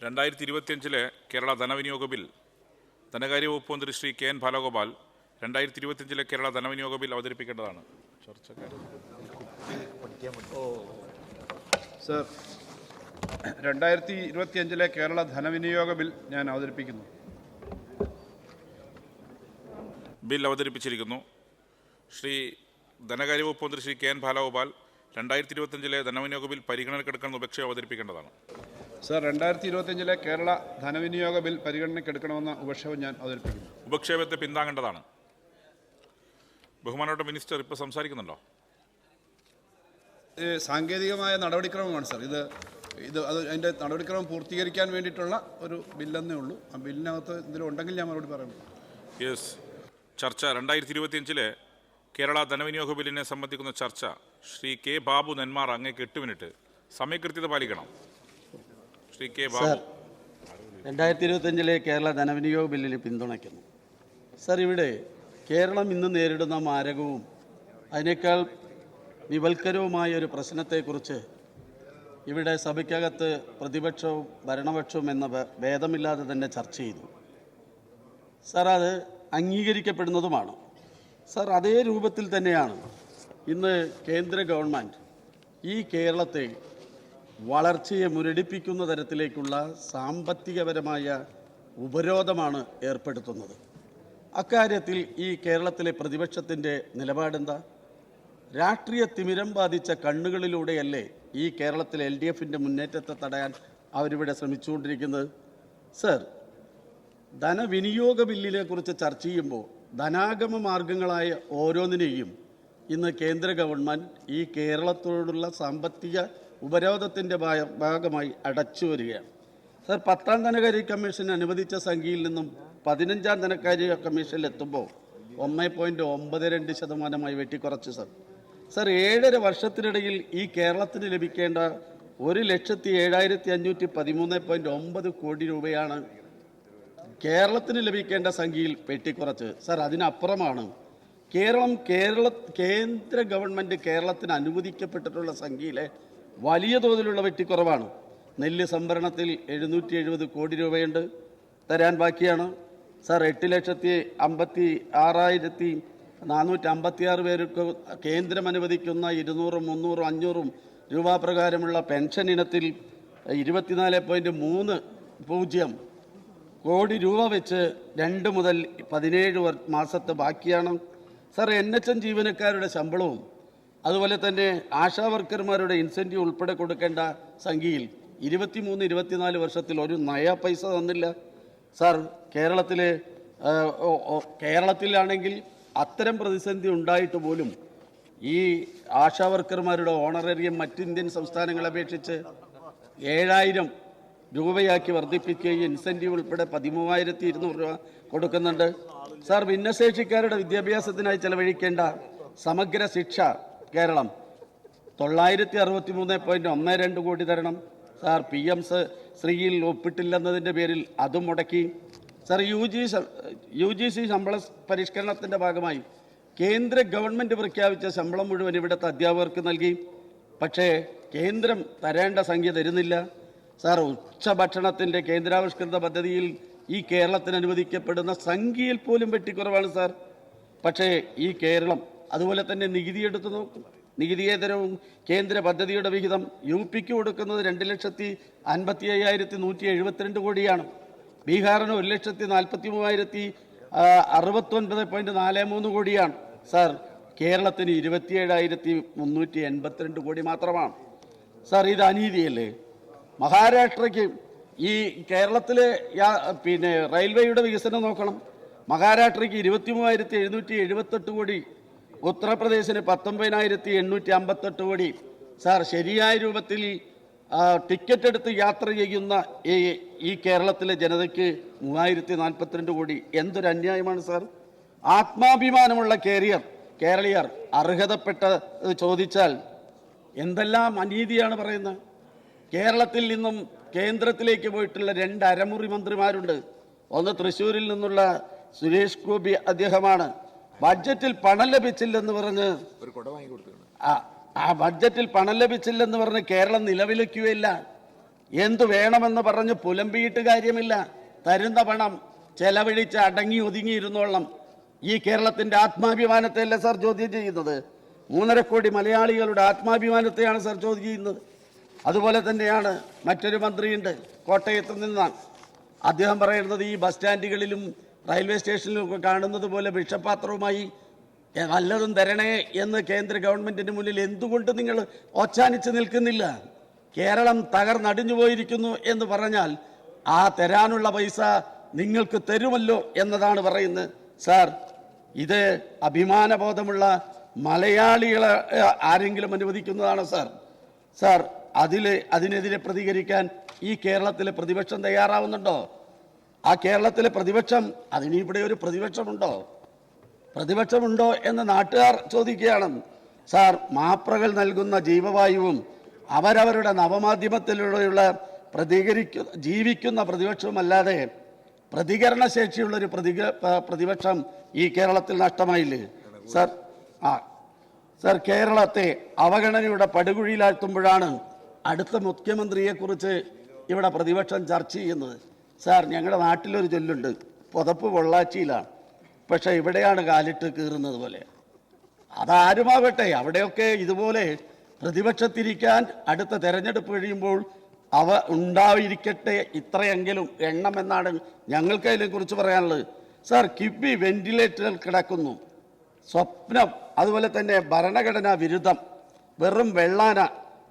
2025 കേരള ധനവിനിയോഗ ബിൽ ധനകാര്യ വകുപ്പ് മന്ത്രി ശ്രീ കെ.എൻ. ബാലഗോപാൽ 2025 കേരള ധനവിനിയോഗ ബിൽ അവതരിപ്പിക്കേണ്ടതാണ്. സർ, 2025 കേരള ധനവിനിയോഗ ബിൽ ഞാൻ അവതരിപ്പിക്കുന്നു. ബിൽ അവതരിപ്പിച്ചിരിക്കുന്നു. ശ്രീ ധനകാര്യ വകുപ്പ് മന്ത്രി ശ്രീ കെ.എൻ. ബാലഗോപാൽ 2025 ധനവിനിയോഗ ബിൽ പരിഗണനയ്ക്കെടുക്കുന്ന ഉപേക്ഷ അവതരിപ്പിക്കേണ്ടതാണ്. സർ, 2025 കേരള ധനവിനിയോഗ ബിൽ പരിഗണനയ്ക്കെടുക്കണമെന്ന ഉപക്ഷേപം ഞാൻ അവതരിപ്പിക്കുന്നു. ഉപക്ഷേപത്തെ പിന്താങ്ങേണ്ടതാണ്. ബഹുമാനപ്പെട്ട മിനിസ്റ്റർ ഇപ്പോൾ സംസാരിക്കുന്നുണ്ടോ? സാങ്കേതികമായ നടപടിക്രമമാണ് സർ. അതിൻ്റെ നടപടിക്രമം പൂർത്തീകരിക്കാൻ വേണ്ടിയിട്ടുള്ള ഒരു ബില്ലെന്നേ ഉള്ളൂ. ആ ബില്ലിനകത്ത് ഇതിലുണ്ടെങ്കിൽ ഞാൻ മറുപടി പറയുന്നു. യെസ്. ചർച്ച 2025 കേരള ധനവിനിയോഗ ബില്ലിനെ സംബന്ധിക്കുന്ന ചർച്ച. ശ്രീ കെ. ബാബു നെന്മാർ, അങ്ങേക്ക് 8 മിനിറ്റ്. സമയകൃത്യത പാലിക്കണം. ശ്രീ കെ. ബാബു. 2025 കേരള ധനവിനിയോഗ ബില്ലിന് പിന്തുണയ്ക്കുന്നു. സർ, ഇവിടെ കേരളം ഇന്ന് നേരിടുന്ന മാരകവും അതിനേക്കാൾ വിവൽക്കരവുമായ ഒരു പ്രശ്നത്തെക്കുറിച്ച് ഇവിടെ സഭയ്ക്കകത്ത് പ്രതിപക്ഷവും ഭരണപക്ഷവും എന്ന ഭേദമില്ലാതെ തന്നെ ചർച്ച ചെയ്തു. സർ, അത് അംഗീകരിക്കപ്പെടുന്നതുമാണ്. സർ, അതേ രൂപത്തിൽ തന്നെയാണ് ഇന്ന് കേന്ദ്ര ഗവൺമെൻറ് ഈ കേരളത്തെ വളർച്ചയെ മുരടിപ്പിക്കുന്ന തരത്തിലേക്കുള്ള സാമ്പത്തികപരമായ ഉപരോധമാണ് ഏർപ്പെടുത്തുന്നത്. അക്കാര്യത്തിൽ ഈ കേരളത്തിലെ പ്രതിപക്ഷത്തിൻ്റെ നിലപാടെന്താ? രാഷ്ട്രീയ തിമിരം ബാധിച്ച കണ്ണുകളിലൂടെയല്ലേ ഈ കേരളത്തിലെ LDFിൻ്റെ മുന്നേറ്റത്തെ തടയാൻ അവരിവിടെ ശ്രമിച്ചുകൊണ്ടിരിക്കുന്നത്? സർ, ധനവിനിയോഗ ബില്ലിനെ കുറിച്ച് ചർച്ച ചെയ്യുമ്പോൾ ധനാഗമ മാർഗങ്ങളായ ഓരോന്നിനെയും ഇന്ന് കേന്ദ്ര ഗവൺമെൻറ് ഈ കേരളത്തോടുള്ള സാമ്പത്തിക ഉപരോധത്തിൻ്റെ ഭാഗമായി അടച്ചു വരികയാണ്. സർ, 10ാം ധനകാര്യ കമ്മീഷൻ അനുവദിച്ച സംഖ്യയിൽ നിന്നും 15ാം ധനകാര്യ കമ്മീഷനിലെത്തുമ്പോൾ 1.92% വെട്ടിക്കുറച്ചു. സർ, 7.5 വർഷത്തിനിടയിൽ ഈ കേരളത്തിന് ലഭിക്കേണ്ട 1,07,513.9 കോടി രൂപയാണ് കേരളത്തിന് ലഭിക്കേണ്ട സംഖ്യയിൽ വെട്ടിക്കുറച്ച്. സർ, അതിനപ്പുറമാണ് കേന്ദ്ര ഗവൺമെൻറ് കേരളത്തിന് അനുവദിക്കപ്പെട്ടിട്ടുള്ള സംഖ്യയിലെ വലിയ തോതിലുള്ള വെട്ടിക്കുറവാണ്. നെല്ല് സംഭരണത്തിൽ 770 കോടി രൂപയുണ്ട്, തരാൻ ബാക്കിയാണ്. സർ, 8,56,456 പേർക്ക് കേന്ദ്രം അനുവദിക്കുന്ന 200, 300, 500 രൂപ പ്രകാരമുള്ള പെൻഷൻ ഇനത്തിൽ 24.30 കോടി രൂപ വെച്ച് 2 മുതൽ 17 മാസത്തെ ബാക്കിയാണ്. സർ, NHM ജീവനക്കാരുടെ ശമ്പളവും അതുപോലെ തന്നെ ആശാ വർക്കർമാരുടെ ഇൻസെൻറ്റീവ് ഉൾപ്പെടെ കൊടുക്കേണ്ട സംഖ്യയിൽ 23-24 വർഷത്തിൽ ഒരു നയ പൈസ തന്നില്ല. സർ, കേരളത്തിലാണെങ്കിൽ അത്തരം പ്രതിസന്ധി ഉണ്ടായിട്ട് പോലും ഈ ആശാ വർക്കർമാരുടെ ഓണറേറിയം മറ്റ് ഇന്ത്യൻ സംസ്ഥാനങ്ങളെ അപേക്ഷിച്ച് 7,000 രൂപയാക്കി വർദ്ധിപ്പിക്കുകയും ഇൻസെൻറ്റീവ് ഉൾപ്പെടെ 13,200 രൂപ കൊടുക്കുന്നുണ്ട്. സാർ, ഭിന്നശേഷിക്കാരുടെ വിദ്യാഭ്യാസത്തിനായി ചെലവഴിക്കേണ്ട സമഗ്ര ശിക്ഷ കേരളം 963.12 കോടി തരണം. സാർ, PM ശ്രീയിൽ ഒപ്പിട്ടില്ലെന്നതിൻ്റെ പേരിൽ അതും മുടക്കി. സാർ, UGC ശമ്പള പരിഷ്കരണത്തിൻ്റെ ഭാഗമായി കേന്ദ്ര ഗവൺമെൻറ് പ്രഖ്യാപിച്ച ശമ്പളം മുഴുവൻ ഇവിടുത്തെ അധ്യാപകർക്ക് നൽകി. പക്ഷേ കേന്ദ്രം തരേണ്ട സംഖ്യ തരുന്നില്ല. സാർ, ഉച്ചഭക്ഷണത്തിൻ്റെ കേന്ദ്രാവിഷ്കൃത പദ്ധതിയിൽ ഈ കേരളത്തിന് അനുവദിക്കപ്പെടുന്ന സംഖ്യയിൽ പോലും വെട്ടിക്കുറവാണ്. സാർ, പക്ഷേ ഈ കേരളം അതുപോലെ തന്നെ നികുതി എടുത്തു നോക്കും. നികുതിയേതരവും കേന്ദ്ര പദ്ധതിയുടെ വിഹിതം UPക്ക് കൊടുക്കുന്നത് 2,55,172 കോടിയാണ്. ബീഹാറിന് 1,43,069.43 കോടിയാണ്. സാർ, കേരളത്തിന് 27,382 കോടി മാത്രമാണ്. സാർ, ഇത് അനീതിയല്ലേ? മഹാരാഷ്ട്രയ്ക്ക് ഈ കേരളത്തിലെ റെയിൽവേയുടെ വികസനം നോക്കണം. മഹാരാഷ്ട്രയ്ക്ക് 23,778 കോടി, ഉത്തർപ്രദേശിന് 19,858 കോടി. സാർ, ശരിയായ രൂപത്തിൽ ടിക്കറ്റ് എടുത്ത് യാത്ര ചെയ്യുന്ന ഈ കേരളത്തിലെ ജനതയ്ക്ക് 3,042 കോടി. എന്തൊരു അന്യായമാണ് സാർ! ആത്മാഭിമാനമുള്ള കേരളീയർ അർഹതപ്പെട്ട ചോദിച്ചാൽ എന്തെല്ലാം അനീതിയാണ് പറയുന്നത്. കേരളത്തിൽ നിന്നും കേന്ദ്രത്തിലേക്ക് പോയിട്ടുള്ള 2 അരമുറി മന്ത്രിമാരുണ്ട്. ഒന്ന് തൃശ്ശൂരിൽ നിന്നുള്ള സുരേഷ് ഗോപി, അദ്ദേഹമാണ്. ബഡ്ജറ്റിൽ പണം ലഭിച്ചില്ലെന്ന് പറഞ്ഞ് ബഡ്ജറ്റിൽ പണം ലഭിച്ചില്ലെന്ന് പറഞ്ഞ് കേരളം നിലവിളിക്കുകയില്ല. എന്തു വേണമെന്ന് പറഞ്ഞ് പുലമ്പിയിട്ട് കാര്യമില്ല. തരുന്ന പണം ചെലവഴിച്ച് അടങ്ങി ഒതുങ്ങിയിരുന്നോളണം. ഈ കേരളത്തിന്റെ ആത്മാഭിമാനത്തെയല്ല സാർ ചോദ്യം ചെയ്യുന്നത്. 3.5 കോടി മലയാളികളുടെ ആത്മാഭിമാനത്തെയാണ് സാർ ചോദ്യം ചെയ്യുന്നത്. അതുപോലെ തന്നെയാണ് മറ്റൊരു മന്ത്രിയുണ്ട്, കോട്ടയത്ത് നിന്നാണ്. അദ്ദേഹം പറയുന്നത് ഈ ബസ് സ്റ്റാൻഡുകളിലും റെയിൽവേ സ്റ്റേഷനിലും ഒക്കെ കാണുന്നത് പോലെ ഭിക്ഷപാത്രവുമായി വല്ലതും തരണേ എന്ന് കേന്ദ്ര ഗവൺമെന്റിന് മുന്നിൽ എന്തുകൊണ്ട് നിങ്ങൾ ഒച്ചാനിച്ച് നിൽക്കുന്നില്ല? കേരളം തകർന്നടിഞ്ഞു പോയിരിക്കുന്നു എന്ന് പറഞ്ഞാൽ ആ തരാനുള്ള പൈസ നിങ്ങൾക്ക് തരുമല്ലോ എന്നതാണ് പറയുന്നത്. സാർ, ഇത് അഭിമാനബോധമുള്ള മലയാളികളെ ആരെങ്കിലും അനുവദിക്കുന്നതാണോ സാർ? സാർ, അതിനെതിരെ പ്രതികരിക്കാൻ ഈ കേരളത്തിലെ പ്രതിപക്ഷം തയ്യാറാവുന്നുണ്ടോ? ആ കേരളത്തിലെ പ്രതിപക്ഷം, അതിനിവിടെ ഒരു പ്രതിപക്ഷമുണ്ടോ എന്ന് നാട്ടുകാർ ചോദിക്കുകയാണ്. സാർ, മാപ്രകൾ നൽകുന്ന ജീവവായുവും അവരവരുടെ നവമാധ്യമത്തിലൂടെയുള്ള ജീവിക്കുന്ന പ്രതിപക്ഷവുമല്ലാതെ പ്രതികരണശേഷിയുള്ളൊരു പ്രതിപക്ഷം ഈ കേരളത്തിൽ നഷ്ടമായില്ലേ സാർ? സാർ, കേരളത്തെ അവഗണനയുടെ പടുകുഴിയിലാഴ്ത്തുമ്പോഴാണ് അടുത്ത മുഖ്യമന്ത്രിയെക്കുറിച്ച് ഇവിടെ പ്രതിപക്ഷം ചർച്ച ചെയ്യുന്നത്. സാർ, ഞങ്ങളുടെ നാട്ടിലൊരു ചൊല്ലുണ്ട്, പുതപ്പ് പൊള്ളാച്ചിയിലാണ്, പക്ഷെ ഇവിടെയാണ് കാലിട്ട് കീറുന്നത് പോലെ. അതാരുമാകട്ടെ, അവിടെയൊക്കെ ഇതുപോലെ പ്രതിപക്ഷത്തിരിക്കാൻ അടുത്ത തെരഞ്ഞെടുപ്പ് കഴിയുമ്പോൾ അവ ഉണ്ടായിരിക്കട്ടെ ഇത്രയെങ്കിലും എണ്ണം എന്നാണ് ഞങ്ങൾക്ക് അതിനെക്കുറിച്ച് പറയാനുള്ളത്. സാർ, കിബി വെന്റിലേറ്ററിൽ കിടക്കുന്നു, സ്വപ്നം, അതുപോലെ തന്നെ ഭരണഘടനാ വിരുദ്ധം, വെറും വെള്ളാന,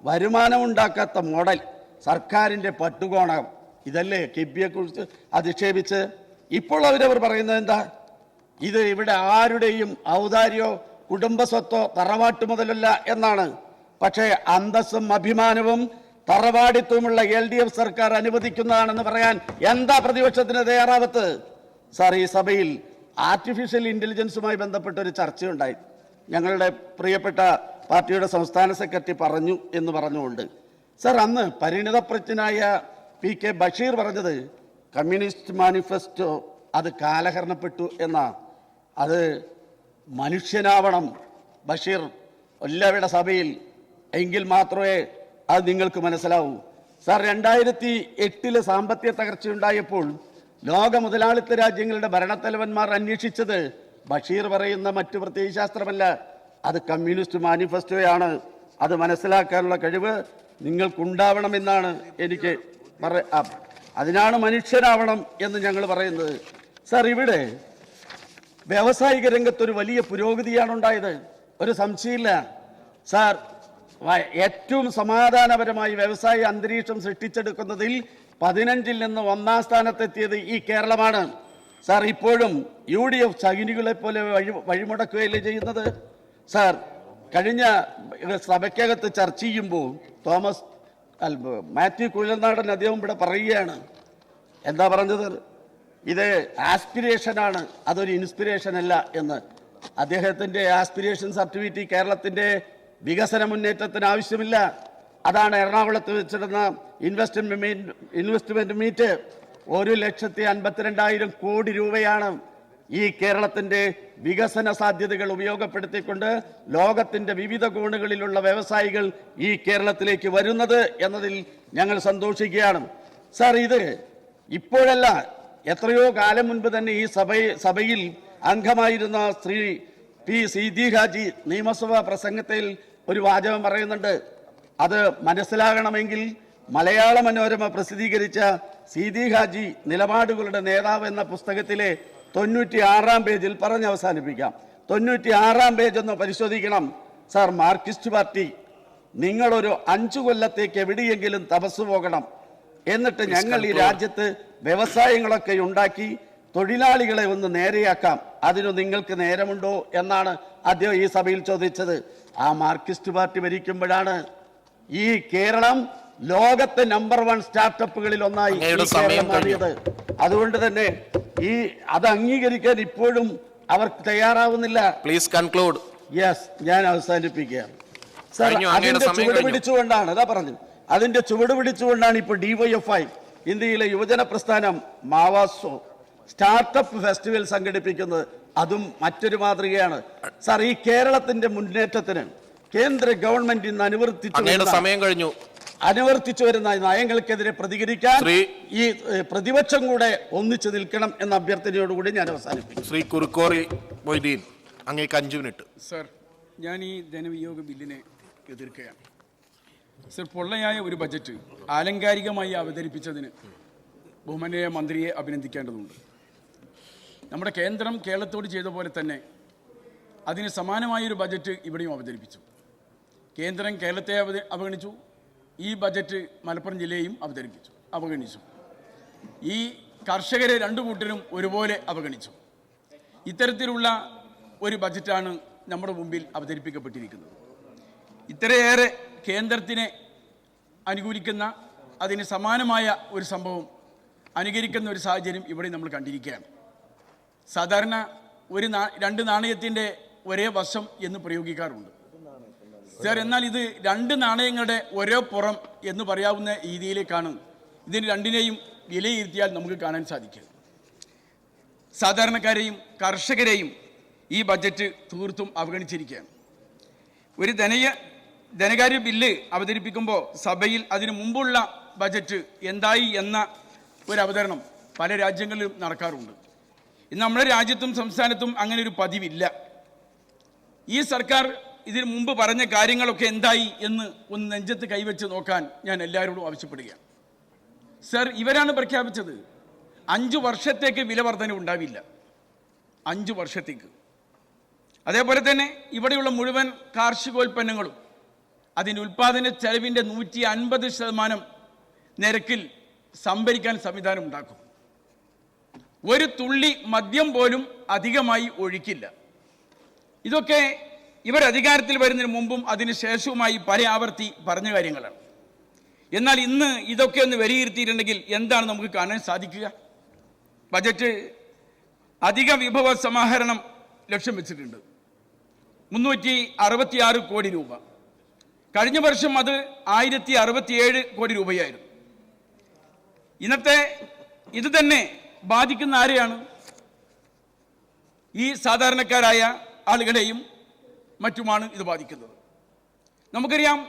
വരുമാനമുണ്ടാക്കാത്ത മോഡൽ, സർക്കാരിൻ്റെ പട്ടുകോണം, ഇതല്ലേ കിബിയെക്കുറിച്ച് അധിക്ഷേപിച്ച് ഇപ്പോൾ അവരവർ പറയുന്നത് എന്താ? ഇത് ഇവിടെ ആരുടെയും ഔദാര്യോ കുടുംബസ്വത്തോ തറവാട്ട് മുതലല്ല എന്നാണ്. പക്ഷേ അന്തസ്സും അഭിമാനവും തറവാടിത്വമുള്ള LDF സർക്കാർ അനുവദിക്കുന്നതാണെന്ന് പറയാൻ എന്താ പ്രതിപക്ഷത്തിന് തയ്യാറാവത്ത്? സാർ, ഈ സഭയിൽ ആർട്ടിഫിഷ്യൽ ഇന്റലിജൻസുമായി ബന്ധപ്പെട്ട ഒരു ചർച്ചയുണ്ടായി. ഞങ്ങളുടെ പ്രിയപ്പെട്ട പാർട്ടിയുടെ സംസ്ഥാന സെക്രട്ടറി പറഞ്ഞു എന്ന് പറഞ്ഞുകൊണ്ട് സാർ, അന്ന് പരിണിതപ്രജ്ഞനായ PK ബഷീർ പറഞ്ഞത് കമ്മ്യൂണിസ്റ്റ് മാനിഫെസ്റ്റോ അത് കാലഹരണപ്പെട്ടു എന്നാ. അത് മനുഷ്യനാവണം ബഷീർ എല്ലാവരുടെ സഭയിൽ, എങ്കിൽ മാത്രമേ അത് നിങ്ങൾക്ക് മനസ്സിലാവൂ. സാർ, 2008 സാമ്പത്തിക തകർച്ചയുണ്ടായപ്പോൾ ലോക മുതലാളിത്ത രാജ്യങ്ങളുടെ ഭരണത്തലവന്മാർ അന്വേഷിച്ചത് ബഷീർ പറയുന്ന മറ്റു പ്രത്യയശാസ്ത്രമല്ല, അത് കമ്മ്യൂണിസ്റ്റ് മാനിഫെസ്റ്റോയാണ്. അത് മനസ്സിലാക്കാനുള്ള കഴിവ് നിങ്ങൾക്കുണ്ടാവണമെന്നാണ് എനിക്ക് അതിനാണ് മനുഷ്യനാവണം എന്ന് ഞങ്ങൾ പറയുന്നത്. സാർ, ഇവിടെ വ്യാവസായിക രംഗത്തൊരു വലിയ പുരോഗതിയാണ് ഉണ്ടായത്, ഒരു സംശയമില്ല. സാർ, ഏറ്റവും സമാധാനപരമായി വ്യവസായ അന്തരീക്ഷം സൃഷ്ടിച്ചെടുക്കുന്നതിൽ 15-ൽ നിന്ന് 1-ാം സ്ഥാനത്തെത്തിയത് ഈ കേരളമാണ്. സാർ, ഇപ്പോഴും UDF സൈനികളെ പോലെ വഴിമുടക്കുകയല്ലേ ചെയ്യുന്നത്? സാർ, കഴിഞ്ഞ സഭയ്ക്കകത്ത് ചർച്ച ചെയ്യുമ്പോൾ മാത്യു കുഴൽനാടൻ അദ്ദേഹം ഇവിടെ പറയുകയാണ്, എന്താ പറഞ്ഞത്? ഇത് ആസ്പിരേഷനാണ്, അതൊരു ഇൻസ്പിരേഷൻ അല്ല എന്ന്. അദ്ദേഹത്തിൻ്റെ ആസ്പിരേഷൻ സർട്ടിഫിക്കറ്റ് കേരളത്തിൻ്റെ വികസന മുന്നേറ്റത്തിന് ആവശ്യമില്ല. അതാണ് എറണാകുളത്ത് വെച്ചിരുന്ന ഇൻവെസ്റ്റ്മെന്റ് മീറ്റ്. 1,52,000 കോടി രൂപയാണ് ഈ കേരളത്തിൻ്റെ വികസന സാധ്യതകൾ ഉപയോഗപ്പെടുത്തിക്കൊണ്ട് ലോകത്തിൻ്റെ വിവിധ കോണുകളിലുള്ള വ്യവസായികൾ ഈ കേരളത്തിലേക്ക് വരുന്നത് എന്നതിൽ ഞങ്ങൾ സന്തോഷിക്കുകയാണ്. സാർ, ഇത് ഇപ്പോഴല്ല, എത്രയോ കാലം മുൻപ് തന്നെ ഈ സഭയിൽ അംഗമായിരുന്ന ശ്രീ P. സീതി ഹാജി നിയമസഭാ പ്രസംഗത്തിൽ ഒരു വാചകം പറയുന്നുണ്ട്. അത് മനസ്സിലാകണമെങ്കിൽ മലയാള മനോരമ പ്രസിദ്ധീകരിച്ച സീതി ഹാജി നിലപാടുകളുടെ നേതാവ് എന്ന പുസ്തകത്തിലെ 96-ാം പേജിൽ പറഞ്ഞ് അവസാനിപ്പിക്കാം. 96-ാം പേജ് ഒന്ന് പരിശോധിക്കണം. സാർ, മാർക്സിസ്റ്റ് പാർട്ടി നിങ്ങളൊരു 5 കൊല്ലത്തേക്ക് എവിടെയെങ്കിലും തപസ് പോകണം, എന്നിട്ട് ഞങ്ങൾ ഈ രാജ്യത്ത് വ്യവസായങ്ങളൊക്കെ ഉണ്ടാക്കി തൊഴിലാളികളെ ഒന്ന് നേരെയാക്കാം, അതിനു നിങ്ങൾക്ക് നേരമുണ്ടോ എന്നാണ് അദ്ദേഹം ഈ സഭയിൽ ചോദിച്ചത്. ആ മാർക്സിസ്റ്റ് പാർട്ടി ഭരിക്കുമ്പോഴാണ് ഈ കേരളം ലോകത്തെ നമ്പർ 1 സ്റ്റാർട്ടപ്പുകളിൽ ഒന്നായി മാറിയത്. അതുകൊണ്ട് തന്നെ അത് അംഗീകരിക്കാൻ ഇപ്പോഴും അവർ തയ്യാറാവുന്നില്ല. Please conclude. യെസ്, ഞാൻ അവസാനിപ്പിക്കുകയാണ്. സാർ, അതിന്റെ ചുവട് പിടിച്ചുകൊണ്ടാണ് അതിന്റെ ചുവട് പിടിച്ചുകൊണ്ടാണ് ഇപ്പോൾ DYFI ഇന്ത്യയിലെ യുവജന പ്രസ്ഥാനം മാവാസോ സ്റ്റാർട്ടപ്പ് ഫെസ്റ്റിവൽ സംഘടിപ്പിക്കുന്നത്. അതും മറ്റൊരു മാതൃകയാണ്. സാർ, ഈ കേരളത്തിന്റെ മുന്നേറ്റത്തിന് കേന്ദ്ര ഗവൺമെന്റ് ഇന്ന് സമയം കഴിഞ്ഞു. അനുവർത്തിച്ചു വരുന്ന നയങ്ങൾക്കെതിരെ പ്രതികരിക്കാൻ ഈ പ്രതിപക്ഷം കൂടെ ഒന്നിച്ചു നിൽക്കണം എന്ന അഭ്യർത്ഥനയോടുകൂടി ഞാൻ അവസാനിപ്പിക്കും. ശ്രീ കുറുക്കോറി മൊയ്തീൻ, അങ്ങേക്ക് 5 മിനിറ്റ്. സർ, ഞാൻ ഈ ധനവിനിയോഗ ബില്ലിനെ എതിർക്കുകയാണ്. സർ, പൊള്ളയായ ഒരു ബജറ്റ് ആലങ്കാരികമായി അവതരിപ്പിച്ചതിന് ബഹുമാന്യ മന്ത്രിയെ അഭിനന്ദിക്കേണ്ടതുണ്ട്. നമ്മുടെ കേന്ദ്രം കേരളത്തോട് ചെയ്ത പോലെ തന്നെ അതിന് സമാനമായൊരു ബജറ്റ് ഇവിടെയും അവതരിപ്പിച്ചു. കേന്ദ്രം കേരളത്തെ അവഗണിച്ചു, ഈ ബജറ്റ് മലപ്പുറം ജില്ലയെയും അവഗണിച്ചു. ഈ കർഷകരെ രണ്ടു കൂട്ടരും ഒരുപോലെ അവഗണിച്ചു. ഇത്തരത്തിലുള്ള ഒരു ബജറ്റാണ് നമ്മുടെ മുമ്പിൽ അവതരിപ്പിക്കപ്പെട്ടിരിക്കുന്നത്. ഇത്രയേറെ കേന്ദ്രത്തിനെ അനുകൂലിക്കുന്ന, അതിന് സമാനമായ ഒരു സംഭവം അനുകരിക്കുന്ന ഒരു സാഹചര്യം ഇവിടെ നമ്മൾ കണ്ടിരിക്കുകയാണ്. സാധാരണ രണ്ട് നാണയത്തിൻ്റെ ഒരേ വശം എന്ന് പ്രയോഗിക്കാറുണ്ട് സർ. എന്നാൽ ഇത് 2 നാണയങ്ങളുടെ ഒരേ പുറം എന്ന് പറയാവുന്ന രീതിയിലേക്കാണ് ഇതിന് രണ്ടിനെയും വിലയിരുത്തിയാൽ നമുക്ക് കാണാൻ സാധിക്കുക. സാധാരണക്കാരെയും കർഷകരെയും ഈ ബജറ്റ് തീർത്തും അവഗണിച്ചിരിക്കുകയാണ്. ഒരു ധനകാര്യ ബില്ല് അവതരിപ്പിക്കുമ്പോൾ സഭയിൽ അതിനു മുമ്പുള്ള ബജറ്റ് എന്തായി എന്ന ഒരു അവതരണം പല രാജ്യങ്ങളിലും നടക്കാറുണ്ട്. ഇന്ന് നമ്മുടെ രാജ്യത്തും സംസ്ഥാനത്തും അങ്ങനെ ഒരു പതിവില്ല. ഈ സർക്കാർ ഇതിനു മുമ്പ് പറഞ്ഞ കാര്യങ്ങളൊക്കെ എന്തായി എന്ന് ഒന്ന് നെഞ്ചത്ത് കൈവച്ച് നോക്കാൻ ഞാൻ എല്ലാവരോടും ആവശ്യപ്പെടുകയാണ്. സർ, ഇവരാണ് പ്രഖ്യാപിച്ചത് 5 വർഷത്തേക്ക് വില വർധന ഉണ്ടാവില്ല. 5 വർഷത്തേക്ക്. അതേപോലെ തന്നെ ഇവിടെയുള്ള മുഴുവൻ കാർഷികോൽപ്പന്നങ്ങളും അതിൻ്റെ ഉൽപ്പാദന ചെലവിൻ്റെ 150% നിരക്കിൽ സംഭരിക്കാൻ സംവിധാനം ഉണ്ടാക്കും. ഒരു തുള്ളി മദ്യം പോലും അധികമായി ഒഴിക്കില്ല. ഇതൊക്കെ ഇവർ അധികാരത്തിൽ വരുന്നതിന് മുമ്പും അതിന് ശേഷവുമായി പല ആവർത്തി പറഞ്ഞ കാര്യങ്ങളാണ്. എന്നാൽ ഇന്ന് ഇതൊക്കെ ഒന്ന് വിലയിരുത്തിയിട്ടുണ്ടെങ്കിൽ എന്താണ് നമുക്ക് കാണാൻ സാധിക്കുക? ബജറ്റ് അധിക വിഭവ സമാഹരണം ലക്ഷ്യം വെച്ചിട്ടുണ്ട്. 366 കോടി രൂപ. കഴിഞ്ഞ വർഷം അത് 1067 കോടി രൂപയായിരുന്നു. ഇന്നത്തെ ഇത് തന്നെ ബാധിക്കുന്ന ആരെയാണ്? ഈ സാധാരണക്കാരായ ആളുകളെയും മറ്റുമാണ് ഇത് ബാധിക്കുന്നത്. നമുക്കറിയാം,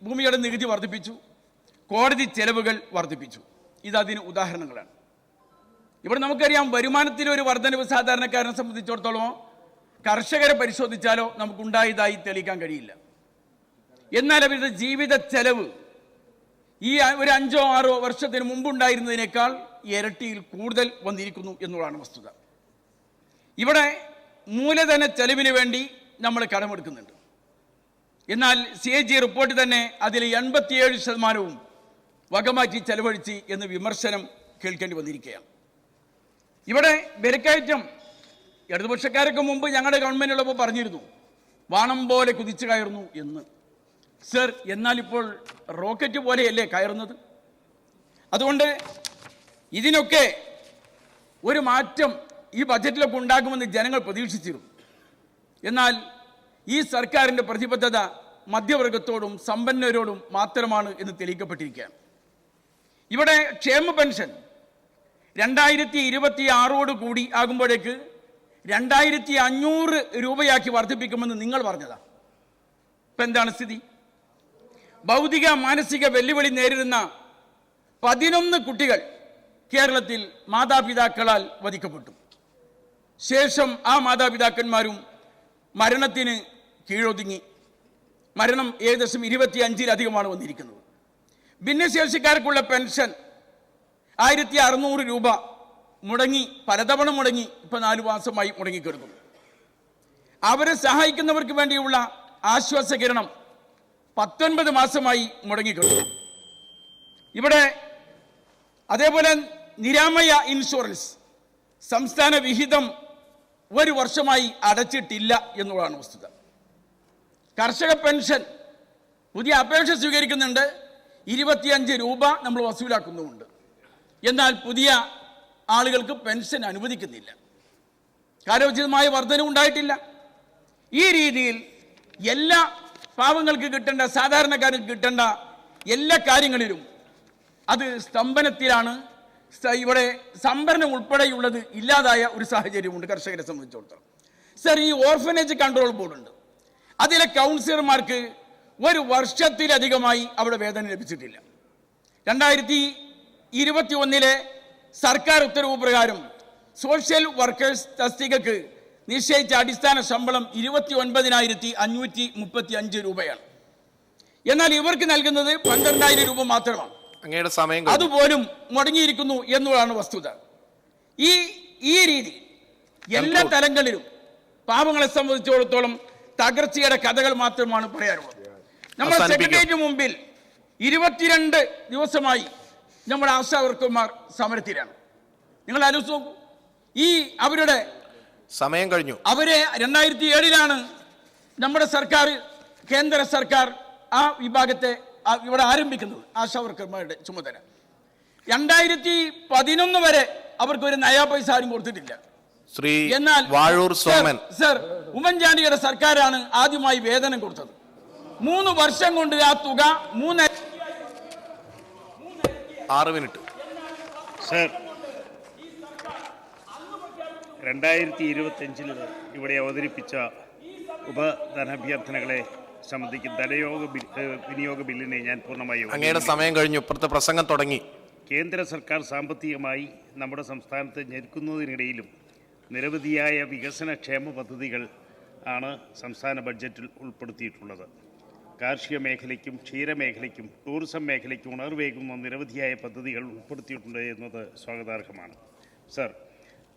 ഭൂമിയുടെ നികുതി വർദ്ധിപ്പിച്ചു, കോടതി ചെലവുകൾ വർദ്ധിപ്പിച്ചു. ഇതതിന് ഉദാഹരണങ്ങളാണ്. ഇവിടെ നമുക്കറിയാം, വരുമാനത്തിലൊരു വർധനവ് സാധാരണക്കാരനെ സംബന്ധിച്ചിടത്തോളം കർഷകരെ പരിശോധിച്ചാലോ നമുക്കുണ്ടായതായി തെളിയിക്കാൻ കഴിയില്ല. എന്നാൽ അവരുടെ ജീവിത ചെലവ് ഈ ഒരു 5-6 വർഷത്തിന് മുമ്പുണ്ടായിരുന്നതിനേക്കാൾ ഇരട്ടിയിൽ കൂടുതൽ വന്നിരിക്കുന്നു എന്നുള്ളതാണ് വസ്തുത. ഇവിടെ മൂലധന ചെലവിന് വേണ്ടി നമ്മൾ കടമെടുക്കുന്നുണ്ട്. എന്നാൽ CAG റിപ്പോർട്ട് തന്നെ അതിൽ 87% വകമാറ്റി ചെലവഴിച്ച് എന്ന് വിമർശനം കേൾക്കേണ്ടി വന്നിരിക്കുകയാണ്. ഇവിടെ വിലക്കയറ്റം ഇടതുപക്ഷക്കാരൊക്കെ മുമ്പ് ഞങ്ങളുടെ ഗവൺമെൻറ്റുള്ളപ്പോൾ പറഞ്ഞിരുന്നു, വാണം പോലെ കുതിച്ചു കയറുന്നു എന്ന്. സർ, എന്നാൽ ഇപ്പോൾ റോക്കറ്റ് പോലെയല്ലേ കയറുന്നത്? അതുകൊണ്ട് ഇതിനൊക്കെ ഒരു മാറ്റം ഈ ബജറ്റിലൊക്കെ ഉണ്ടാകുമെന്ന് ജനങ്ങൾ പ്രതീക്ഷിച്ചിരുന്നു. എന്നാൽ ഈ സർക്കാരിൻ്റെ പ്രതിബദ്ധത മധ്യവർഗത്തോടും സമ്പന്നരോടും മാത്രമാണ് എന്ന് തെളിയിക്കപ്പെട്ടിരിക്കുകയാണ്. ഇവിടെ ക്ഷേമ പെൻഷൻ 2026 കൂടി ആകുമ്പോഴേക്ക് 2500 രൂപയാക്കി വർദ്ധിപ്പിക്കുമെന്ന് നിങ്ങൾ പറഞ്ഞതാ. ഇപ്പം എന്താണ് സ്ഥിതി? ഭൗതിക മാനസിക വെല്ലുവിളി നേരിടുന്ന 11 കുട്ടികൾ കേരളത്തിൽ മാതാപിതാക്കളാൽ വധിക്കപ്പെട്ടു. ശേഷം ആ മാതാപിതാക്കന്മാരും മരണത്തിന് കീഴൊതുങ്ങി. മരണം ഏകദേശം 25-ലധികമാണ് വന്നിരിക്കുന്നത്. ഭിന്നശേഷിക്കാർക്കുള്ള പെൻഷൻ 1600 രൂപ മുടങ്ങി, പലതവണ മുടങ്ങി, ഇപ്പം 4 മാസമായി മുടങ്ങിക്കിടക്കുന്നു. അവരെ സഹായിക്കുന്നവർക്ക് വേണ്ടിയുള്ള ആശ്വാസകിരണം 19 മാസമായി മുടങ്ങിക്കിടക്കുന്നു. ഇവിടെ അതേപോലെ നിരാമയ ഇൻഷുറൻസ് സംസ്ഥാന വിഹിതം 1 വർഷമായി അടച്ചിട്ടില്ല എന്നുള്ളതാണ് വസ്തുത. കർഷക പെൻഷൻ പുതിയ അപേക്ഷ സ്വീകരിക്കുന്നുണ്ട്, 25 രൂപ നമ്മൾ വസൂലാക്കുന്നുമുണ്ട്. എന്നാൽ പുതിയ ആളുകൾക്ക് പെൻഷൻ അനുവദിക്കുന്നില്ല. കാലോചിതമായ വർധന ഉണ്ടായിട്ടില്ല. ഈ രീതിയിൽ എല്ലാ പാവങ്ങൾക്ക് കിട്ടേണ്ട, സാധാരണക്കാർക്ക് കിട്ടേണ്ട എല്ലാ കാര്യങ്ങളിലും അത് സ്തംഭനത്തിലാണ്. ഇവിടെ സംഭരണം ഉൾപ്പെടെയുള്ളത് ഇല്ലാതായ ഒരു സാഹചര്യമുണ്ട് കർഷകരെ സംബന്ധിച്ചിടത്തോളം. സർ, ഈ ഓർഫനേജ് കൺട്രോൾ ബോർഡുണ്ട്. അതിലെ കൗൺസിലർമാർക്ക് ഒരു വർഷത്തിലധികമായി അവിടെ വേതനം ലഭിച്ചിട്ടില്ല. 2021 സർക്കാർ ഉത്തരവ് പ്രകാരം സോഷ്യൽ വർക്കേഴ്സ് തസ്തികക്ക് നിശ്ചയിച്ച അടിസ്ഥാന ശമ്പളം 29,535 രൂപയാണ്. എന്നാൽ ഇവർക്ക് നൽകുന്നത് 12,000 രൂപ മാത്രമാണ്. അങ്ങയുടെ സമയം അതുപോലും മുടങ്ങിയിരിക്കുന്നു എന്നുള്ളതാണ് വസ്തുത. ഈ രീതി എല്ലാ തലങ്ങളിലും പാവങ്ങളെ സംബന്ധിച്ചിടത്തോളം തകർച്ചയുടെ കഥകൾ മാത്രമാണ് പറയാനുള്ളത്. നമ്മുടെ സെക്രട്ടേറിയറ്റിന് മുമ്പിൽ 22 ദിവസമായി നമ്മുടെ ആശാ വർക്കർമാർ സമരത്തിലാണ്. നിങ്ങൾ ആലോചിച്ച് നോക്കൂ. അവരുടെ സമയം കഴിഞ്ഞു. അവരെ 2007 നമ്മുടെ സർക്കാർ, കേന്ദ്ര സർക്കാർ ആ വിഭാഗത്തെ ഇവിടെ ആരംഭിക്കുന്നത്, ആശാ വർക്കർമാരുടെ ചുമതല. 2011 വരെ അവർക്ക് ഒരു നയാ പൈസ ആരും കൊടുത്തിട്ടില്ല. എന്നാൽ സർ, ഉമ്മൻചാണ്ടിയുടെ സർക്കാരാണ് ആദ്യമായി വേതനം കൊടുത്തത്. 3 വർഷം കൊണ്ട് ആ തുക 6 മിനിറ്റ്. സർ, 2025 ഇവിടെ അവതരിപ്പിച്ച ഉപധനാഭ്യർത്ഥനകളെ സംബന്ധിക്കുന്ന വിനിയോഗ ബില്ലിനെ ഞാൻ പൂർണ്ണമായും അങ്ങയുടെ സമയം കഴിഞ്ഞു. ഇപ്പുറത്തെ പ്രസംഗം തുടങ്ങി. കേന്ദ്ര സർക്കാർ സാമ്പത്തികമായി നമ്മുടെ സംസ്ഥാനത്തെ ഞെരുക്കുന്നതിനിടയിലും നിരവധിയായ വികസനക്ഷേമ പദ്ധതികൾ ആണ് സംസ്ഥാന ബഡ്ജറ്റിൽ ഉൾപ്പെടുത്തിയിട്ടുള്ളത്. കാർഷിക മേഖലയ്ക്കും ക്ഷീരമേഖലയ്ക്കും ടൂറിസം മേഖലയ്ക്കും ഉണർവേകുന്ന നിരവധിയായ പദ്ധതികൾ ഉൾപ്പെടുത്തിയിട്ടുണ്ട് എന്നത് സ്വാഗതാർഹമാണ്. സർ,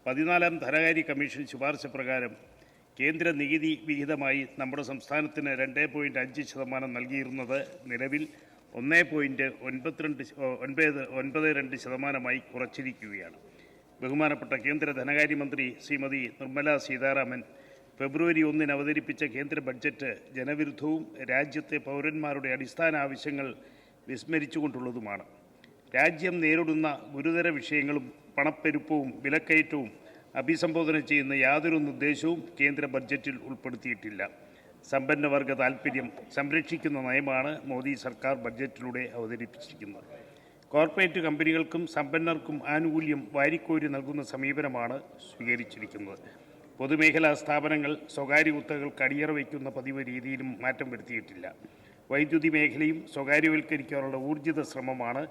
14ാം ധനകാര്യ കമ്മീഷൻ ശുപാർശ പ്രകാരം കേന്ദ്ര നികുതി വിഹിതമായി നമ്മുടെ സംസ്ഥാനത്തിന് 2.5% നൽകിയിരുന്നത് നിലവിൽ 1.92% കുറച്ചിരിക്കുകയാണ്. ബഹുമാനപ്പെട്ട കേന്ദ്ര ധനകാര്യമന്ത്രി ശ്രീമതി നിർമ്മല സീതാരാമൻ ഫെബ്രുവരി 1 അവതരിപ്പിച്ച കേന്ദ്ര ബഡ്ജറ്റ് ജനവിരുദ്ധവും രാജ്യത്തെ പൗരന്മാരുടെ അടിസ്ഥാന ആവശ്യങ്ങൾ വിസ്മരിച്ചുകൊണ്ടുള്ളതുമാണ്. രാജ്യം നേരിടുന്ന ഗുരുതര വിഷയങ്ങളും പണപ്പെരുപ്പവും വിലക്കയറ്റവും അഭിസംബോധന ചെയ്യുന്ന യാതൊരു നിർദ്ദേശവും കേന്ദ്ര ബഡ്ജറ്റിൽ ഉൾപ്പെടുത്തിയിട്ടില്ല. സമ്പന്നവർഗ താൽപ്പര്യം സംരക്ഷിക്കുന്ന നയമാണ് മോദി സർക്കാർ ബഡ്ജറ്റിലൂടെ അവതരിപ്പിച്ചിരിക്കുന്നത്. കോർപ്പറേറ്റ് കമ്പനികൾക്കും സമ്പന്നർക്കും ആനുകൂല്യം വാരിക്കോരി നൽകുന്ന സമീപനമാണ് സ്വീകരിച്ചിരിക്കുന്നത്. പൊതുമേഖലാ സ്ഥാപനങ്ങൾ സ്വകാര്യ കുത്തകൾക്ക് അടിയറ വയ്ക്കുന്ന പതിവ് രീതിയിലും മാറ്റം വരുത്തിയിട്ടില്ല. വൈദ്യുതി മേഖലയും സ്വകാര്യവൽക്കരിക്കാനുള്ള ഊർജിത ശ്രമമാണ്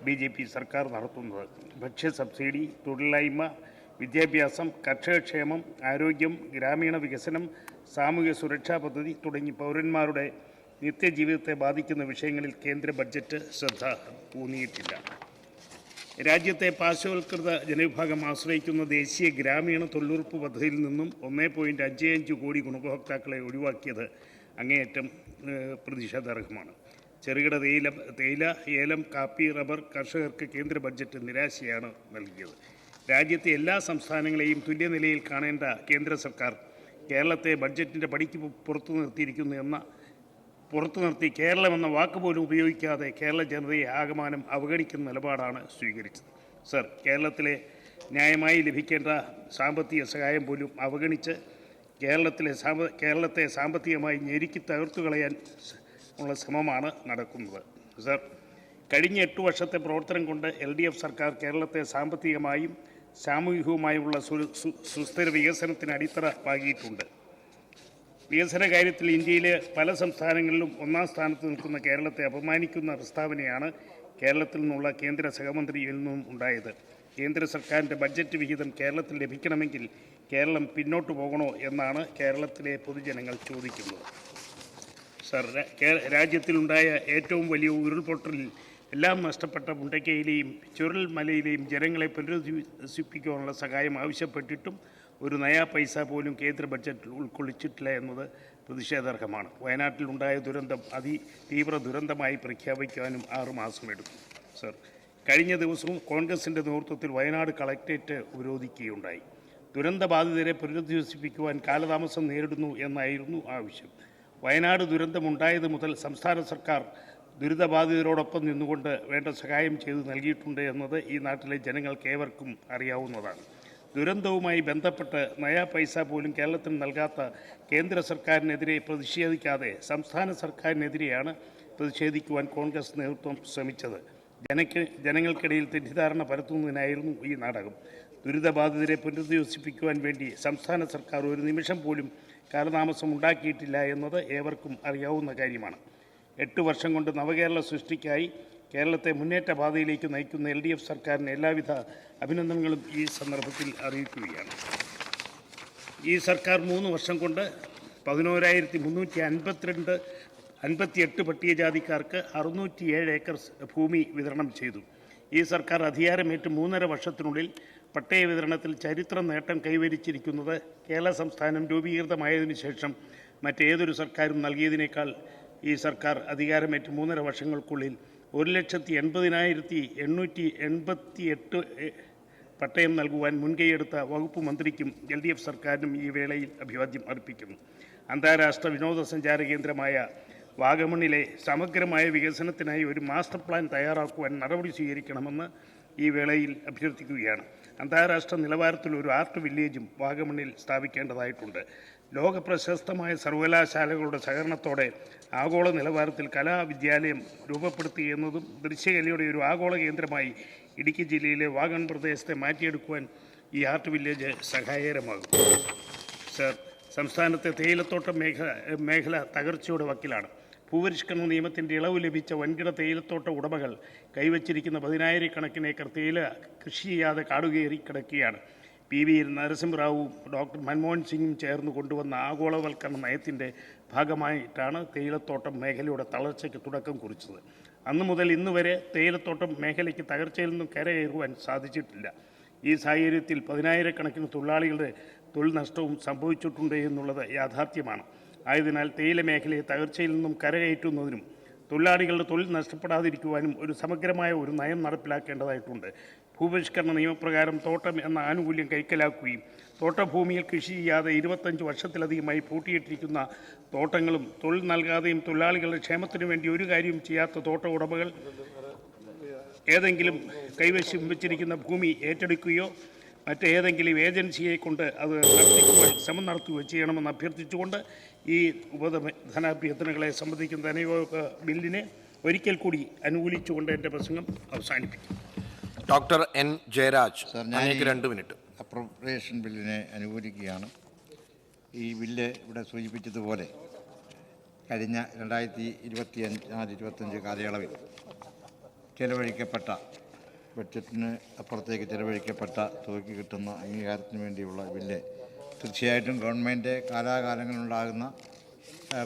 BJP സർക്കാർ നടത്തുന്നത്. ഭക്ഷ്യ സബ്സിഡി, തൊഴിലില്ലായ്മ, വിദ്യാഭ്യാസം, കർഷകക്ഷേമം, ആരോഗ്യം, ഗ്രാമീണ വികസനം, സാമൂഹ്യ സുരക്ഷാ പദ്ധതി തുടങ്ങി പൗരന്മാരുടെ നിത്യജീവിതത്തെ ബാധിക്കുന്ന വിഷയങ്ങളിൽ കേന്ദ്ര ബഡ്ജറ്റ് ശ്രദ്ധ ഊന്നിയിട്ടില്ല. രാജ്യത്തെ പാർശ്വവൽകൃത ജനവിഭാഗം ആശ്രയിക്കുന്ന ദേശീയ ഗ്രാമീണ തൊഴിലുറപ്പ് പദ്ധതിയിൽ നിന്നും 1.55 കോടി ഗുണഭോക്താക്കളെ ഒഴിവാക്കിയത് അങ്ങേയറ്റം പ്രതിഷേധാർഹമാണ്. ചെറുകിട തേയില, ഏലം, കാപ്പി, റബ്ബർ കർഷകർക്ക് കേന്ദ്ര ബഡ്ജറ്റ് നിരാശയാണ് നൽകിയത്. രാജ്യത്തെ എല്ലാ സംസ്ഥാനങ്ങളെയും തുല്യനിലയിൽ കാണേണ്ട കേന്ദ്ര സർക്കാർ കേരളത്തെ ബഡ്ജറ്റിൻ്റെ പടിക്ക് പുറത്തു നിർത്തി കേരളമെന്ന വാക്ക് പോലും ഉപയോഗിക്കാതെ കേരള ജനതയെ ആകമാനം അവഗണിക്കുന്ന നിലപാടാണ് സ്വീകരിച്ചത്. സർ, കേരളത്തിലെ ന്യായമായി ലഭിക്കേണ്ട സാമ്പത്തിക സഹായം പോലും അവഗണിച്ച് കേരളത്തെ സാമ്പത്തികമായി ഞെരുക്കി തകർത്തു കളയാൻ ഉള്ള ശ്രമമാണ് നടക്കുന്നത്. സർ, കഴിഞ്ഞ 8 വർഷത്തെ പ്രവർത്തനം കൊണ്ട് LDF സർക്കാർ കേരളത്തെ സാമ്പത്തികമായും സാമൂഹികവുമായുള്ള സുസ്ഥിര വികസനത്തിന് അടിത്തറ പാകിയിട്ടുണ്ട്. വികസന കാര്യത്തിൽ ഇന്ത്യയിലെ പല സംസ്ഥാനങ്ങളിലും 1ാം സ്ഥാനത്ത് നിൽക്കുന്ന കേരളത്തെ അപമാനിക്കുന്ന പ്രസ്താവനയാണ് കേരളത്തിൽ നിന്നുള്ള കേന്ദ്ര സഹമന്ത്രിയിൽ നിന്നും ഉണ്ടായത്. കേന്ദ്ര സർക്കാരിൻ്റെ ബഡ്ജറ്റ് വിഹിതം കേരളത്തിൽ ലഭിക്കണമെങ്കിൽ കേരളം പിന്നോട്ട് പോകണോ എന്നാണ് കേരളത്തിലെ പൊതുജനങ്ങൾ ചോദിക്കുന്നത്. സർ, രാജ്യത്തിലുണ്ടായ ഏറ്റവും വലിയ ഉരുൾപൊട്ടലിൽ എല്ലാം നഷ്ടപ്പെട്ട മുണ്ടക്കയിലെയും ചുരൽമലയിലെയും ജനങ്ങളെ പുനരധിവസിപ്പിക്കാനുള്ള സഹായം ആവശ്യപ്പെട്ടിട്ടും ഒരു നയാ പൈസ പോലും കേന്ദ്ര ബഡ്ജറ്റിൽ ഉൾക്കൊള്ളിച്ചിട്ടില്ല എന്നത് പ്രതിഷേധാർഹമാണ്. വയനാട്ടിലുണ്ടായ ദുരന്തം അതിതീവ്ര ദുരന്തമായി പ്രഖ്യാപിക്കാനും 6 മാസമെടുക്കും. സർ, കഴിഞ്ഞ ദിവസവും കോൺഗ്രസിൻ്റെ നേതൃത്വത്തിൽ വയനാട് കളക്ട്രേറ്റ് ഉപരോധിക്കുകയുണ്ടായി. ദുരന്തബാധിതരെ പുനരധിവസിപ്പിക്കുവാൻ കാലതാമസം നേരിടുന്നു എന്നായിരുന്നു ആവശ്യം. വയനാട് ദുരന്തമുണ്ടായത് മുതൽ സംസ്ഥാന സർക്കാർ ദുരിതബാധിതരോടൊപ്പം നിന്നുകൊണ്ട് വേണ്ട സഹായം ചെയ്തു നൽകിയിട്ടുണ്ട് എന്നത് ഈ നാട്ടിലെ ജനങ്ങൾക്കേവർക്കും അറിയാവുന്നതാണ്. ദുരന്തവുമായി ബന്ധപ്പെട്ട് നയാ പൈസ പോലും കേരളത്തിന് നൽകാത്ത കേന്ദ്ര സർക്കാരിനെതിരെ പ്രതിഷേധിക്കാതെ സംസ്ഥാന സർക്കാരിനെതിരെയാണ് പ്രതിഷേധിക്കുവാൻ കോൺഗ്രസ് നേതൃത്വം ശ്രമിച്ചത്. ജനങ്ങൾക്കിടയിൽ തെറ്റിദ്ധാരണ പരത്തുന്നതിനായിരുന്നു ഈ നാടകം. ദുരിതബാധിതരെ പുനരധിവസിപ്പിക്കുവാൻ വേണ്ടി സംസ്ഥാന സർക്കാർ ഒരു നിമിഷം പോലും കാലതാമസം ഉണ്ടാക്കിയിട്ടില്ല എന്നത് ഏവർക്കും അറിയാവുന്ന കാര്യമാണ്. 8 വർഷം കൊണ്ട് നവകേരള സൃഷ്ടിക്കായി കേരളത്തെ മുന്നേറ്റ പാതയിലേക്ക് നയിക്കുന്ന LDF സർക്കാരിന് എല്ലാവിധ അഭിനന്ദനങ്ങളും ഈ സന്ദർഭത്തിൽ അറിയിക്കുകയാണ്. ഈ സർക്കാർ 3 വർഷം കൊണ്ട് 11,358 പട്ടികജാതിക്കാർക്ക് 607 ഏക്കർ ഭൂമി വിതരണം ചെയ്തു. ഈ സർക്കാർ അധികാരമേറ്റ് 3.5 വർഷത്തിനുള്ളിൽ പട്ടയ വിതരണത്തിൽ ചരിത്ര നേട്ടം കൈവരിച്ചിരിക്കുന്നത് കേരള സംസ്ഥാനം രൂപീകൃതമായതിനു ശേഷം മറ്റേതൊരു സർക്കാരും നൽകിയതിനേക്കാൾ ഈ സർക്കാർ അധികാരമേറ്റ് 3.5 വർഷങ്ങൾക്കുള്ളിൽ 1,80,888 പട്ടയം നൽകുവാൻ മുൻകൈയെടുത്ത വകുപ്പ് മന്ത്രിക്കും LDF സർക്കാരിനും ഈ വേളയിൽ അഭിവാദ്യം അർപ്പിക്കുന്നു. അന്താരാഷ്ട്ര വിനോദസഞ്ചാര കേന്ദ്രമായ വാഗമണിലെ സമഗ്രമായ വികസനത്തിനായി ഒരു മാസ്റ്റർ പ്ലാൻ തയ്യാറാക്കുവാൻ നടപടി സ്വീകരിക്കണമെന്ന് ഈ വേളയിൽ അഭ്യർത്ഥിക്കുകയാണ്. അന്താരാഷ്ട്ര നിലവാരത്തിൽ ഒരു ആർട്ട് വില്ലേജും വാഗമണിൽ സ്ഥാപിക്കേണ്ടതായിട്ടുണ്ട്. ലോക പ്രശസ്തമായ സർവകലാശാലകളുടെ സഹകരണത്തോടെ ആഗോള നിലവാരത്തിൽ കലാവിദ്യാലയം രൂപപ്പെടുത്തുകയെന്നതും ദൃശ്യകലയുടെ ഒരു ആഗോള കേന്ദ്രമായി ഇടുക്കി ജില്ലയിലെ വാഗൺ പ്രദേശത്തെ മാറ്റിയെടുക്കുവാൻ ഈ ആർട്ട് വില്ലേജ് സഹായകരമാകും. സർ, സംസ്ഥാനത്തെ തേയിലത്തോട്ടം മേഖല തകർച്ചയുടെ വക്കിലാണ്. ഭൂപരിഷ്കരണ നിയമത്തിൻ്റെ ഇളവ് ലഭിച്ച വൻകിട തേയിലത്തോട്ട ഉടമകൾ കൈവച്ചിരിക്കുന്ന 10,000-കണക്കിന് ഏക്കർ തേയില കൃഷി ചെയ്യാതെ കാടുകയറി കിടക്കുകയാണ്. PV നരസിംഹറാവുവും ഡോക്ടർ മൻമോഹൻ സിംഗും ചേർന്ന് കൊണ്ടുവന്ന ആഗോളവൽക്കരണ നയത്തിൻ്റെ ഭാഗമായിട്ടാണ് തേയിലത്തോട്ടം മേഖലയുടെ തളർച്ചയ്ക്ക് തുടക്കം കുറിച്ചത്. അന്നു മുതൽ ഇന്ന് വരെ തേയിലത്തോട്ടം മേഖലയ്ക്ക് തകർച്ചയിൽ നിന്നും കരകയറുവാൻ സാധിച്ചിട്ടില്ല. ഈ സാഹചര്യത്തിൽ 10,000-കണക്കിന് തൊഴിലാളികളുടെ തൊഴിൽ നഷ്ടവും സംഭവിച്ചിട്ടുണ്ട് എന്നുള്ളത് യാഥാർത്ഥ്യമാണ്. ആയതിനാൽ തേയില മേഖലയെ തകർച്ചയിൽ നിന്നും കരകയറ്റുന്നതിനും തൊഴിലാളികളുടെ തൊഴിൽ നഷ്ടപ്പെടാതിരിക്കുവാനും ഒരു സമഗ്രമായ ഒരു നയം നടപ്പിലാക്കേണ്ടതായിട്ടുണ്ട്. ഭൂപരിഷ്കരണ നിയമപ്രകാരം തോട്ടം എന്ന ആനുകൂല്യം കൈക്കലാക്കുകയും തോട്ടഭൂമിയിൽ കൃഷി ചെയ്യാതെ 25 വർഷത്തിലധികമായി പൂട്ടിയിട്ടിരിക്കുന്ന തോട്ടങ്ങളും തൊഴിൽ നൽകാതെയും തൊഴിലാളികളുടെ ക്ഷേമത്തിനു വേണ്ടി ഒരു കാര്യവും ചെയ്യാത്ത തോട്ട ഉടമകൾ ഏതെങ്കിലും കൈവശം വെച്ചിരിക്കുന്ന ഭൂമി ഏറ്റെടുക്കുകയോ മറ്റേതെങ്കിലും ഏജൻസിയെ കൊണ്ട് അത് നടത്തിക്കുവാൻ ശ്രമം നടത്തുകയോ ചെയ്യണമെന്ന് അഭ്യർത്ഥിച്ചുകൊണ്ട് ഈ ധനാഭ്യർത്ഥനകളെ സംബന്ധിക്കുന്ന ധനയോഗ ബില്ലിനെ ഒരിക്കൽ കൂടി അനുകൂലിച്ചുകൊണ്ട് എൻ്റെ പ്രസംഗം അവസാനിപ്പിക്കും. Doctor N. ജയരാജ്, സർ, ഞാൻ അങ്ങേക്ക് 2 മിനിറ്റ്. അപ്രോപ്രിയേഷൻ ബില്ലിനെ അനുകൂലിക്കുകയാണ്. ഈ ബില്ല് ഇവിടെ സൂചിപ്പിച്ചതുപോലെ കഴിഞ്ഞ 2024-25 കാലയളവിൽ ചെലവഴിക്കപ്പെട്ട ബഡ്ജറ്റിന് അപ്പുറത്തേക്ക് ചെലവഴിക്കപ്പെട്ട തുകയ്ക്ക് കിട്ടുന്ന അംഗീകാരത്തിന് വേണ്ടിയുള്ള ബില്ല് തീർച്ചയായിട്ടും ഗവൺമെൻറ് കാലാകാലങ്ങളിലുണ്ടാകുന്ന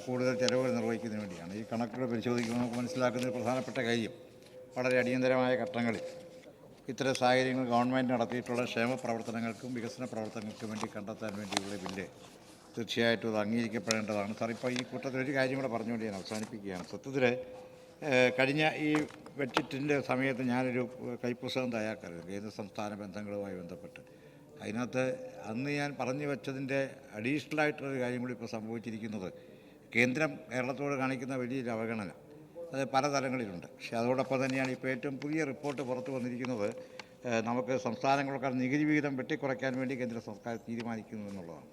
കൂടുതൽ ചെലവുകൾ നിർവഹിക്കുന്നതിന് വേണ്ടിയാണ്. ഈ കണക്കുകൾ പരിശോധിക്കുമ്പോൾ നമുക്ക് മനസ്സിലാക്കുന്ന ഒരു പ്രധാനപ്പെട്ട കാര്യം, വളരെ അടിയന്തരമായ ഘട്ടങ്ങളിൽ ഇത്തരം സാഹചര്യങ്ങൾ ഗവൺമെൻറ് നടത്തിയിട്ടുള്ള ക്ഷേമ പ്രവർത്തനങ്ങൾക്കും വികസന പ്രവർത്തനങ്ങൾക്കും വേണ്ടി കണ്ടെത്താൻ വേണ്ടിയുള്ള ബില്ല് തീർച്ചയായിട്ടും അത് അംഗീകരിക്കപ്പെടേണ്ടതാണ്. സാർ, ഇപ്പോൾ ഈ കൂട്ടത്തിൽ ഒരു കാര്യം കൂടെ പറഞ്ഞുകൊണ്ട് ഞാൻ അവസാനിപ്പിക്കുകയാണ്. സത്യത്തിൽ കഴിഞ്ഞ ഈ ബഡ്ജറ്റിൻ്റെ സമയത്ത് ഞാനൊരു കൈപ്പുസ്തകം തയ്യാറാക്കരുത് കേന്ദ്ര സംസ്ഥാന ബന്ധങ്ങളുമായി ബന്ധപ്പെട്ട്. അതിനകത്ത് അന്ന് ഞാൻ പറഞ്ഞു വെച്ചതിൻ്റെ അഡീഷണലായിട്ടുള്ളൊരു കാര്യം കൂടി ഇപ്പോൾ സംഭവിച്ചിരിക്കുന്നത്, കേന്ദ്രം കേരളത്തോട് കാണിക്കുന്ന വലിയൊരു അവഗണന അത് പല തലങ്ങളിലുണ്ട്. പക്ഷേ അതോടൊപ്പം തന്നെയാണ് ഇപ്പോൾ ഏറ്റവും പുതിയ റിപ്പോർട്ട് പുറത്തു വന്നിരിക്കുന്നത്, നമുക്ക് സംസ്ഥാനങ്ങൾക്കാൾ നികുതി വിഹിതം വെട്ടിക്കുറയ്ക്കാൻ വേണ്ടി കേന്ദ്ര സർക്കാർ തീരുമാനിക്കുന്നു എന്നുള്ളതാണ്.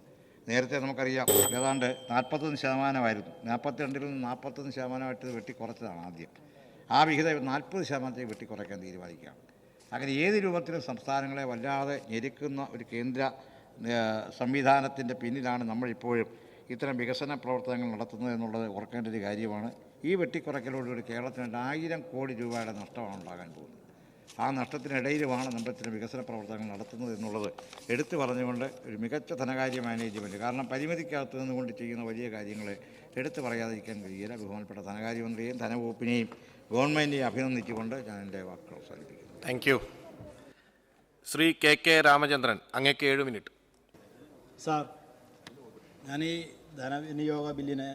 നേരത്തെ നമുക്കറിയാം ഏതാണ്ട് 41%, 42-ൽ നിന്ന് 41% വെട്ടിക്കുറച്ചതാണ് ആദ്യം. ആ വിഹിതം 40% വെട്ടിക്കുറയ്ക്കാൻ തീരുമാനിക്കുകയാണ്. അങ്ങനെ ഏത് രൂപത്തിലും സംസ്ഥാനങ്ങളെ വല്ലാതെ ഞെരുക്കുന്ന ഒരു കേന്ദ്ര സംവിധാനത്തിൻ്റെ പിന്നിലാണ് നമ്മളിപ്പോഴും ഇത്തരം വികസന പ്രവർത്തനങ്ങൾ നടത്തുന്നത് എന്നുള്ളത് ഓർക്കേണ്ട ഒരു കാര്യമാണ്. ഈ വെട്ടിക്കുറയ്ക്കലോടുകൂടി കേരളത്തിന് 1,000 കോടി രൂപയുടെ നഷ്ടമാണ് ഉണ്ടാകാൻ പോകുന്നത്. ആ നഷ്ടത്തിനിടയിലുമാണ് നമ്മൾ ഇത്തരം വികസന പ്രവർത്തനങ്ങൾ നടത്തുന്നത് എന്നുള്ളത് എടുത്തു പറഞ്ഞുകൊണ്ട് ഒരു മികച്ച ധനകാര്യ മാനേജ്മെൻറ്റ്, കാരണം പരിമിതിക്കകത്ത് നിന്നുകൊണ്ട് ചെയ്യുന്ന വലിയ കാര്യങ്ങളെ എടുത്തു പറയാതിരിക്കാൻ കഴിയില്ല. ബഹുമാനപ്പെട്ട ധനകാര്യമന്ത്രിയെയും ധനവകുപ്പിനെയും ഗവൺമെൻറ്റിനെയും അഭിനന്ദിച്ചുകൊണ്ട് ഞാൻ എൻ്റെ വാക്കുകൾ അവസാനിപ്പിക്കുന്നു. Thank you. Shri KK Ramachandran, അങ്ങേക്ക് 7 മിനിറ്റ്. സാർ, ഞാൻ ഈ ധനവിനിയോഗ ബില്ലിനെ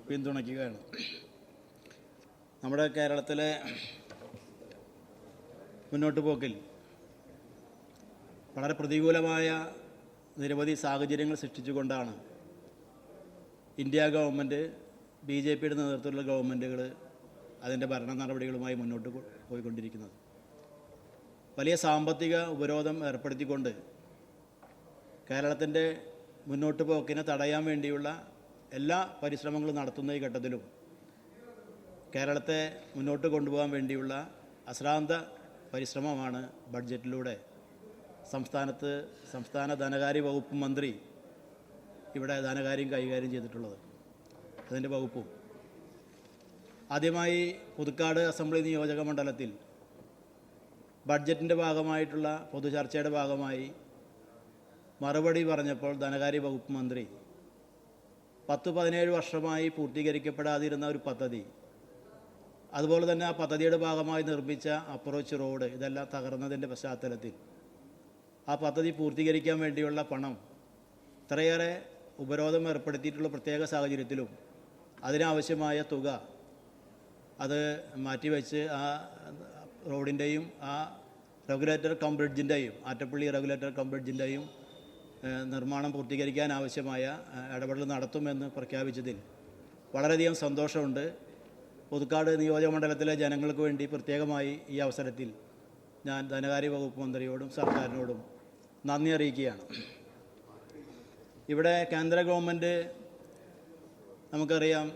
പിന്തുണയ്ക്കുകയാണ്. നമ്മുടെ കേരളത്തിലെ മുന്നോട്ട് പോക്കിൽ വളരെ പ്രതികൂലമായ നിരവധി സാഹചര്യങ്ങൾ സൃഷ്ടിച്ചുകൊണ്ടാണ് ഇന്ത്യ ഗവൺമെൻറ്, BJPയുടെ നേതൃത്വത്തിലുള്ള ഗവൺമെൻറ്റുകൾ അതിൻ്റെ ഭരണ നടപടികളുമായി മുന്നോട്ട് പോയിക്കൊണ്ടിരിക്കുന്നത്. വലിയ സാമ്പത്തിക ഉപരോധം ഏർപ്പെടുത്തിക്കൊണ്ട് കേരളത്തിൻ്റെ മുന്നോട്ട് പോക്കിനെ തടയാൻ വേണ്ടിയുള്ള എല്ലാ പരിശ്രമങ്ങളും നടത്തുന്ന ഈ ഘട്ടത്തിലും കേരളത്തെ മുന്നോട്ട് കൊണ്ടുപോകാൻ വേണ്ടിയുള്ള അശ്രാന്ത പരിശ്രമമാണ് ബഡ്ജറ്റിലൂടെ സംസ്ഥാന ധനകാര്യ വകുപ്പ് മന്ത്രി ഇവിടെ ധനകാര്യം കൈകാര്യം ചെയ്തിട്ടുള്ളത്. അതിൻ്റെ വകുപ്പും ആദ്യമായി പുതുക്കാട് അസംബ്ലി നിയോജക മണ്ഡലത്തിൽ ബഡ്ജറ്റിൻ്റെ ഭാഗമായിട്ടുള്ള പൊതുചർച്ചയുടെ ഭാഗമായി മറുപടി പറഞ്ഞപ്പോൾ ധനകാര്യ വകുപ്പ് മന്ത്രി 10-17 വർഷമായി പൂർത്തീകരിക്കപ്പെടാതിരുന്ന ഒരു പദ്ധതി, അതുപോലെ തന്നെ ആ പദ്ധതിയുടെ ഭാഗമായി നിർമ്മിച്ച അപ്രോച്ച് റോഡ് ഇതെല്ലാം തകർന്നതിൻ്റെ പശ്ചാത്തലത്തിൽ ആ പദ്ധതി പൂർത്തീകരിക്കാൻ വേണ്ടിയുള്ള പണം ഇത്രയേറെ ഉപരോധം ഏർപ്പെടുത്തിയിട്ടുള്ള പ്രത്യേക സാഹചര്യത്തിലും അതിനാവശ്യമായ തുക അത് മാറ്റിവെച്ച് ആ റോഡിൻ്റെയും ആ regulator cum ബ്രിഡ്ജിൻ്റെയും Attappally regulator cum ബ്രിഡ്ജിൻ്റെയും നിർമ്മാണം പൂർത്തീകരിക്കാൻ ആവശ്യമായ ഇടപെടൽ നടത്തുമെന്ന് പ്രഖ്യാപിച്ചതിൽ വളരെയധികം സന്തോഷമുണ്ട്. പുതുക്കാട് നിയോജകമണ്ഡലത്തിലെ ജനങ്ങൾക്ക് വേണ്ടി പ്രത്യേകമായി ഈ അവസരത്തിൽ ഞാൻ ധനകാര്യ വകുപ്പ് മന്ത്രിയോടും സർക്കാരിനോടും നന്ദി അറിയിക്കുകയാണ്. ഇവിടെ കേന്ദ്ര ഗവൺമെൻറ് നമുക്കറിയാം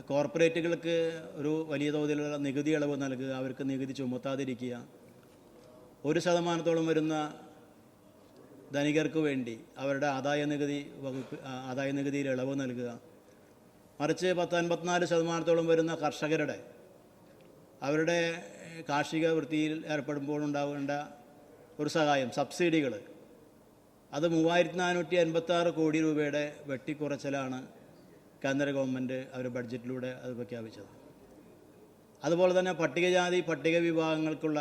കോർപ്പറേറ്റുകൾക്ക് ഒരു വലിയ തോതിലുള്ള നികുതി ഇളവ് നൽകുക, അവർക്ക് നികുതി ചുമത്താതിരിക്കുക, 1% വരുന്ന ധനികർക്ക് വേണ്ടി അവരുടെ ആദായ നികുതിയിൽ ഇളവ് നൽകുക, മറിച്ച് 54% വരുന്ന കർഷകരുടെ അവരുടെ കാർഷിക വൃത്തിയിൽ ഏർപ്പെടുമ്പോൾ ഉണ്ടാവേണ്ട ഒരു സഹായം സബ്സിഡികൾ അത് 3486 കോടി രൂപയുടെ വെട്ടിക്കുറച്ചിലാണ് കേന്ദ്ര ഗവൺമെൻറ് അവർ ബഡ്ജറ്റിലൂടെ അത് പ്രഖ്യാപിച്ചത്. അതുപോലെ തന്നെ പട്ടികജാതി പട്ടിക വിഭാഗങ്ങൾക്കുള്ള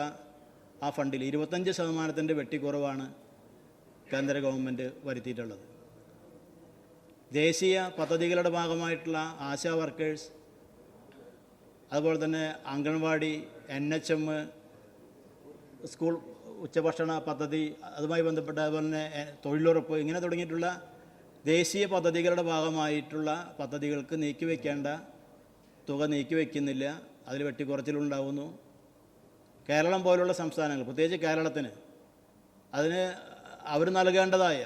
ആ ഫണ്ടിൽ 25% വെട്ടിക്കുറവാണ് കേന്ദ്ര ഗവൺമെൻറ് വരുത്തിയിട്ടുള്ളത്. ദേശീയ പദ്ധതികളുടെ ഭാഗമായിട്ടുള്ള ആശാ വർക്കേഴ്സ്, അതുപോലെ തന്നെ അംഗൻവാടി, NHM, സ്കൂൾ ഉച്ചഭക്ഷണ പദ്ധതി, അതുമായി ബന്ധപ്പെട്ട അതുപോലെ തന്നെ തൊഴിലുറപ്പ്, ഇങ്ങനെ തുടങ്ങിയിട്ടുള്ള ദേശീയ പദ്ധതികളുടെ ഭാഗമായിട്ടുള്ള പദ്ധതികൾക്ക് നീക്കിവെക്കേണ്ട തുക നീക്കിവെക്കുന്നില്ല, അതിൽ വെട്ടിക്കുറച്ചിലുണ്ടാവുന്നു. കേരളം പോലുള്ള സംസ്ഥാനങ്ങൾ, പ്രത്യേകിച്ച് കേരളത്തിന് അതിന് അവർ നൽകേണ്ടതായ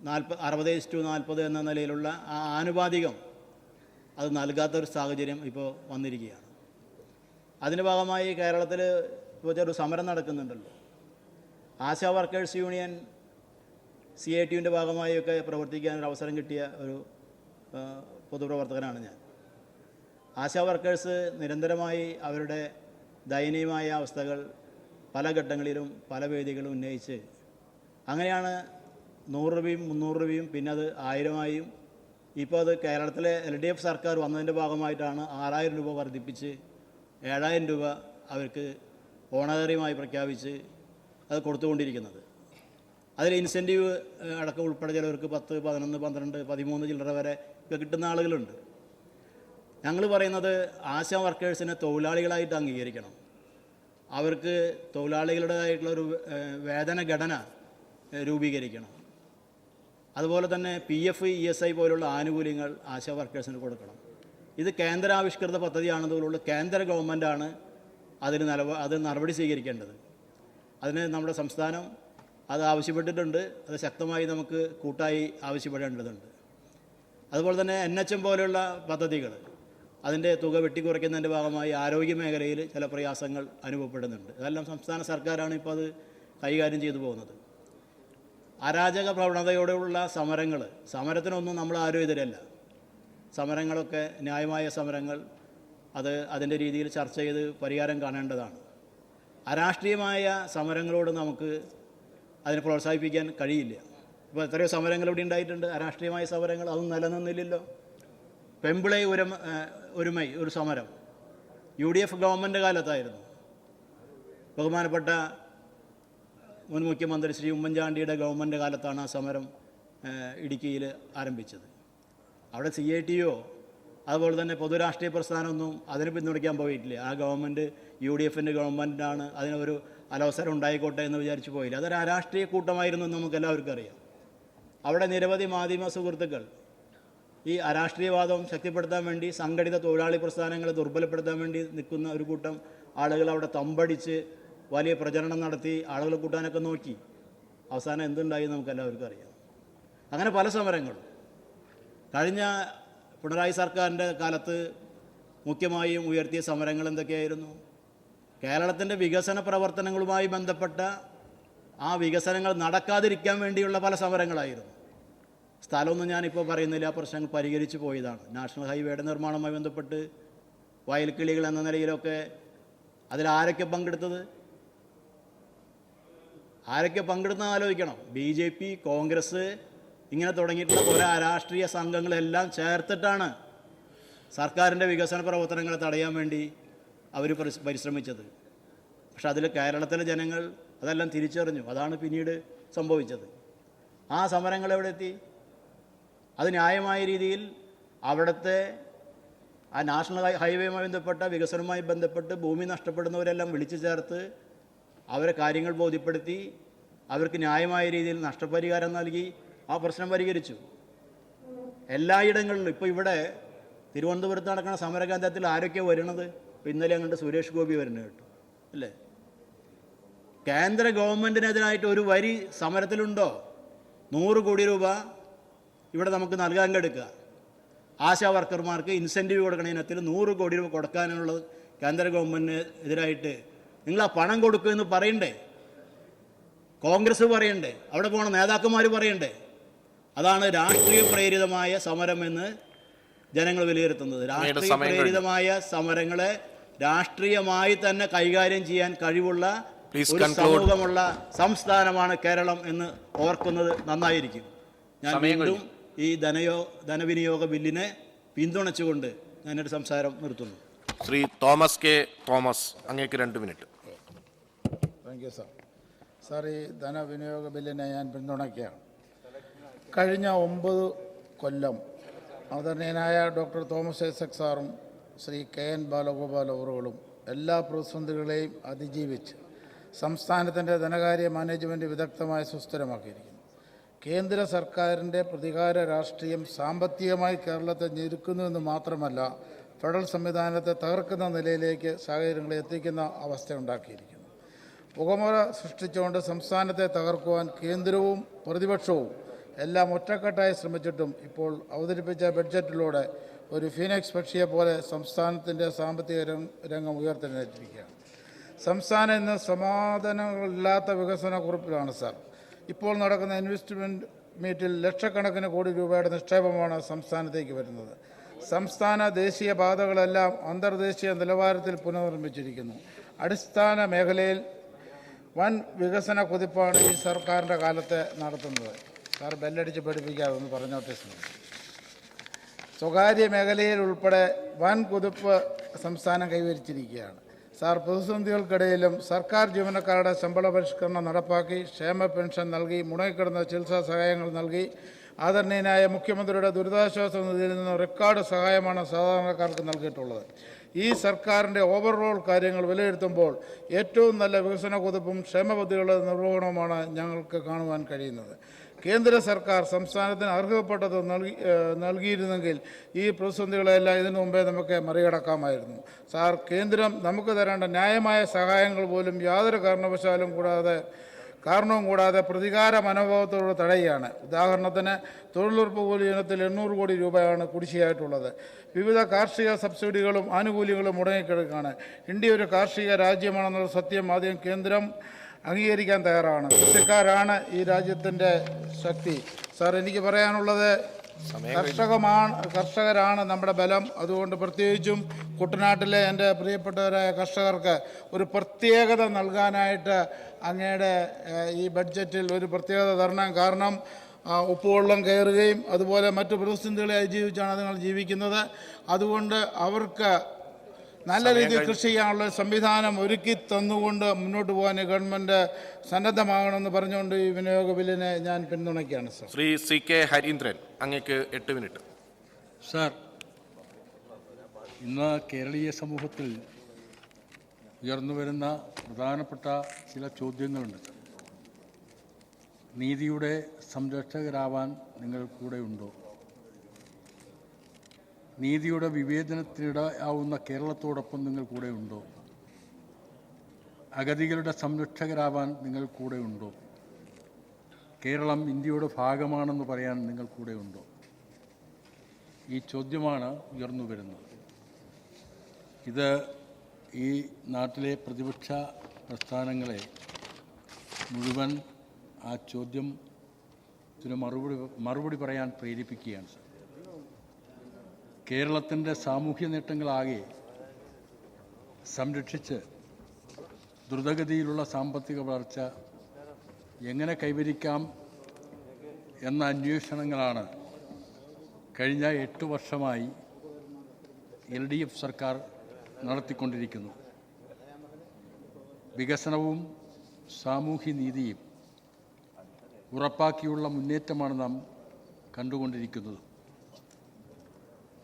60:40 എന്ന നിലയിലുള്ള ആ ആനുപാതികം അത് നൽകാത്തൊരു സാഹചര്യം ഇപ്പോൾ വന്നിരിക്കുകയാണ്. അതിൻ്റെ ഭാഗമായി കേരളത്തിൽ ഇപ്പോൾ ഒരു സമരം നടക്കുന്നുണ്ടല്ലോ. ആശാ വർക്കേഴ്സ് യൂണിയൻ CITUവിൻ്റെ ഭാഗമായൊക്കെ പ്രവർത്തിക്കാൻ ഒരു അവസരം കിട്ടിയ ഒരു പൊതുപ്രവർത്തകനാണ് ഞാൻ. ആശാ വർക്കേഴ്സ് നിരന്തരമായി അവരുടെ ദയനീയമായ അവസ്ഥകൾ പല ഘട്ടങ്ങളിലും പല വേദികളും ഉന്നയിച്ച് അങ്ങനെയാണ് 100 രൂപയും 300 രൂപയും പിന്നെ അത് 1000ആയും ഇപ്പോൾ അത് കേരളത്തിലെ LDF സർക്കാർ വന്നതിൻ്റെ ഭാഗമായിട്ടാണ് 6000 രൂപ വർദ്ധിപ്പിച്ച് 7000 രൂപ അവർക്ക് ഓണററിയുമായി പ്രഖ്യാപിച്ച് അത് കൊടുത്തുകൊണ്ടിരിക്കുന്നത്. അതിൽ ഇൻസെൻറ്റീവ് അടക്കം ഉൾപ്പെടെ ചിലവർക്ക് 10, 11, 12, 13 ചില്ലറ വരെ ഒക്കെ കിട്ടുന്ന ആളുകളുണ്ട്. ഞങ്ങൾ പറയുന്നത് ആശാ വർക്കേഴ്സിനെ തൊഴിലാളികളായിട്ട് അംഗീകരിക്കണം. അവർക്ക് തൊഴിലാളികളുടേതായിട്ടുള്ളൊരു വേതന ഘടന രൂപീകരിക്കണം. അതുപോലെ തന്നെ PF, ESI പോലുള്ള ആനുകൂല്യങ്ങൾ ആശാ വർക്കേഴ്സിന് കൊടുക്കണം. ഇത് കേന്ദ്രാവിഷ്കൃത പദ്ധതിയാണെന്നുള്ളൂ കേന്ദ്ര ഗവൺമെൻറ്റാണ് അതിന് നടപടി സ്വീകരിക്കേണ്ടത്. അതിന് നമ്മുടെ സംസ്ഥാനം അത് ആവശ്യപ്പെട്ടിട്ടുണ്ട്. അത് ശക്തമായി നമുക്ക് കൂട്ടായി ആവശ്യപ്പെടേണ്ടതുണ്ട്. അതുപോലെ തന്നെ NHM പോലെയുള്ള പദ്ധതികൾ അതിൻ്റെ തുക വെട്ടിക്കുറയ്ക്കുന്നതിൻ്റെ ഭാഗമായി ആരോഗ്യ മേഖലയിൽ ചില പ്രയാസങ്ങൾ അനുഭവപ്പെടുന്നുണ്ട്. അതെല്ലാം സംസ്ഥാന സർക്കാരാണ് ഇപ്പോൾ അത് കൈകാര്യം ചെയ്തു പോകുന്നത്. അരാജക പ്രവണതയോടെയുള്ള സമരത്തിനൊന്നും നമ്മൾ ആരും എതിരല്ല. സമരങ്ങളൊക്കെ ന്യായമായ സമരങ്ങൾ അത് അതിൻ്റെ രീതിയിൽ ചർച്ച ചെയ്ത് പരിഹാരം കാണേണ്ടതാണ്. അരാഷ്ട്രീയമായ സമരങ്ങളോട് നമുക്ക് അതിനെ പ്രോത്സാഹിപ്പിക്കാൻ കഴിയില്ല. ഇപ്പോൾ എത്രയോ സമരങ്ങൾ ഇവിടെ ഉണ്ടായിട്ടുണ്ട്, അരാഷ്ട്രീയമായ സമരങ്ങൾ, അതൊന്നും നിലനിന്നില്ലല്ലോ. പെമ്പിളൈ ഒരുമൈ ഒരു സമരം UDF ഗവൺമെൻറ് കാലത്തായിരുന്നു. ബഹുമാനപ്പെട്ട മുൻ മുഖ്യമന്ത്രി ശ്രീ ഉമ്മൻചാണ്ടിയുടെ ഗവൺമെൻറ് കാലത്താണ് ആ സമരം ഇടുക്കിയിൽ ആരംഭിച്ചത്. അവിടെ CITO അതുപോലെ തന്നെ പൊതുരാഷ്ട്രീയ പ്രസ്ഥാനമൊന്നും അതിനെ പിന്തുണയ്ക്കാൻ പോയിട്ടില്ല. ആ ഗവൺമെൻറ് UDFൻ്റെ ഗവൺമെൻറ്റാണ്, അതിനൊരു അലവസരം ഉണ്ടായിക്കോട്ടെ എന്ന് വിചാരിച്ചു പോയില്ല. അതൊരു അരാഷ്ട്രീയ കൂട്ടമായിരുന്നു എന്ന് നമുക്ക് എല്ലാവർക്കും അറിയാം. അവിടെ നിരവധി മാധ്യമ സുഹൃത്തുക്കൾ ഈ അരാഷ്ട്രീയവാദം ശക്തിപ്പെടുത്താൻ വേണ്ടി സംഘടിത തൊഴിലാളി പ്രസ്ഥാനങ്ങളെ ദുർബലപ്പെടുത്താൻ വേണ്ടി നിൽക്കുന്ന ഒരു കൂട്ടം ആളുകൾ അവിടെ തമ്പടിച്ച് വലിയ പ്രചരണം നടത്തി ആളുകളെ കൂട്ടാനൊക്കെ നോക്കി. അവസാനം എന്തുണ്ടായി നമുക്ക് എല്ലാവർക്കും അറിയാം. അങ്ങനെ പല സമരങ്ങളും കഴിഞ്ഞ പിണറായി സർക്കാരിൻ്റെ കാലത്ത് മുഖ്യമായും ഉയർത്തിയ സമരങ്ങൾ എന്തൊക്കെയായിരുന്നു? കേരളത്തിൻ്റെ വികസന പ്രവർത്തനങ്ങളുമായി ബന്ധപ്പെട്ട ആ വികസനങ്ങൾ നടക്കാതിരിക്കാൻ വേണ്ടിയുള്ള പല സമരങ്ങളായിരുന്നു. സ്ഥലമൊന്നും ഞാനിപ്പോൾ പറയുന്നില്ല, ആ പ്രശ്നങ്ങൾ പരിഹരിച്ചു പോയതാണ്. നാഷണൽ ഹൈവേയുടെ നിർമ്മാണവുമായി ബന്ധപ്പെട്ട് വയൽക്കിളികൾ എന്ന നിലയിലൊക്കെ അതിലാരൊക്കെ പങ്കെടുത്തത്, ആരൊക്കെ പങ്കെടുത്തെന്ന് ആലോചിക്കണം. BJP, കോൺഗ്രസ് ഇങ്ങനെ തുടങ്ങിയിട്ടുള്ള കുറേ രാഷ്ട്രീയ സംഘങ്ങളെല്ലാം ചേർത്തിട്ടാണ് സർക്കാരിൻ്റെ വികസന പ്രവർത്തനങ്ങളെ തടയാൻ വേണ്ടി അവർ പരിശ്രമിച്ചത്. പക്ഷെ അതിൽ കേരളത്തിലെ ജനങ്ങൾ അതെല്ലാം തിരിച്ചറിഞ്ഞു. അതാണ് പിന്നീട് സംഭവിച്ചത്. ആ സമരങ്ങൾ എവിടെ എത്തി? അത് ന്യായമായ രീതിയിൽ അവിടുത്തെ ആ നാഷണൽ ഹൈവേയുമായി ബന്ധപ്പെട്ട വികസനവുമായി ബന്ധപ്പെട്ട് ഭൂമി നഷ്ടപ്പെടുന്നവരെല്ലാം വിളിച്ചു ചേർത്ത് അവരെ കാര്യങ്ങൾ ബോധ്യപ്പെടുത്തി അവർക്ക് ന്യായമായ രീതിയിൽ നഷ്ടപരിഹാരം നൽകി ആ പ്രശ്നം പരിഹരിച്ചു. എല്ലായിടങ്ങളിലും ഇപ്പോൾ ഇവിടെ തിരുവനന്തപുരത്ത് നടക്കുന്ന സമരകേന്ദ്രത്തിൽ ആരൊക്കെയാണ് വരുന്നത്? ഇപ്പോൾ ഇന്നലെ അങ്ങോട്ട് സുരേഷ് ഗോപി വരുന്നത് കേട്ടു അല്ലേ? കേന്ദ്ര ഗവൺമെൻറ്റിനെതിരായിട്ട് ഒരു വരി സമരത്തിലുണ്ടോ? 100 കോടി രൂപ ഇവിടെ നമുക്ക് നൽകാൻ കെടുക്കുക. ആശാ വർക്കർമാർക്ക് ഇൻസെൻറ്റീവ് കൊടുക്കണ ഇനത്തിൽ 100 കോടി രൂപ കൊടുക്കാനുള്ളത് കേന്ദ്ര ഗവൺമെൻറ്റിന് എതിരായിട്ട് നിങ്ങൾ ആ പണം കൊടുക്കുമെന്ന് പറയണ്ടേ? കോൺഗ്രസ് പറയണ്ടേ? അവിടെ പോണ നേതാക്കന്മാർ പറയണ്ടേ? അതാണ് രാഷ്ട്രീയ പ്രേരിതമായ സമരമെന്ന് ജനങ്ങൾ വിലയിരുത്തുന്നത്. രാഷ്ട്രീയ പ്രേരിതമായ സമരങ്ങളെ രാഷ്ട്രീയമായി തന്നെ കൈകാര്യം ചെയ്യാൻ കഴിവുള്ള ഒരു സമൂഹമുള്ള സംസ്ഥാനമാണ് കേരളം എന്ന് ഓർക്കുന്നത് നന്നായിരിക്കും. ഞാൻ വീണ്ടും ഈ ധനവിനിയോഗ ബില്ലിനെ പിന്തുണച്ചുകൊണ്ട് ഞാനൊരു സംസാരം നിർത്തുന്നു. ശ്രീ തോമസ് കെ തോമസ്, അങ്ങേക്ക് 2 minute. Thank you sir. Sir, ഈ ധനവിനിയോഗ ബില്ലിനെ ഞാൻ പിന്തുണയ്ക്കുകയാണ്. കഴിഞ്ഞ 9 കൊല്ലം ആദരണീയനായ ഡോക്ടർ തോമസ് ഐസക് സാറും ശ്രീ KN ബാലഗോപാൽ അവറുകളും എല്ലാ പ്രതിസന്ധികളെയും അതിജീവിച്ച് സംസ്ഥാനത്തിൻ്റെ ധനകാര്യ മാനേജ്മെൻറ്റ് വിദഗ്ധമായി സുസ്ഥിരമാക്കിയിരിക്കുന്നു. കേന്ദ്ര സർക്കാരിൻ്റെ പ്രതികാര രാഷ്ട്രീയം സാമ്പത്തികമായി കേരളത്തെ ഞെരുക്കുന്നുവെന്ന് മാത്രമല്ല, ഫെഡറൽ സംവിധാനത്തെ തകർക്കുന്ന നിലയിലേക്ക് സാഹചര്യങ്ങളെ എത്തിക്കുന്ന അവസ്ഥയുണ്ടാക്കിയിരിക്കുന്നു. പുകമറ സൃഷ്ടിച്ചുകൊണ്ട് സംസ്ഥാനത്തെ തകർക്കുവാൻ കേന്ദ്രവും പ്രതിപക്ഷവും എല്ലാം ഒറ്റക്കെട്ടായി ശ്രമിച്ചിട്ടും ഇപ്പോൾ അവതരിപ്പിച്ച ബഡ്ജറ്റിലൂടെ ഒരു ഫീനിക്സ് പക്ഷിയെ പോലെ സംസ്ഥാനത്തിൻ്റെ സാമ്പത്തിക രംഗം ഉയർത്തെഴുന്നേറ്റിരിക്കുകയാണ്. സംസ്ഥാനം ഇന്ന് സമാധാനങ്ങളില്ലാത്ത വികസന കുറിപ്പിലാണ് സാർ. ഇപ്പോൾ നടക്കുന്ന ഇൻവെസ്റ്റ്മെൻറ്റ് മീറ്റിൽ ലക്ഷക്കണക്കിന് കോടി രൂപയുടെ നിക്ഷേപമാണ് സംസ്ഥാനത്തേക്ക് വരുന്നത്. സംസ്ഥാന ദേശീയ പാതകളെല്ലാം അന്തർദേശീയ നിലവാരത്തിൽ പുനർനിർമ്മിച്ചിരിക്കുന്നു. അടിസ്ഥാന മേഖലയിൽ വൻ വികസന കുതിപ്പാണ് ഈ സർക്കാരിൻ്റെ കാലത്ത് നടത്തുന്നത്. സാർ ബെല്ലടിച്ച് പഠിപ്പിക്കാതെ ഒന്ന് പറഞ്ഞോട്ടെ. സ്വകാര്യ മേഖലയിൽ ഉൾപ്പെടെ വൻ കുതിപ്പ് സംസ്ഥാനം കൈവരിച്ചിരിക്കുകയാണ്. സാർ, പ്രതിസന്ധികൾക്കിടയിലും സർക്കാർ ജീവനക്കാരുടെ ശമ്പള പരിഷ്കരണം നടപ്പാക്കി, ക്ഷേമ പെൻഷൻ നൽകി, മുടങ്ങിക്കിടന്ന ചികിത്സാ സഹായങ്ങൾ നൽകി, ആദരണീയനായ മുഖ്യമന്ത്രിയുടെ ദുരിതാശ്വാസ നിധിയിൽ നിന്ന് റെക്കോർഡ് സഹായമാണ് സാധാരണക്കാർക്ക് നൽകിയിട്ടുള്ളത്. ഈ സർക്കാരിൻ്റെ ഓവറോൾ കാര്യങ്ങൾ വിലയിരുത്തുമ്പോൾ ഏറ്റവും നല്ല വികസന കുതിപ്പും ക്ഷേമ പദ്ധതികളുടെ നിർവഹണവുമാണ് ഞങ്ങൾക്ക് കാണുവാൻ കഴിയുന്നത്. കേന്ദ്ര സർക്കാർ സംസ്ഥാനത്തിന് അർഹതപ്പെട്ടത് നൽകിയിരുന്നെങ്കിൽ ഈ പ്രതിസന്ധികളെല്ലാം ഇതിനു മുമ്പേ നമുക്ക് മറികടക്കാമായിരുന്നു. സാർ, കേന്ദ്രം നമുക്ക് തരേണ്ട ന്യായമായ സഹായങ്ങൾ പോലും യാതൊരു കാരണവും കൂടാതെ പ്രതികാര മനോഭാവത്തോട് തടയുകയാണ്. ഉദാഹരണത്തിന് തൊഴിലുറപ്പ് കൂലി ഇനത്തിൽ 800 കോടി രൂപയാണ് കുടിശ്ശികയായിട്ടുള്ളത്. വിവിധ കാർഷിക സബ്സിഡികളും ആനുകൂല്യങ്ങളും മുടങ്ങിക്കിടക്കുകയാണ്. ഇന്ത്യ ഒരു കാർഷിക രാജ്യമാണെന്നുള്ള സത്യം ആദ്യം കേന്ദ്രം അംഗീകരിക്കാൻ തയ്യാറാണ്. കൃഷിക്കാരാണ് ഈ രാജ്യത്തിൻ്റെ ശക്തി. സാർ, എനിക്ക് പറയാനുള്ളത് കർഷകരാണ് നമ്മുടെ ബലം. അതുകൊണ്ട് പ്രത്യേകിച്ചും കുട്ടനാട്ടിലെ എൻ്റെ പ്രിയപ്പെട്ടവരായ കർഷകർക്ക് ഒരു പ്രത്യേകത നൽകാനായിട്ട് അങ്ങയുടെ ഈ ബഡ്ജറ്റിൽ ഒരു പ്രത്യേകത തരണം. കാരണം ഉപ്പുവെള്ളം കയറുകയും അതുപോലെ മറ്റു പ്രതിസന്ധികളെ അതിജീവിച്ചാണ് അതുങ്ങൾ ജീവിക്കുന്നത്. അതുകൊണ്ട് അവർക്ക് നല്ല രീതിയിൽ കൃഷി ചെയ്യാനുള്ള സംവിധാനം ഒരുക്കി തന്നുകൊണ്ട് മുന്നോട്ട് പോകാൻ ഗവൺമെൻറ് സന്നദ്ധമാകണമെന്ന് പറഞ്ഞുകൊണ്ട് ഈ വിനിയോഗ ബില്ലിനെ ഞാൻ പിന്തുണയ്ക്കുകയാണ്. സാർ, ശ്രീ CK ഹരീന്ദ്രൻ, അങ്ങേക്ക് 8 മിനിറ്റ്. സാർ, ഇന്ന് കേരളീയ സമൂഹത്തിൽ ഉയർന്നുവരുന്ന പ്രധാനപ്പെട്ട ചില ചോദ്യങ്ങളുണ്ട്. നീതിയുടെ സംരക്ഷകരാവാൻ നിങ്ങൾ കൂടെയുണ്ടോ? നീതിയുടെ വിവേചനത്തിനിടയാവുന്ന കേരളത്തോടൊപ്പം നിങ്ങൾ കൂടെയുണ്ടോ? അഗതികളുടെ സംരക്ഷകരാവാൻ നിങ്ങൾ കൂടെയുണ്ടോ? കേരളം ഇന്ത്യയുടെ ഭാഗമാണെന്ന് പറയാൻ നിങ്ങൾ കൂടെയുണ്ടോ? ഈ ചോദ്യമാണ് ഉയർന്നു വരുന്നത്. ഇത് ഈ നാട്ടിലെ പ്രതിപക്ഷ പ്രസ്ഥാനങ്ങളെ മുഴുവൻ ആ ചോദ്യം ചോദ്യത്തിന് മറുപടി പറയാൻ പ്രേരിപ്പിക്കുകയാണ് സർ. കേരളത്തിൻ്റെ സാമൂഹ്യ നേട്ടങ്ങളാകെ സംരക്ഷിച്ച് ദ്രുതഗതിയിലുള്ള സാമ്പത്തിക വളർച്ച എങ്ങനെ കൈവരിക്കാം എന്ന അന്വേഷണങ്ങളാണ് കഴിഞ്ഞ 8 വർഷമായി LDF സർക്കാർ നടത്തിക്കൊണ്ടിരിക്കുന്നു. വികസനവും സാമൂഹ്യനീതിയും ഉറപ്പാക്കിയുള്ള മുന്നേറ്റമാണ് നാം കണ്ടുകൊണ്ടിരിക്കുന്നത്.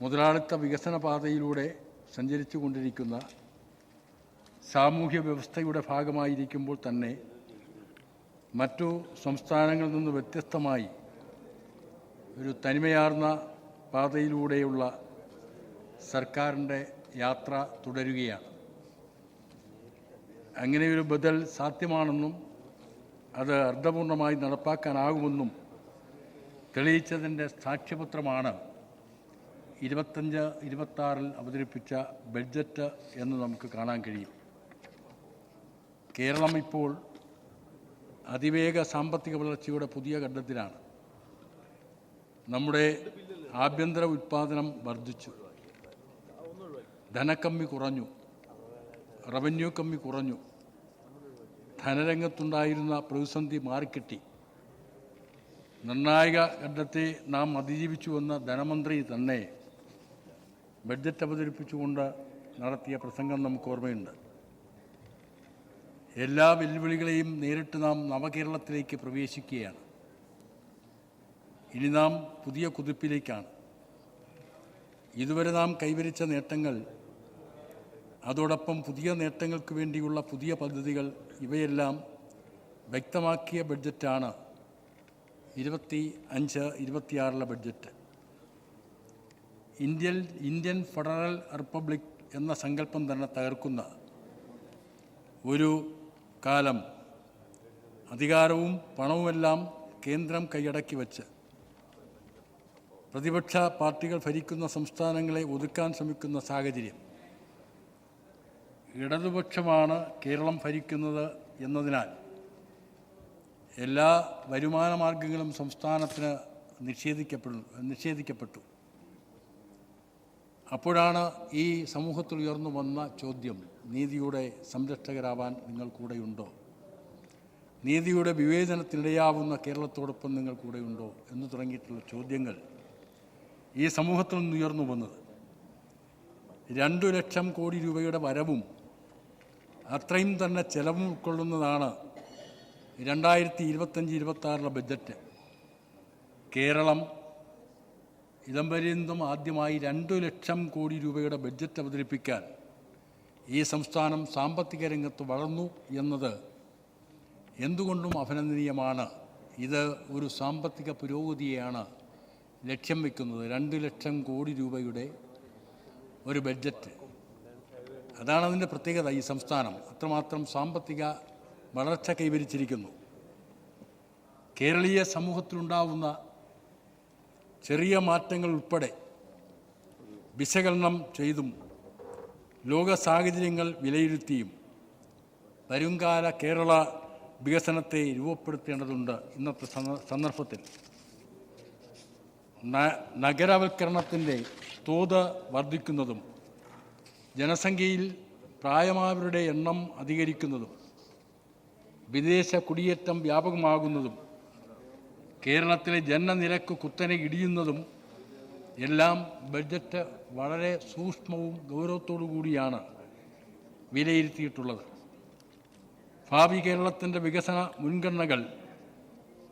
മുതലാളിത്ത വികസന പാതയിലൂടെ സഞ്ചരിച്ചു കൊണ്ടിരിക്കുന്ന സാമൂഹ്യ വ്യവസ്ഥയുടെ ഭാഗമായിരിക്കുമ്പോൾ തന്നെ മറ്റു സംസ്ഥാനങ്ങളിൽ നിന്ന് വ്യത്യസ്തമായി ഒരു തനിമയാർന്ന പാതയിലൂടെയുള്ള സർക്കാരിൻ്റെ യാത്ര തുടരുകയാണ്. അങ്ങനെയൊരു ബദൽ സാധ്യമാണെന്നും അത് അർത്ഥപൂർണമായി നടപ്പാക്കാനാകുമെന്നും തെളിയിച്ചതിൻ്റെ സാക്ഷ്യപത്രമാണ് 25-26 അവതരിപ്പിച്ച ബഡ്ജറ്റ് എന്ന് നമുക്ക് കാണാൻ കഴിയും. കേരളം ഇപ്പോൾ അതിവേഗ സാമ്പത്തിക വളർച്ചയുടെ പുതിയ ഘട്ടത്തിലാണ്. നമ്മുടെ ആഭ്യന്തര ഉൽപ്പാദനം വർദ്ധിച്ചു, ധനക്കമ്മി കുറഞ്ഞു, റവന്യൂ കമ്മി കുറഞ്ഞു, ധനരംഗത്തുണ്ടായിരുന്ന പ്രതിസന്ധി മാറിക്കിട്ടി. നിർണായക ഘട്ടത്തെ നാം അതിജീവിച്ചുവെന്ന ധനമന്ത്രി തന്നെ ബഡ്ജറ്റ് അവതരിപ്പിച്ചുകൊണ്ട് നടത്തിയ പ്രസംഗം നമുക്ക് ഓർമ്മയുണ്ട്. എല്ലാ വെല്ലുവിളികളെയും നേരിട്ട് നാം നവകേരളത്തിലേക്ക് പ്രവേശിക്കുകയാണ്. ഇനി നാം പുതിയ കുതിപ്പിലേക്കാണ്. ഇതുവരെ നാം കൈവരിച്ച നേട്ടങ്ങൾ, അതോടൊപ്പം പുതിയ നേട്ടങ്ങൾക്ക് വേണ്ടിയുള്ള പുതിയ പദ്ധതികൾ, ഇവയെല്ലാം വ്യക്തമാക്കിയ ബഡ്ജറ്റാണ് 25-26 ബഡ്ജറ്റ്. ഇന്ത്യൻ ഫെഡറൽ റിപ്പബ്ലിക് എന്ന സങ്കല്പം തന്നെ തകർക്കുന്ന ഒരു കാലം, അധികാരവും പണവുമെല്ലാം കേന്ദ്രം കൈയടക്കി വച്ച് പ്രതിപക്ഷ പാർട്ടികൾ ഭരിക്കുന്ന സംസ്ഥാനങ്ങളെ ഒതുക്കാൻ ശ്രമിക്കുന്ന സാഹചര്യം, ഇടതുപക്ഷമാണ് കേരളം ഭരിക്കുന്നത് എന്നതിനാൽ എല്ലാ വരുമാന മാർഗങ്ങളും സംസ്ഥാനത്തിന് നിഷേധിക്കപ്പെട്ടു. അപ്പോഴാണ് ഈ സമൂഹത്തിൽ ഉയർന്നു വന്ന ചോദ്യം, നീതിയുടെ സംരക്ഷകരാവാൻ നിങ്ങൾ കൂടെയുണ്ടോ? നീതിയുടെ വിവേചനത്തിനിടയാവുന്ന കേരളത്തോടൊപ്പം നിങ്ങൾ കൂടെയുണ്ടോ എന്ന് തുടങ്ങിയിട്ടുള്ള ചോദ്യങ്ങൾ ഈ സമൂഹത്തിൽ നിന്ന് ഉയർന്നു വന്നത്. 2 ലക്ഷം കോടി രൂപയുടെ വരവും അത്രയും തന്നെ ചെലവും ഉൾക്കൊള്ളുന്നതാണ് 2025-26 ബഡ്ജറ്റ്. കേരളം ഇതംപര്യന്തം ആദ്യമായി 2 ലക്ഷം കോടി രൂപയുടെ ബഡ്ജറ്റ് അവതരിപ്പിക്കാൻ ഈ സംസ്ഥാനം സാമ്പത്തിക രംഗത്ത് വളർന്നു എന്നത് എന്തുകൊണ്ടും അഭിനന്ദനീയമാണ്. ഇത് ഒരു സാമ്പത്തിക പുരോഗതിയെയാണ് ലക്ഷ്യം വയ്ക്കുന്നത്. 2 ലക്ഷം കോടി രൂപയുടെ ഒരു ബഡ്ജറ്റ്, അതാണ് അതിൻ്റെ പ്രത്യേകത. ഈ സംസ്ഥാനം അത്രമാത്രം സാമ്പത്തിക വളർച്ച കൈവരിച്ചിരിക്കുന്നു. കേരളീയ സമൂഹത്തിലുണ്ടാവുന്ന ചെറിയ മാറ്റങ്ങൾ ഉൾപ്പെടെ വിശകലനം ചെയ്തും ലോക സാഹചര്യങ്ങൾ വിലയിരുത്തിയും വരുംകാല കേരള വികസനത്തെ രൂപപ്പെടുത്തേണ്ടതുണ്ട്. ഇന്നത്തെ സന്ദർഭത്തിൽ നഗരവൽക്കരണത്തിൻ്റെ തോത് വർദ്ധിക്കുന്നതും ജനസംഖ്യയിൽ പ്രായമായവരുടെ എണ്ണം അധികരിക്കുന്നതും വിദേശ കുടിയേറ്റം വ്യാപകമാകുന്നതും കേരളത്തിലെ ജനനിരക്ക് കുത്തനെ ഇടിയുന്നതും എല്ലാം ബഡ്ജറ്റ് വളരെ സൂക്ഷ്മവും ഗൗരവത്തോടു കൂടിയാണ് വിലയിരുത്തിയിട്ടുള്ളത്. ഭാവി കേരളത്തിൻ്റെ വികസന മുൻഗണനകൾ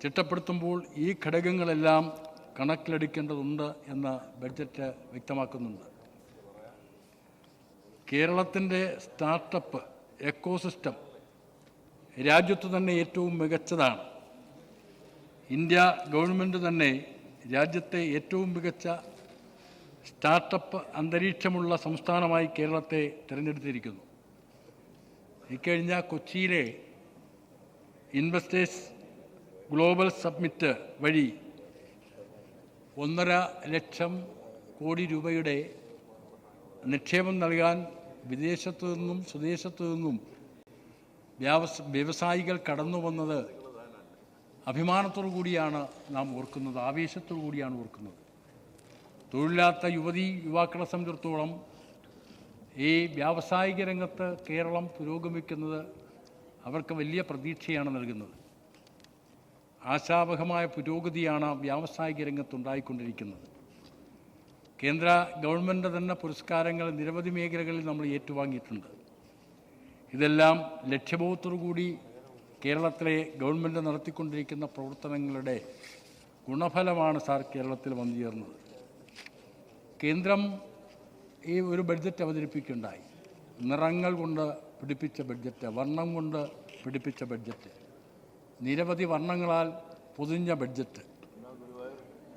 ചിട്ടപ്പെടുത്തുമ്പോൾ ഈ ഘടകങ്ങളെല്ലാം കണക്കിലെടുക്കേണ്ടതുണ്ട് എന്ന് ബഡ്ജറ്റ് വ്യക്തമാക്കുന്നുണ്ട്. കേരളത്തിൻ്റെ സ്റ്റാർട്ടപ്പ് എക്കോസിസ്റ്റം രാജ്യത്ത് തന്നെ ഏറ്റവും മികച്ചതാണ്. ഇന്ത്യ ഗവൺമെൻറ് തന്നെ രാജ്യത്തെ ഏറ്റവും മികച്ച സ്റ്റാർട്ടപ്പ് അന്തരീക്ഷമുള്ള സംസ്ഥാനമായി കേരളത്തെ തിരഞ്ഞെടുത്തിരിക്കുന്നു. ഇക്കഴിഞ്ഞ കൊച്ചിയിലെ ഇൻവെസ്റ്റേഴ്സ് ഗ്ലോബൽ സബ്മിറ്റ് വഴി 1.5 ലക്ഷം കോടി രൂപയുടെ നിക്ഷേപം നൽകാൻ വിദേശത്തു നിന്നും സ്വദേശത്തു നിന്നും വ്യവസായികൾ കടന്നു വന്നത് അഭിമാനത്തോടു കൂടിയാണ് നാം ഓർക്കുന്നത്, ആവേശത്തോടു കൂടിയാണ് ഓർക്കുന്നത്. തൊഴിലില്ലാത്ത യുവാക്കളെ സംബന്ധിച്ചിടത്തോളം ഈ വ്യാവസായിക രംഗത്ത് കേരളം പുരോഗമിക്കുന്നത് അവർക്ക് വലിയ പ്രതീക്ഷയാണ് നൽകുന്നത്. ആശാവഹമായ പുരോഗതിയാണ് വ്യാവസായിക രംഗത്തുണ്ടായിക്കൊണ്ടിരിക്കുന്നത്. കേന്ദ്ര ഗവൺമെൻറ് തന്നെ പുരസ്കാരങ്ങൾ നിരവധി മേഖലകളിൽ നമ്മൾ ഏറ്റുവാങ്ങിയിട്ടുണ്ട്. ഇതെല്ലാം ലക്ഷ്യബോധത്തോടു കൂടി കേരളത്തിലെ ഗവൺമെൻറ് നടത്തിക്കൊണ്ടിരിക്കുന്ന പ്രവർത്തനങ്ങളുടെ ഗുണഫലമാണ് സാർ കേരളത്തിൽ വന്നു ചേർന്നത്. കേന്ദ്രം ഈ ഒരു ബഡ്ജറ്റ് അവതരിപ്പിക്കുകയുണ്ടായി. നിറങ്ങൾ കൊണ്ട് പിടിപ്പിച്ച ബഡ്ജറ്റ്, വർണ്ണം കൊണ്ട് പിടിപ്പിച്ച ബഡ്ജറ്റ്, നിരവധി വർണ്ണങ്ങളാൽ പൊതിഞ്ഞ ബഡ്ജറ്റ്.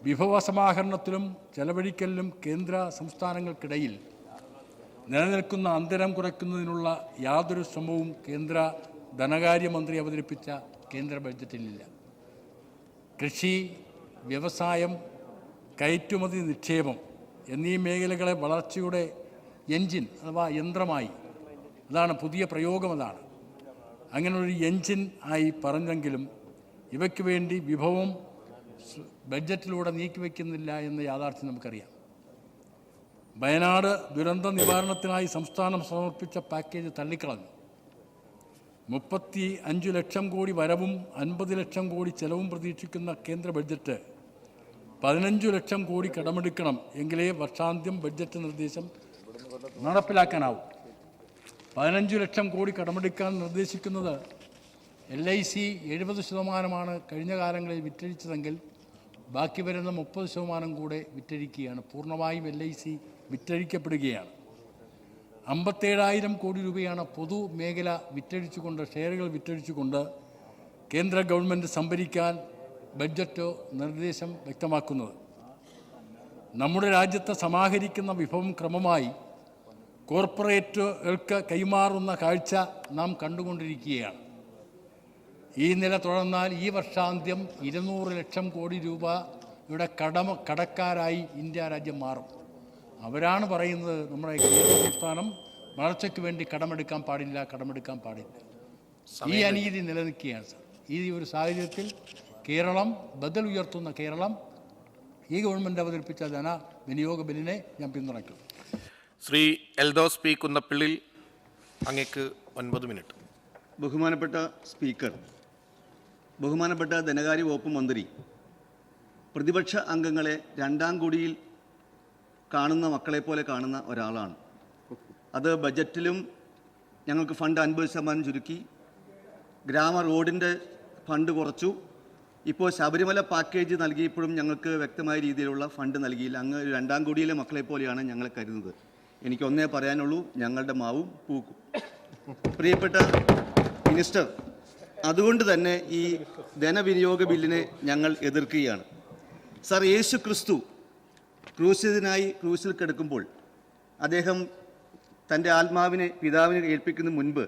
വിഭവസമാഹരണത്തിലും ചെലവഴിക്കലിലും കേന്ദ്ര സംസ്ഥാനങ്ങൾക്കിടയിൽ നിലനിൽക്കുന്ന അന്തരം കുറയ്ക്കുന്നതിനുള്ള യാതൊരു ശ്രമവും കേന്ദ്ര ധനകാര്യമന്ത്രി അവതരിപ്പിച്ച കേന്ദ്ര ബഡ്ജറ്റിലില്ല. കൃഷി, വ്യവസായം, കയറ്റുമതി, നിക്ഷേപം എന്നീ മേഖലകളെ വളർച്ചയുടെ എൻജിൻ അഥവാ യന്ത്രമായി, അതാണ് പുതിയ പ്രയോഗം, അതാണ് അങ്ങനെ ഒരു എൻജിൻ ആയി പറഞ്ഞെങ്കിലും ഇവയ്ക്ക് വേണ്ടി വിഭവം ബഡ്ജറ്റിലൂടെ നീക്കിവെക്കുന്നില്ല എന്ന യാഥാർത്ഥ്യം നമുക്കറിയാം. വയനാട് ദുരന്ത നിവാരണത്തിനായി സംസ്ഥാനം സമർപ്പിച്ച പാക്കേജ് തള്ളിക്കളഞ്ഞു. 35 ലക്ഷം കോടി വരവും 50 ലക്ഷം കോടി ചെലവും പ്രതീക്ഷിക്കുന്ന കേന്ദ്ര ബഡ്ജറ്റ് 15 ലക്ഷം കോടി കടമെടുക്കണം എങ്കിലേ വർഷാന്ത്യം ബഡ്ജറ്റ് നിർദ്ദേശം നടപ്പിലാക്കാനാവും. 15 ലക്ഷം കോടി കടമെടുക്കാൻ നിർദ്ദേശിക്കുന്നത് LIC 70% കഴിഞ്ഞ കാലങ്ങളിൽ വിറ്റഴിച്ചതെങ്കിൽ ബാക്കി വരുന്ന 30% കൂടെ വിറ്റഴിക്കുകയാണ്. പൂർണ്ണമായും LIC വിറ്റഴിക്കപ്പെടുകയാണ്. 57,000 കോടി രൂപയാണ് പൊതുമേഖല വിറ്റഴിച്ചുകൊണ്ട്, ഷെയറുകൾ വിറ്റഴിച്ചുകൊണ്ട് കേന്ദ്ര ഗവൺമെൻറ് സംഭരിക്കാൻ ബഡ്ജറ്റ് നിർദ്ദേശം വ്യക്തമാക്കുന്നത്. നമ്മുടെ രാജ്യത്ത് സമാഹരിക്കുന്ന വിഭവം ക്രമമായി കോർപ്പറേറ്റുകൾക്ക് കൈമാറുന്ന കാഴ്ച നാം കണ്ടുകൊണ്ടിരിക്കുകയാണ്. ഈ നില തുടർന്നാൽ ഈ വർഷാന്ത്യം 200 ലക്ഷം കോടി രൂപയുടെ കടക്കാരായി ഇന്ത്യ രാജ്യം മാറും. അവരാണ് പറയുന്നത് നമ്മുടെ കേരള സംസ്ഥാനം വളർച്ചയ്ക്ക് വേണ്ടി കടമെടുക്കാൻ പാടില്ല. ഈ അനീതി നിലനിൽക്കുകയാണ് സാർ. ഈ ഒരു സാഹചര്യത്തിൽ കേരളം, ബദൽ ഉയർത്തുന്ന കേരളം, ഈ ഗവൺമെൻറ് അവതരിപ്പിച്ച ധനവിനിയോഗ ബില്ലിനെ ഞാൻ പിന്തുണയ്ക്കും. ശ്രീ എൽദോസ് പി കുന്നപ്പിള്ളിൽ, അങ്ങേക്ക് 9 മിനിറ്റ്. ബഹുമാനപ്പെട്ട സ്പീക്കർ, ബഹുമാനപ്പെട്ട ധനകാര്യ വകുപ്പ് മന്ത്രി, പ്രതിപക്ഷ അംഗങ്ങളെ രണ്ടാം കൂടിയിൽ കാണുന്ന മക്കളെപ്പോലെ കാണുന്ന ഒരാളാണ്. അത് ബജറ്റിലും ഞങ്ങൾക്ക് ഫണ്ട് 50% ചുരുക്കി, ഗ്രാമ റോഡിൻ്റെ ഫണ്ട് കുറച്ചു, ഇപ്പോൾ ശബരിമല പാക്കേജ് നൽകിയപ്പോഴും ഞങ്ങൾക്ക് വ്യക്തമായ രീതിയിലുള്ള ഫണ്ട് നൽകിയില്ല. അങ്ങ് രണ്ടാം കോടിയിലെ മക്കളെപ്പോലെയാണ് ഞങ്ങളെ കരുതുന്നത്. എനിക്കൊന്നേ പറയാനുള്ളൂ, ഞങ്ങളുടെ മാവും പൂക്കും. പ്രിയപ്പെട്ട മിനിസ്റ്റർ, അതുകൊണ്ട് തന്നെ ഈ ധനവിനിയോഗ ബില്ലിനെ ഞങ്ങൾ എതിർക്കുകയാണ്. സർ, യേശു ക്രിസ്തു ക്രൂശിൽ കിടക്കുമ്പോൾ അദ്ദേഹം തൻ്റെ ആത്മാവിനെ പിതാവിനെ ഏൽപ്പിക്കുന്നതിന് മുൻപ്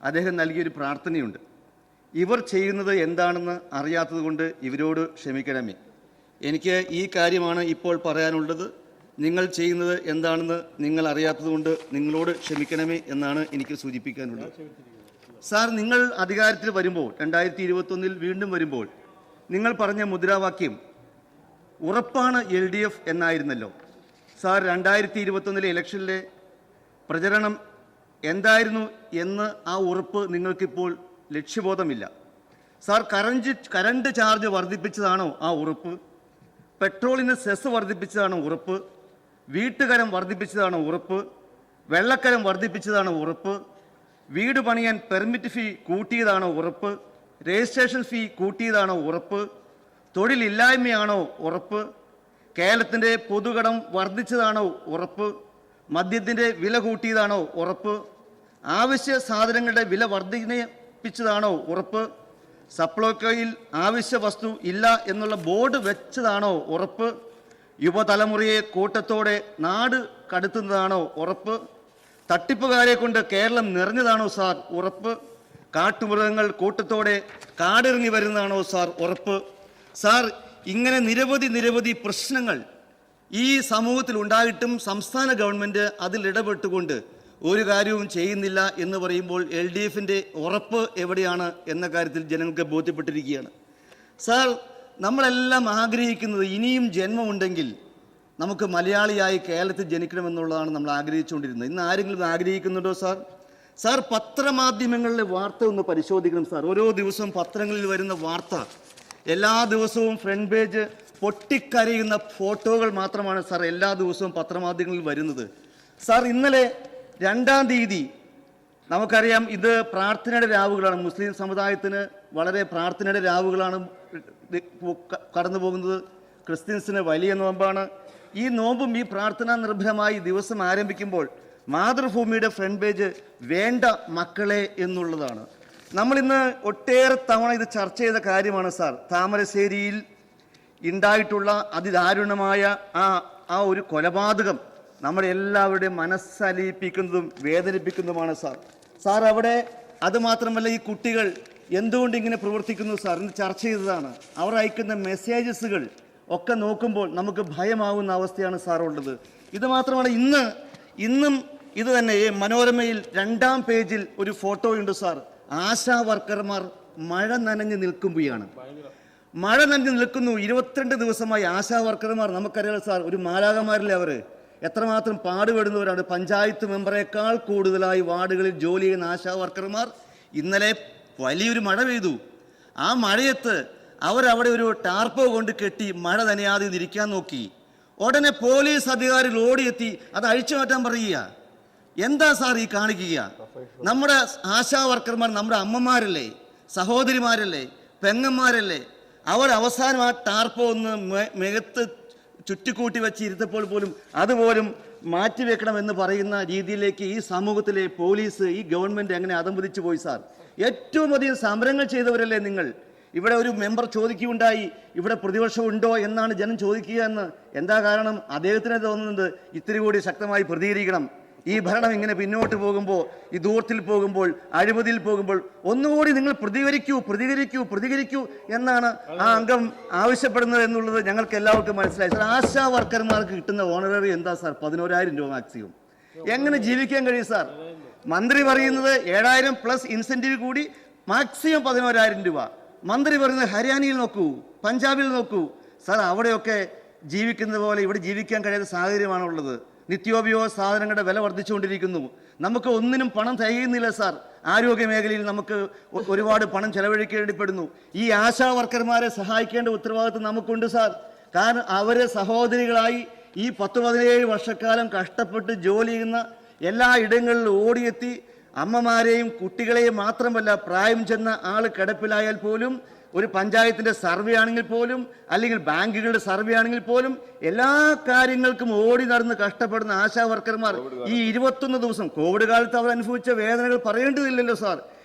അദ്ദേഹം നൽകിയൊരു പ്രാർത്ഥനയുണ്ട്. ഇവർ ചെയ്യുന്നത് എന്താണെന്ന് അറിയാത്തത് കൊണ്ട് ഇവരോട് ക്ഷമിക്കണമേ. എനിക്ക് ഈ കാര്യമാണ് ഇപ്പോൾ പറയാനുള്ളത്. നിങ്ങൾ ചെയ്യുന്നത് എന്താണെന്ന് നിങ്ങൾ അറിയാത്തതുകൊണ്ട് നിങ്ങളോട് ക്ഷമിക്കണമേ എന്നാണ് എനിക്ക് സൂചിപ്പിക്കാനുള്ളത്. സാർ, നിങ്ങൾ അധികാരത്തിൽ വരുമ്പോൾ 2021 വീണ്ടും വരുമ്പോൾ നിങ്ങൾ പറഞ്ഞ മുദ്രാവാക്യം ഉറപ്പാണ് LDF എന്നായിരുന്നല്ലോ. സാർ, 2021 ഇലക്ഷനിലെ പ്രചരണം എന്തായിരുന്നു എന്ന് ആ ഉറപ്പ് നിങ്ങൾക്കിപ്പോൾ ലക്ഷ്യബോധമില്ല. സാർ, കറണ്ട് ചാർജ് വർദ്ധിപ്പിച്ചതാണോ ആ ഉറപ്പ്? പെട്രോളിന് സെസ് വർദ്ധിപ്പിച്ചതാണോ ഉറപ്പ്? വീട്ടുകരം വർദ്ധിപ്പിച്ചതാണോ ഉറപ്പ്? വെള്ളക്കരം വർദ്ധിപ്പിച്ചതാണോ ഉറപ്പ്? വീട് പണിയാൻ പെർമിറ്റ് ഫീ കൂട്ടിയതാണോ ഉറപ്പ്? രജിസ്ട്രേഷൻ ഫീ കൂട്ടിയതാണോ ഉറപ്പ്? തൊഴിലില്ലായ്മയാണോ ഉറപ്പ്? കേരളത്തിൻ്റെ പൊതുകടം വർദ്ധിച്ചതാണോ ഉറപ്പ്? മദ്യത്തിൻ്റെ വില കൂട്ടിയതാണോ ഉറപ്പ്? ആവശ്യ സാധനങ്ങളുടെ വില വർദ്ധിപ്പിച്ചതാണോ ഉറപ്പ്? സപ്ലൈകോയിൽ ആവശ്യ വസ്തു ഇല്ല എന്നുള്ള ബോർഡ് വെച്ചതാണോ ഉറപ്പ്? യുവതലമുറയെ കൂട്ടത്തോടെ നാട് കടത്തുന്നതാണോ ഉറപ്പ്? തട്ടിപ്പുകാരെ കൊണ്ട് കേരളം നിറഞ്ഞതാണോ സാർ ഉറപ്പ്? കാട്ടുമൃഗങ്ങൾ കൂട്ടത്തോടെ കാടിറങ്ങി വരുന്നതാണോ സാർ ഉറപ്പ്? സാർ, ഇങ്ങനെ നിരവധി പ്രശ്നങ്ങൾ ഈ സമൂഹത്തിൽ ഉണ്ടായിട്ടും സംസ്ഥാന ഗവൺമെൻറ് അതിൽ ഇടപെട്ടുകൊണ്ട് ഒരു കാര്യവും ചെയ്യുന്നില്ല എന്ന് പറയുമ്പോൾ LDFൻ്റെ ഉറപ്പ് എവിടെയാണ് എന്ന കാര്യത്തിൽ ജനങ്ങൾക്ക് ബോധ്യപ്പെട്ടിരിക്കുകയാണ്. സാർ, നമ്മളെല്ലാം ആഗ്രഹിക്കുന്നത് ഇനിയും ജന്മമുണ്ടെങ്കിൽ നമുക്ക് മലയാളിയായി കേരളത്തിൽ ജനിക്കണമെന്നുള്ളതാണ് നമ്മൾ ആഗ്രഹിച്ചുകൊണ്ടിരുന്നത്. ഇന്ന് ആരെങ്കിലും ആഗ്രഹിക്കുന്നുണ്ടോ സാർ? സാർ, പത്രമാധ്യമങ്ങളിലെ വാർത്ത ഒന്ന് പരിശോധിക്കണം സാർ. ഓരോ ദിവസവും പത്രങ്ങളിൽ വരുന്ന വാർത്ത, എല്ലാ ദിവസവും ഫ്രണ്ട് പേജ് പൊട്ടിക്കരയുന്ന ഫോട്ടോകൾ മാത്രമാണ് സാർ എല്ലാ ദിവസവും പത്രമാധ്യമങ്ങളിൽ വരുന്നത്. സാർ, ഇന്നലെ 2-ാം തീയതി നമുക്കറിയാം, ഇത് പ്രാർത്ഥനയുടെ രാവുകളാണ്. മുസ്ലിം സമുദായത്തിന് വളരെ പ്രാർത്ഥനയുടെ രാവുകളാണ് കടന്നു പോകുന്നത്. ക്രിസ്ത്യൻസിന് വലിയ നോമ്പാണ്. ഈ നോമ്പും ഈ പ്രാർത്ഥനാ നിർഭരമായി ദിവസം ആരംഭിക്കുമ്പോൾ മാതൃഭൂമിയുടെ ഫ്രണ്ട് പേജ് വേണ്ട മക്കളെ എന്നുള്ളതാണ്. നമ്മളിന്ന് ഒട്ടേറെ തവണ ഇത് ചർച്ച ചെയ്ത കാര്യമാണ് സാർ. താമരശ്ശേരിയിൽ ഉണ്ടായിട്ടുള്ള അതിദാരുണമായ ആ ഒരു കൊലപാതകം നമ്മുടെ എല്ലാവരുടെയും മനസ്സലിയിപ്പിക്കുന്നതും വേദനിപ്പിക്കുന്നതുമാണ് സാർ. സാർ, അവിടെ അതുമാത്രമല്ല, ഈ കുട്ടികൾ എന്തുകൊണ്ട് ഇങ്ങനെ പ്രവർത്തിക്കുന്നു സാർ, ഇന്ന് ചർച്ച ചെയ്തതാണ്. അവർ അയക്കുന്ന മെസ്സേജസുകൾ ഒക്കെ നോക്കുമ്പോൾ നമുക്ക് ഭയമാവുന്ന അവസ്ഥയാണ് സാർ ഉള്ളത്. ഇത് മാത്രമാണ്, ഇന്നും ഇത് തന്നെ മനോരമയിൽ 2-ാം പേജിൽ ഒരു ഫോട്ടോയുണ്ട് സാർ. ആശാ വർക്കർമാർ മഴ നനഞ്ഞ് നിൽക്കുമ്പോഴാണ്. മഴ നനഞ്ഞ് നിൽക്കുന്നു. 22 ദിവസമായി ആശാ വർക്കർമാർ, നമുക്കറിയാം സാർ, ഒരു മാലാകമാരില്ലേ അവർ, എത്രമാത്രം പാടുപെടുന്നവരാണ്. പഞ്ചായത്ത് മെമ്പറേക്കാൾ കൂടുതലായി വാർഡുകളിൽ ജോലി ചെയ്യുന്ന ആശാ വർക്കർമാർ ഇന്നലെ വലിയൊരു മഴ പെയ്തു. ആ മഴയത്ത് അവരവിടെ ഒരു ടാർപ്പോ കൊണ്ട് കെട്ടി മഴ നനയാതെ ഇരിക്കാൻ നോക്കി. ഉടനെ പോലീസ് അധികാരികൾ ഓടിയെത്തി അത് അഴിച്ചു മാറ്റാൻ പറയുക. എന്താ സാർ ഈ കാണിക്കുക? നമ്മുടെ ആശാ വർക്കർമാർ നമ്മുടെ അമ്മമാരല്ലേ, സഹോദരിമാരല്ലേ, പെങ്ങന്മാരല്ലേ? അവർ അവസാനം ആ ടാർപ്പോ ഒന്ന് മികത്ത് ചുറ്റിക്കൂട്ടി വെച്ച് ഇരുത്തപ്പോൾ പോലും അതുപോലും മാറ്റിവെക്കണമെന്ന് പറയുന്ന രീതിയിലേക്ക് ഈ സമൂഹത്തിലെ പോലീസ്, ഈ ഗവൺമെൻറ് എങ്ങനെ അതംപതിച്ചു പോയി സാർ? ഏറ്റവും അധികം സമരങ്ങൾ ചെയ്തവരല്ലേ നിങ്ങൾ? ഇവിടെ ഒരു മെമ്പർ ചോദിക്കുകയുണ്ടായി, ഇവിടെ പ്രതിപക്ഷം ഉണ്ടോ എന്നാണ് ജനം ചോദിക്കുക എന്ന്. എന്താ കാരണം? അദ്ദേഹത്തിന് തോന്നുന്നത് ഇത്തിരി കൂടി ശക്തമായി പ്രതികരിക്കണം. ഈ ഭരണം ഇങ്ങനെ പിന്നോട്ട് പോകുമ്പോൾ, ഈ ദൂരത്തിൽ പോകുമ്പോൾ, അഴിമതിയിൽ പോകുമ്പോൾ ഒന്നുകൂടി നിങ്ങൾ പ്രതികരിക്കൂ എന്നാണ് ആ അംഗം ആവശ്യപ്പെടുന്നത് എന്നുള്ളത് ഞങ്ങൾക്ക് എല്ലാവർക്കും മനസ്സിലായി സാർ. ആശാ വർക്കർമാർക്ക് കിട്ടുന്ന ഓണററി എന്താ സാർ? 11,000 രൂപ മാക്സിമം. എങ്ങനെ ജീവിക്കാൻ കഴിയും സാർ? മന്ത്രി പറയുന്നത് 7,000 പ്ലസ് ഇൻസെൻറ്റീവ് കൂടി മാക്സിമം 11,000 രൂപ. മന്ത്രി പറയുന്നത് ഹരിയാനയിൽ നോക്കൂ, പഞ്ചാബിൽ നോക്കൂ സാർ. അവിടെയൊക്കെ ജീവിക്കുന്നത് പോലെ ഇവിടെ ജീവിക്കാൻ കഴിയാത്ത സാഹചര്യമാണുള്ളത്. നിത്യോപയോഗ സാധനങ്ങളുടെ വില വർദ്ധിച്ചുകൊണ്ടിരിക്കുന്നു. നമുക്ക് ഒന്നിനും പണം തികയുന്നില്ല സാർ. ആരോഗ്യ മേഖലയിൽ നമുക്ക് ഒരുപാട് പണം ചെലവഴിക്കേണ്ടിപ്പെടുന്നു. ഈ ആശാ വർക്കർമാരെ സഹായിക്കേണ്ട ഉത്തരവാദിത്വം നമുക്കുണ്ട് സാർ. കാരണം അവരെ സഹോദരികളായി ഈ 10-17 വർഷക്കാലം കഷ്ടപ്പെട്ട് ജോലി ചെയ്യുന്ന എല്ലാ ഇടങ്ങളിലും ഓടിയെത്തി അമ്മമാരെയും കുട്ടികളെയും മാത്രമല്ല, പ്രായം ചെന്ന ആൾ കിടപ്പിലായാൽ പോലും, ഒരു പഞ്ചായത്തിൻ്റെ സർവേ ആണെങ്കിൽ പോലും, അല്ലെങ്കിൽ ബാങ്കുകളുടെ സർവേ ആണെങ്കിൽ പോലും, എല്ലാ കാര്യങ്ങൾക്കും ഓടി നടന്ന് കഷ്ടപ്പെടുന്ന ആശാ വർക്കർമാർ ഈ 21 ദിവസം കോവിഡ് കാലത്ത് അവർ അനുഭവിച്ച വേദനകൾ പറയേണ്ടതില്ലല്ലോ സാർ.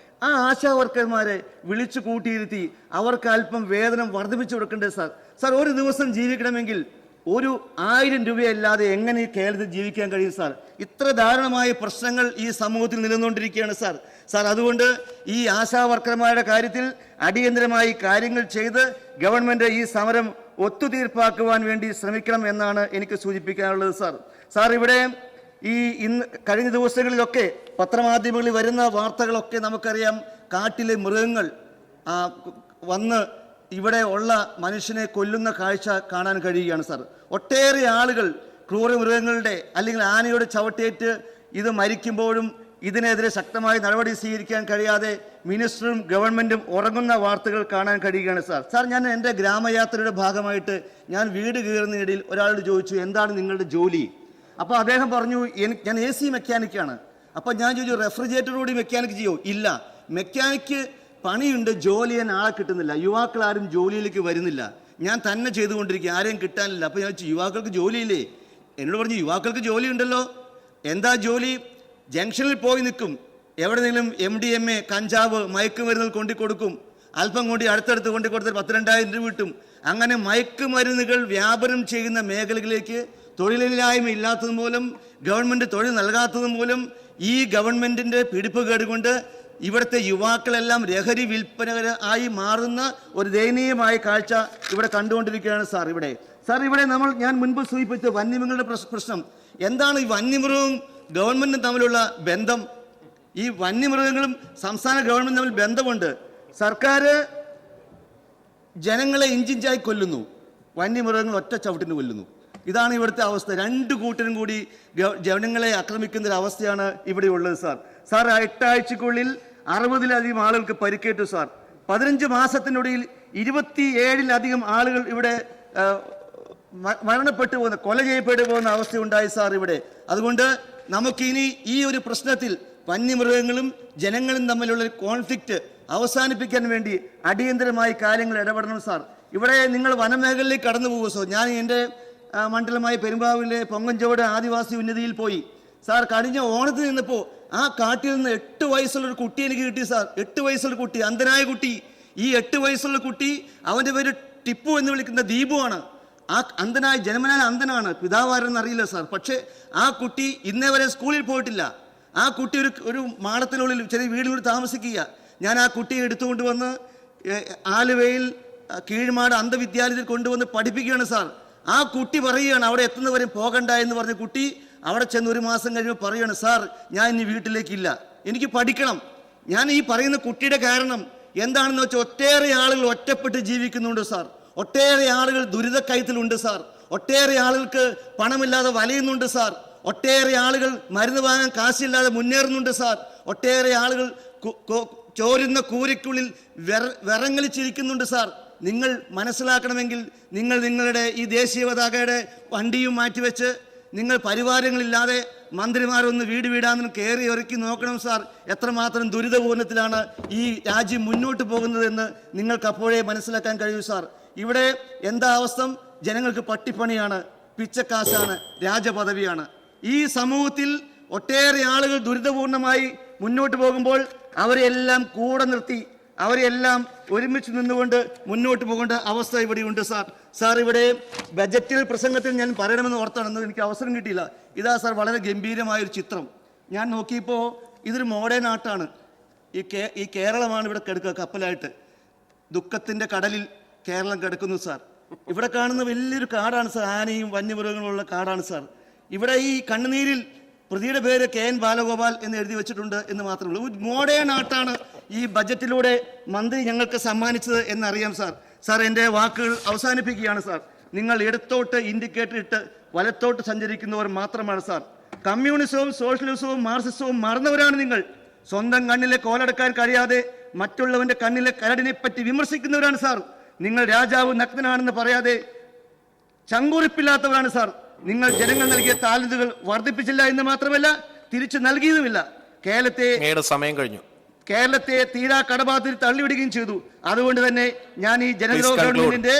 ആ ആശാ വർക്കർമാരെ വിളിച്ചു കൂട്ടിയിരുത്തി അവർക്ക് അല്പം വേതനം വർദ്ധിപ്പിച്ചു കൊടുക്കണ്ടേ സാർ? സാർ, ഒരു ദിവസം ജീവിക്കണമെങ്കിൽ ഒരു 1000 രൂപയല്ലാതെ എങ്ങനെ ഈ കേരളത്തിൽ ജീവിക്കാൻ കഴിയും സാർ? ഇത്ര ദാരുണമായ പ്രശ്നങ്ങൾ ഈ സമൂഹത്തിൽ നിലനിന്നുകൊണ്ടിരിക്കുകയാണ് സാർ. സാർ, അതുകൊണ്ട് ഈ ആശാ വർക്കർമാരുടെ കാര്യത്തിൽ അടിയന്തരമായി കാര്യങ്ങൾ ചെയ്ത് ഗവൺമെൻറ് ഈ സമരം ഒത്തുതീർപ്പാക്കുവാൻ വേണ്ടി ശ്രമിക്കണം എന്നാണ് എനിക്ക് സൂചിപ്പിക്കാനുള്ളത് സാർ. സാർ, ഇവിടെ കഴിഞ്ഞ ദിവസങ്ങളിലൊക്കെ പത്രമാധ്യമങ്ങളിൽ വരുന്ന വാർത്തകളൊക്കെ നമുക്കറിയാം. കാട്ടിലെ മൃഗങ്ങൾ വന്ന് ഇവിടെ ഉള്ള മനുഷ്യനെ കൊല്ലുന്ന കാഴ്ച കാണാൻ കഴിയുകയാണ് സാർ. ഒട്ടേറെ ആളുകൾ ക്രൂരമൃഗങ്ങളുടെ അല്ലെങ്കിൽ ആനയുടെ ചവിട്ടേറ്റ് ഇത് മരിക്കുമ്പോഴും ഇതിനെതിരെ ശക്തമായ നടപടി സ്വീകരിക്കാൻ കഴിയാതെ മിനിസ്റ്ററും ഗവൺമെൻറ്റും ഉറങ്ങുന്ന വാർത്തകൾ കാണാൻ കഴിയുകയാണ് സാർ. സാർ, ഞാൻ എൻ്റെ ഗ്രാമയാത്രയുടെ ഭാഗമായിട്ട് ഞാൻ വീട് കയറുന്നതിനിടയിൽ ഒരാളോട് ചോദിച്ചു, എന്താണ് നിങ്ങളുടെ ജോലി? അപ്പോൾ അദ്ദേഹം പറഞ്ഞു, ഞാൻ AC മെക്കാനിക്കാണ്. അപ്പോൾ ഞാൻ ചോദിച്ചു, റെഫ്രിജറേറ്റർ കൂടി മെക്കാനിക്ക് ചെയ്യോ? ഇല്ല, മെക്കാനിക്ക് പണിയുണ്ട്, ജോലി ചെയ്യാൻ ആളെ കിട്ടുന്നില്ല, യുവാക്കൾ ആരും ജോലിയിലേക്ക് വരുന്നില്ല, ഞാൻ തന്നെ ചെയ്തുകൊണ്ടിരിക്കുക, ആരെയും കിട്ടാനില്ല. അപ്പോൾ ഞാൻ ചോദിച്ചു, യുവാക്കൾക്ക് ജോലിയില്ലേ? എന്നോട് പറഞ്ഞു, യുവാക്കൾക്ക് ജോലി ഉണ്ടല്ലോ. എന്താ ജോലി? ജംഗ്ഷനിൽ പോയി നിൽക്കും, എവിടെയെങ്കിലും MDMA, കഞ്ചാവ്, മയക്കുമരുന്നുകൾ കൊണ്ടുകൊടുക്കും, അല്പം കൊണ്ട് അടുത്തടുത്ത് കൊണ്ടുകൊടുത്തിട്ട് 10-2,000 രൂപ കിട്ടും. അങ്ങനെ മയക്കുമരുന്നുകൾ വ്യാപനം ചെയ്യുന്ന മേഖലകളിലേക്ക് തൊഴിലില്ലായ്മ ഇല്ലാത്തത് മൂലം, ഗവൺമെൻറ് തൊഴിൽ നൽകാത്തത് മൂലം, ഈ ഗവൺമെൻറ്റിൻ്റെ പിടിപ്പുകേട് കൊണ്ട് ഇവിടുത്തെ യുവാക്കളെല്ലാം ലഹരി വിൽപ്പനകരായി മാറുന്ന ഒരു ദയനീയമായ കാഴ്ച ഇവിടെ കണ്ടുകൊണ്ടിരിക്കുകയാണ് സാർ. ഇവിടെ ഞാൻ മുൻപ് സൂചിപ്പിച്ച വന്യമൃഗങ്ങളുടെ പ്രശ്നം എന്താണ്? ഈ വന്യമൃഗവും ഗവൺമെൻറ്റും തമ്മിലുള്ള ബന്ധം, ഈ വന്യമൃഗങ്ങളും സംസ്ഥാന ഗവൺമെൻറ് തമ്മിൽ ബന്ധമുണ്ട്. സർക്കാർ ജനങ്ങളെ ഇഞ്ചിഞ്ചായി കൊല്ലുന്നു, വന്യമൃഗങ്ങൾ ഒറ്റ ചവിട്ടിന് കൊല്ലുന്നു. ഇതാണ് ഇവിടുത്തെ അവസ്ഥ. രണ്ട് കൂട്ടരും കൂടി ജനങ്ങളെ ആക്രമിക്കുന്ന ഒരു അവസ്ഥയാണ് ഇവിടെ ഉള്ളത് സാർ. സാർ 8 ആഴ്ചക്കുള്ളിൽ 60-ലധികം ആളുകൾക്ക് പരിക്കേറ്റു സാർ. 15 മാസത്തിനുള്ളിൽ 27-ലധികം ആളുകൾ ഇവിടെ മരണപ്പെട്ടു പോകുന്ന, കൊല ചെയ്യപ്പെട്ടു പോകുന്ന അവസ്ഥ ഉണ്ടായി സാർ ഇവിടെ. അതുകൊണ്ട് നമുക്കിനി ഈ ഒരു പ്രശ്നത്തിൽ വന്യമൃഗങ്ങളും ജനങ്ങളും തമ്മിലുള്ള കോൺഫ്ലിക്റ്റ് അവസാനിപ്പിക്കാൻ വേണ്ടി അടിയന്തരമായി കാര്യങ്ങൾ ഇടപെടണം സാർ. ഇവിടെ നിങ്ങൾ വനമേഖലയിലേക്ക് കടന്നു പോകുക സാർ. ഞാൻ എൻ്റെ മണ്ഡലമായ പെരുമ്പാവൂരിലെ പൊങ്ങഞ്ചോട് ആദിവാസി ഉന്നതിയിൽ പോയി സാർ. കഴിഞ്ഞ ഓണത്തിന് നിന്നപ്പോൾ ആ കാട്ടിൽ നിന്ന് 8 വയസ്സുള്ളൊരു കുട്ടി എനിക്ക് കിട്ടി സാർ. 8 വയസ്സുള്ള കുട്ടി, അന്ധനായ കുട്ടി. ഈ 8 വയസ്സുള്ള കുട്ടി, അവൻ്റെ പേര് ടിപ്പു എന്ന് വിളിക്കുന്ന ദീപുവാണ്. ആ അന്ധനായ, ജന്മനാൽ അന്ധനാണ്, പിതാവാരെന്ന് അറിയില്ല സാർ. പക്ഷേ ആ കുട്ടി ഇന്നേ വരെ സ്കൂളിൽ പോയിട്ടില്ല. ആ കുട്ടി ഒരു മാളത്തിനുള്ളിൽ ചെറിയ വീടിനുള്ളിൽ താമസിക്കുക. ഞാൻ ആ കുട്ടിയെ എടുത്തുകൊണ്ട് വന്ന് ആലുവയിൽ കീഴ്മാട് അന്ധവിദ്യാലയത്തിൽ കൊണ്ടുവന്ന് പഠിപ്പിക്കുകയാണ് സാർ. ആ കുട്ടി പറയുകയാണ് അവിടെ എത്തുന്നവരെ പോകണ്ട എന്ന് പറഞ്ഞ കുട്ടി അവിടെ ചെന്ന് 1 മാസം കഴിയുമ്പോൾ പറയുകയാണ്, സാർ ഞാൻ ഇനി വീട്ടിലേക്കില്ല, എനിക്ക് പഠിക്കണം. ഞാൻ ഈ പറയുന്ന കുട്ടിയുടെ കാരണം എന്താണെന്ന് വെച്ചാൽ ഒട്ടേറെ ആളുകൾ ഒറ്റപ്പെട്ട് ജീവിക്കുന്നുണ്ട് സാർ. ഒട്ടേറെ ആളുകൾ ദുരിതക്കയത്തിലുണ്ട് സാർ. ഒട്ടേറെ ആളുകൾക്ക് പണമില്ലാതെ വലയുന്നുണ്ട് സാർ. ഒട്ടേറെ ആളുകൾ മരുന്ന് വാങ്ങാൻ കാശില്ലാതെ മുന്നേറുന്നുണ്ട് സാർ. ഒട്ടേറെ ആളുകൾ ചോരുന്ന കൂരയ്ക്കുള്ളിൽ വിറങ്ങലിച്ചിരിക്കുന്നുണ്ട് സാർ. നിങ്ങൾ മനസ്സിലാക്കണമെങ്കിൽ നിങ്ങൾ നിങ്ങളുടെ ഈ ദേശീയ പതാകയുടെ വണ്ടിയും മാറ്റിവെച്ച് നിങ്ങൾ പരിവാരങ്ങളില്ലാതെ മന്ത്രിമാരൊന്ന് വീടാന്ന് കയറി ഒരുക്കി നോക്കണം സാർ. എത്രമാത്രം ദുരിതപൂർണ്ണത്തിലാണ് ഈ രാജ്യം മുന്നോട്ട് പോകുന്നതെന്ന് നിങ്ങൾക്ക് അപ്പോഴേ മനസ്സിലാക്കാൻ കഴിയൂ സാർ. ഇവിടെ എന്താ അവസ്ഥ? ജനങ്ങൾക്ക് പട്ടിപ്പണിയാണ്, പിച്ചക്കാശാണ്, രാജപദവിയാണ്. ഈ സമൂഹത്തിൽ ഒട്ടേറെ ആളുകൾ ദുരിതപൂർണമായി മുന്നോട്ട് പോകുമ്പോൾ അവരെല്ലാം കൂടെ നിർത്തി, അവരെല്ലാം ഒരുമിച്ച് നിന്നുകൊണ്ട് മുന്നോട്ട് പോകേണ്ട അവസ്ഥ ഇവിടെയുണ്ട് സാർ. സാർ ഇവിടെ ബജറ്റിൽ പ്രസംഗത്തിൽ ഞാൻ പറയണമെന്ന് ഓർത്താണെന്ന് എനിക്ക് അവസരം കിട്ടിയില്ല. ഇതാ സാർ വളരെ ഗംഭീരമായൊരു ചിത്രം. ഞാൻ നോക്കിയപ്പോൾ ഇതൊരു മോഡേൺ ആർട്ടാണ്. ഈ കേരളമാണ് ഇവിടെ കിടക്കുക കപ്പലായിട്ട്. ദുഃഖത്തിൻ്റെ കടലിൽ കേരളം കിടക്കുന്നു സാർ. ഇവിടെ കാണുന്ന വലിയൊരു കാടാണ് സാർ, ആനയും വന്യമൃഗങ്ങളുള്ള കാടാണ് സാർ. ഇവിടെ ഈ കണ്ണുനീരിൽ പ്രതിയുടെ പേര് KN ബാലഗോപാൽ എന്ന് എഴുതി വെച്ചിട്ടുണ്ട് എന്ന് മാത്രമേ ഉള്ളൂ. മോഡേൺ ആർട്ടാണ് ഈ ബജറ്റിലൂടെ മന്ത്രി ഞങ്ങൾക്ക് സമ്മാനിച്ചത് എന്നറിയാം സാർ. സാർ എൻ്റെ വാക്കുകൾ അവസാനിപ്പിക്കുകയാണ് സാർ. നിങ്ങൾ ഇടത്തോട്ട് ഇൻഡിക്കേറ്റർ ഇട്ട് വലത്തോട്ട് സഞ്ചരിക്കുന്നവർ മാത്രമാണ് സാർ. കമ്മ്യൂണിസവും സോഷ്യലിസവും മാർക്സിസവും മറന്നവരാണ് നിങ്ങൾ. സ്വന്തം കണ്ണിലെ കോലടക്കാൻ കഴിയാതെ മറ്റുള്ളവൻ്റെ കണ്ണിലെ കരടിനെ പറ്റി വിമർശിക്കുന്നവരാണ് സാർ. നിങ്ങൾ രാജാവ് നഗ്നനാണെന്ന് പറയാതെ ചങ്കുറിപ്പില്ലാത്തവരാണ് സാർ. നിങ്ങൾ ജനങ്ങൾ നൽകിയ താലന്തുകൾ വർദ്ധിപ്പിച്ചില്ല എന്ന് മാത്രമല്ല തിരിച്ചു നൽകിയതുമില്ല. കേരളത്തെ തീരാ കടബാധ്യത തള്ളിവിടുകയും ചെയ്തു. അതുകൊണ്ട് തന്നെ ഞാൻ ഈ ജനവിരോധ ഗവൺമെന്റിന്റെ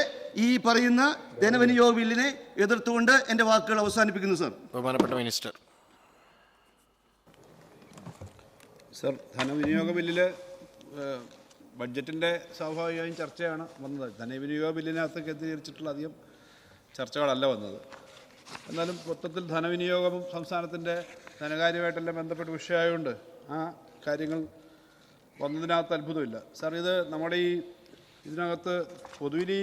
ഈ പറയുന്ന ധനവിനിയോഗ ബില്ലിനെ എതിർത്തുകൊണ്ട് എന്റെ വാക്കുകൾ അവസാനിപ്പിക്കുന്നു സാർ. ബഹുമാനപ്പെട്ട മിനിസ്റ്റർ. സാർ, ധനവിനിയോഗ ബില്ലില് ബഡ്ജറ്റിൻ്റെ സ്വാഭാവികമായും ചർച്ചയാണ് വന്നത്. ധനവിനിയോഗ ബില്ലിനകത്ത് കേന്ദ്രീകരിച്ചിട്ടുള്ള അധികം ചർച്ചകളല്ല വന്നത്. എന്നാലും മൊത്തത്തിൽ ധനവിനിയോഗം സംസ്ഥാനത്തിൻ്റെ ധനകാര്യമായിട്ടെല്ലാം ബന്ധപ്പെട്ട വിഷയമായതുകൊണ്ട് ആ കാര്യങ്ങൾ വന്നതിനകത്ത് അത്ഭുതമില്ല സാർ. ഇത് നമ്മുടെ ഇതിനകത്ത് പൊതുവിൽ ഈ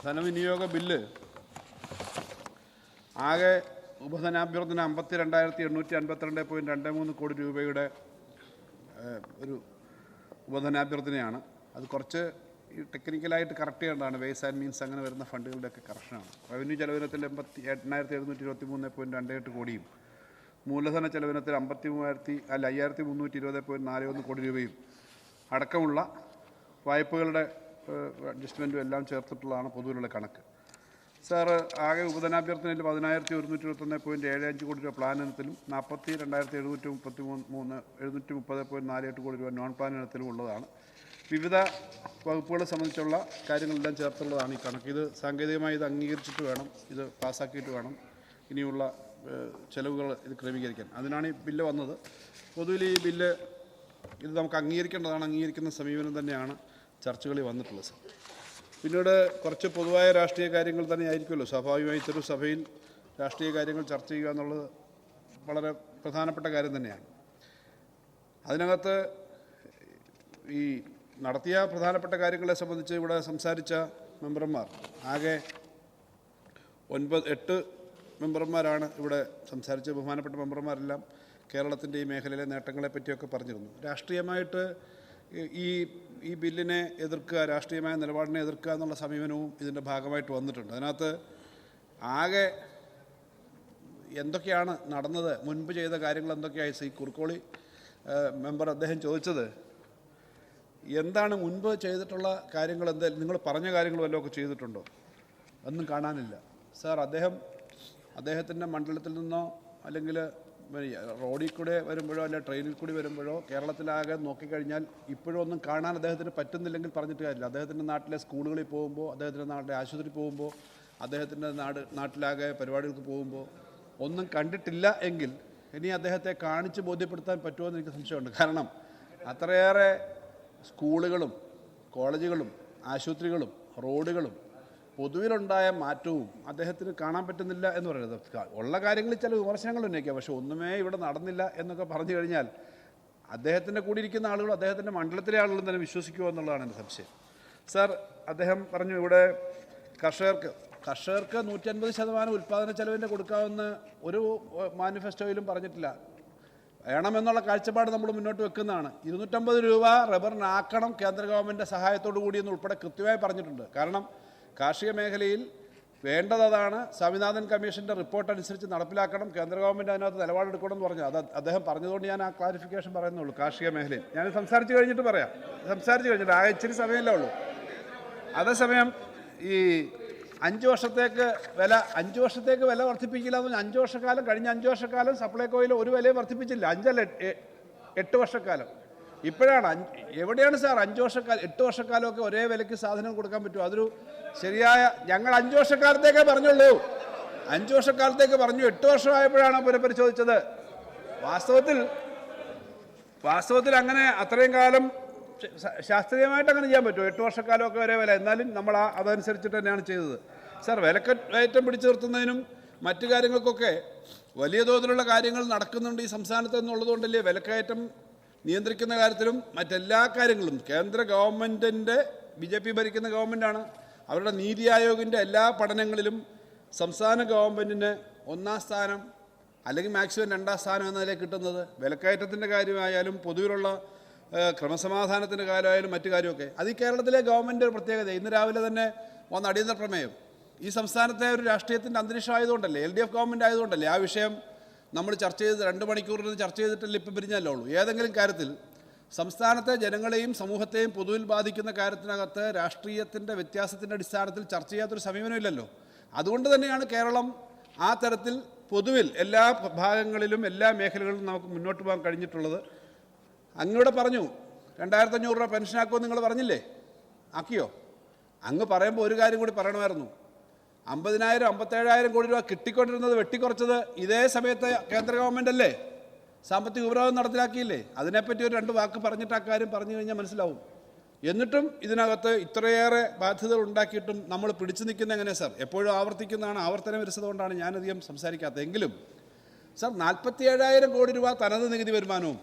ധനവിനിയോഗ ബില്ല് ആകെ ഉപധനാഭ്യർത്ഥന 52,852.23 കോടി രൂപയുടെ ഒരു ഉപധനാഭ്യർത്ഥനയാണ്. അത് കുറച്ച് ഈ ടെക്നിക്കലായിട്ട് കറക്റ്റ് ചെയ്യേണ്ടതാണ്. വേസ് ആൻഡ് മീൻസ് അങ്ങനെ വരുന്ന ഫണ്ടുകളുടെയൊക്കെ കറക്ഷനാണ്. റവന്യൂ ചെലവിനത്തിൽ 8,728 കോടിയും മൂലധന ചെലവിനത്തിൽ 5,320.41 കോടി രൂപയും അടക്കമുള്ള വായ്പകളുടെ അഡ്ജസ്റ്റ്മെൻറ്റും എല്ലാം ചേർത്തിട്ടുള്ളതാണ് പൊതുവിലുള്ള കണക്ക്. സാറ് ആകെ ഉപധനാഭ്യർത്ഥനയിൽ 10,121.75 കോടി രൂപ പ്ലാൻ ഇനത്തിലും 42,730.48 കോടി രൂപ നോൺ പ്ലാൻ ഇനത്തിലും ഉള്ളതാണ്. വിവിധ വകുപ്പുകളെ സംബന്ധിച്ചുള്ള കാര്യങ്ങളെല്ലാം ചേർത്തുള്ളതാണ് ഈ കണക്ക്. ഇത് സാങ്കേതികമായി ഇത് അംഗീകരിച്ചിട്ട് വേണം, ഇത് പാസ്സാക്കിയിട്ട് വേണം ഇനിയുള്ള ചെലവുകൾ ഇത് ക്രമീകരിക്കാൻ. അതിനാണ് ഈ ബില്ല് വന്നത്. പൊതുവിൽ ഈ ബില്ല് ഇത് നമുക്ക് അംഗീകരിക്കേണ്ടതാണ്. അംഗീകരിക്കുന്ന സമീപനം തന്നെയാണ് ചർച്ചകളിൽ വന്നിട്ടുള്ളത് സാർ. പിന്നീട് കുറച്ച് പൊതുവായ രാഷ്ട്രീയ കാര്യങ്ങൾ തന്നെ ആയിരിക്കുമല്ലോ. സ്വാഭാവികമായി ഇത്തരം സഭയിൽ രാഷ്ട്രീയ കാര്യങ്ങൾ ചർച്ച ചെയ്യുക എന്നുള്ളത് വളരെ പ്രധാനപ്പെട്ട കാര്യം തന്നെയാണ്. അതിനകത്ത് ഈ നടത്തിയ പ്രധാനപ്പെട്ട കാര്യങ്ങളെ സംബന്ധിച്ച് ഇവിടെ സംസാരിച്ച മെമ്പർമാർ ആകെ 8 മെമ്പർമാരാണ് ഇവിടെ സംസാരിച്ച. ബഹുമാനപ്പെട്ട മെമ്പർമാരെല്ലാം കേരളത്തിൻ്റെ ഈ മേഖലയിലെ നേട്ടങ്ങളെ പറ്റിയൊക്കെ പറഞ്ഞിരുന്നു. രാഷ്ട്രീയമായിട്ട് ഈ ബില്ലിനെ എതിർക്കുക, രാഷ്ട്രീയമായ നിലപാടിനെ എതിർക്കുക എന്നുള്ള സമീപനവും ഇതിൻ്റെ ഭാഗമായിട്ട് വന്നിട്ടുണ്ട്. അതിനകത്ത് ആകെ എന്തൊക്കെയാണ് നടന്നത്, മുൻപ് ചെയ്ത കാര്യങ്ങൾ എന്തൊക്കെയായി ശ്രീ കുറുക്കോളി മെമ്പർ അദ്ദേഹം ചോദിച്ചത് എന്താണ് മുൻപ് ചെയ്തിട്ടുള്ള കാര്യങ്ങൾ, നിങ്ങൾ പറഞ്ഞ കാര്യങ്ങൾ വല്ലതൊക്കെ ചെയ്തിട്ടുണ്ടോ? ഒന്നും കാണാനില്ല സാർ. അദ്ദേഹത്തിൻ്റെ മണ്ഡലത്തിൽ നിന്നോ അല്ലെങ്കിൽ റോഡിൽ കൂടെ വരുമ്പോഴോ അല്ലെ ട്രെയിനിൽ കൂടി വരുമ്പോഴോ കേരളത്തിലാകെ നോക്കിക്കഴിഞ്ഞാൽ ഇപ്പോഴും ഒന്നും കാണാൻ അദ്ദേഹത്തിന് പറ്റുന്നില്ലെങ്കിൽ പറഞ്ഞിട്ട് കാര്യമില്ല. അദ്ദേഹത്തിൻ്റെ നാട്ടിലെ സ്കൂളുകളിൽ പോകുമ്പോൾ, അദ്ദേഹത്തിൻ്റെ നാട്ടിലെ ആശുപത്രി പോകുമ്പോൾ, അദ്ദേഹത്തിൻ്റെ നാട്ടിലാകെ പരിപാടികൾക്ക് പോകുമ്പോൾ ഒന്നും കണ്ടിട്ടില്ല എങ്കിൽ ഇനി അദ്ദേഹത്തെ കാണിച്ച് ബോധ്യപ്പെടുത്താൻ പറ്റുമോ എന്ന് എനിക്ക് സംശയമുണ്ട്. കാരണം അത്രയേറെ സ്കൂളുകളും കോളേജുകളും ആശുപത്രികളും റോഡുകളും പൊതുവിലുണ്ടായ മാറ്റവും അദ്ദേഹത്തിന് കാണാൻ പറ്റുന്നില്ല എന്ന് പറയുന്നത്. ഉള്ള കാര്യങ്ങളിൽ ചില വിമർശനങ്ങൾ ഉന്നയിക്കാം, പക്ഷെ ഒന്നുമേ ഇവിടെ നടന്നില്ല എന്നൊക്കെ പറഞ്ഞു കഴിഞ്ഞാൽ അദ്ദേഹത്തിൻ്റെ കൂടി ഇരിക്കുന്ന ആളുകളും അദ്ദേഹത്തിൻ്റെ മണ്ഡലത്തിലെ ആളുകളും തന്നെ വിശ്വസിക്കുമോ എന്നുള്ളതാണ് എൻ്റെ സംശയം. സാർ, അദ്ദേഹം പറഞ്ഞു ഇവിടെ കർഷകർക്ക് 150% ഉൽപ്പാദന ചെലവിൻ്റെ കൊടുക്കാമെന്ന് ഒരു മാനിഫെസ്റ്റോയിലും പറഞ്ഞിട്ടില്ല. വേണമെന്നുള്ള കാഴ്ചപ്പാട് നമ്മൾ മുന്നോട്ട് വെക്കുന്നതാണ്. 250 രൂപ റബ്ബറിനാക്കണം കേന്ദ്ര ഗവൺമെൻറ് സഹായത്തോടു കൂടി എന്ന് ഉൾപ്പെടെ കൃത്യമായി പറഞ്ഞിട്ടുണ്ട്. കാരണം കാർഷിക മേഖലയിൽ വേണ്ടതാണ്. സ്വാമിനാഥൻ കമ്മീഷൻ്റെ റിപ്പോർട്ട് അനുസരിച്ച് നടപ്പിലാക്കണം, കേന്ദ്ര ഗവൺമെൻറ് അതിനകത്ത് നിലപാടെടുക്കണം എന്ന് പറഞ്ഞു. അദ്ദേഹം പറഞ്ഞതുകൊണ്ട് ഞാൻ ആ ക്ലാരിഫിക്കേഷൻ പറയുന്നുള്ളൂ. കാർഷിക മേഖലയിൽ ഞാൻ സംസാരിച്ച് കഴിഞ്ഞിട്ട് പറയാം. ആകെ ഇച്ചിരി സമയമല്ലേ ഉള്ളൂ. അതേസമയം ഈ 5 വർഷത്തേക്ക് വില വർദ്ധിപ്പിക്കില്ല എന്ന് പറഞ്ഞാൽ 5 വർഷക്കാലം കഴിഞ്ഞ 5 വർഷക്കാലം സപ്ലൈകോയിൽ ഒരു വിലയും വർദ്ധിപ്പിച്ചില്ല. 5 അല്ല 8 വർഷക്കാലം. ഇപ്പോഴാണ് എവിടെയാണ് സാർ 5 വർഷക്കാലം 8 വർഷക്കാലമൊക്കെ ഒരേ വിലയ്ക്ക് സാധനം കൊടുക്കാൻ പറ്റുമോ? അതൊരു ശരിയായ, ഞങ്ങൾ 5 വർഷക്കാലത്തേക്കേ പറഞ്ഞുള്ളൂ. 5 വർഷക്കാലത്തേക്ക് പറഞ്ഞു. 8 വർഷമായപ്പോഴാണ് പുനഃപരിശോധിച്ചത്. വാസ്തവത്തിൽ അങ്ങനെ അത്രയും കാലം ശാസ്ത്രീയമായിട്ട് അങ്ങനെ ചെയ്യാൻ പറ്റുമോ? 8 വർഷക്കാലമൊക്കെ ഒരേ വില. എന്നാലും നമ്മൾ അതനുസരിച്ചിട്ട് തന്നെയാണ് ചെയ്തത്. സാർ, വിലക്കയറ്റം പിടിച്ചു നിർത്തുന്നതിനും മറ്റു കാര്യങ്ങൾക്കൊക്കെ വലിയ തോതിലുള്ള കാര്യങ്ങൾ നടക്കുന്നുണ്ട് ഈ സംസ്ഥാനത്ത് എന്നുള്ളതുകൊണ്ടല്ലേ വിലക്കയറ്റം നിയന്ത്രിക്കുന്ന കാര്യത്തിലും മറ്റെല്ലാ കാര്യങ്ങളും കേന്ദ്ര ഗവൺമെൻറ്റിൻ്റെ BJP ഭരിക്കുന്ന ഗവൺമെൻറ്റാണ്. അവരുടെ നീതി ആയോഗിൻ്റെ എല്ലാ പഠനങ്ങളിലും സംസ്ഥാന ഗവൺമെൻറ്റിന് 1ാം സ്ഥാനം അല്ലെങ്കിൽ മാക്സിമം 2ാം സ്ഥാനം എന്നതിലേക്ക് കിട്ടുന്നത്. വിലക്കയറ്റത്തിൻ്റെ കാര്യമായാലും പൊതുവിലുള്ള ക്രമസമാധാനത്തിൻ്റെ കാര്യമായാലും മറ്റു കാര്യമൊക്കെ അത് ഈ കേരളത്തിലെ ഗവൺമെൻറ് ഒരു പ്രത്യേകത. ഇന്ന് രാവിലെ തന്നെ വന്ന അടിയന്തര പ്രമേയം ഈ സംസ്ഥാനത്തെ ഒരു രാഷ്ട്രീയത്തിൻ്റെ അന്തരീക്ഷം ആയതുകൊണ്ടല്ലേ, LDF ഗവൺമെൻറ് ആയതുകൊണ്ടല്ലേ ആ വിഷയം നമ്മൾ ചർച്ച ചെയ്ത് 2 മണിക്കൂറിന് ചർച്ച ചെയ്തിട്ടല്ലേ ഇപ്പം പിരിഞ്ഞല്ലേ ഉള്ളൂ. ഏതെങ്കിലും കാര്യത്തിൽ സംസ്ഥാനത്തെ ജനങ്ങളെയും സമൂഹത്തെയും പൊതുവിൽ ബാധിക്കുന്ന കാര്യത്തിനകത്ത് രാഷ്ട്രീയത്തിൻ്റെ വ്യത്യാസത്തിൻ്റെ അടിസ്ഥാനത്തിൽ ചർച്ച ചെയ്യാത്തൊരു സമീപനമില്ലല്ലോ. അതുകൊണ്ട് തന്നെയാണ് കേരളം ആ തരത്തിൽ പൊതുവിൽ എല്ലാ ഭാഗങ്ങളിലും എല്ലാ മേഖലകളിലും നമുക്ക് മുന്നോട്ട് പോകാൻ കഴിഞ്ഞിട്ടുള്ളത്. അങ്ങോട്ട് പറഞ്ഞു 2500 രൂപ പെൻഷനാക്കുമെന്ന് നിങ്ങൾ പറഞ്ഞില്ലേ? ആക്കിയോ? അങ്ങ് പറയുമ്പോൾ ഒരു കാര്യം കൂടി പറയണമായിരുന്നു. 50,000 57,000 കോടി രൂപ കിട്ടിക്കൊണ്ടിരുന്നത് വെട്ടിക്കുറച്ചത് ഇതേ സമയത്ത് കേന്ദ്ര ഗവൺമെൻറ് അല്ലേ? സാമ്പത്തിക ഉപരോധം നടപ്പിലാക്കിയില്ലേ? അതിനെപ്പറ്റി ഒരു 2 വാക്ക് പറഞ്ഞിട്ട് ആ കാര്യം പറഞ്ഞു കഴിഞ്ഞാൽ മനസ്സിലാവും. എന്നിട്ടും ഇതിനകത്ത് ഇത്രയേറെ ബാധ്യതകൾ ഉണ്ടാക്കിയിട്ടും നമ്മൾ പിടിച്ചു നിൽക്കുന്നത് എങ്ങനെയാണ് സാർ? എപ്പോഴും ആവർത്തിക്കുന്നതാണ്, ആവർത്തന വിരസത കൊണ്ടാണ് ഞാനധികം സംസാരിക്കാത്തത്. എങ്കിലും സാർ 47,000 കോടി രൂപ തനത് നികുതി വരുമാനവും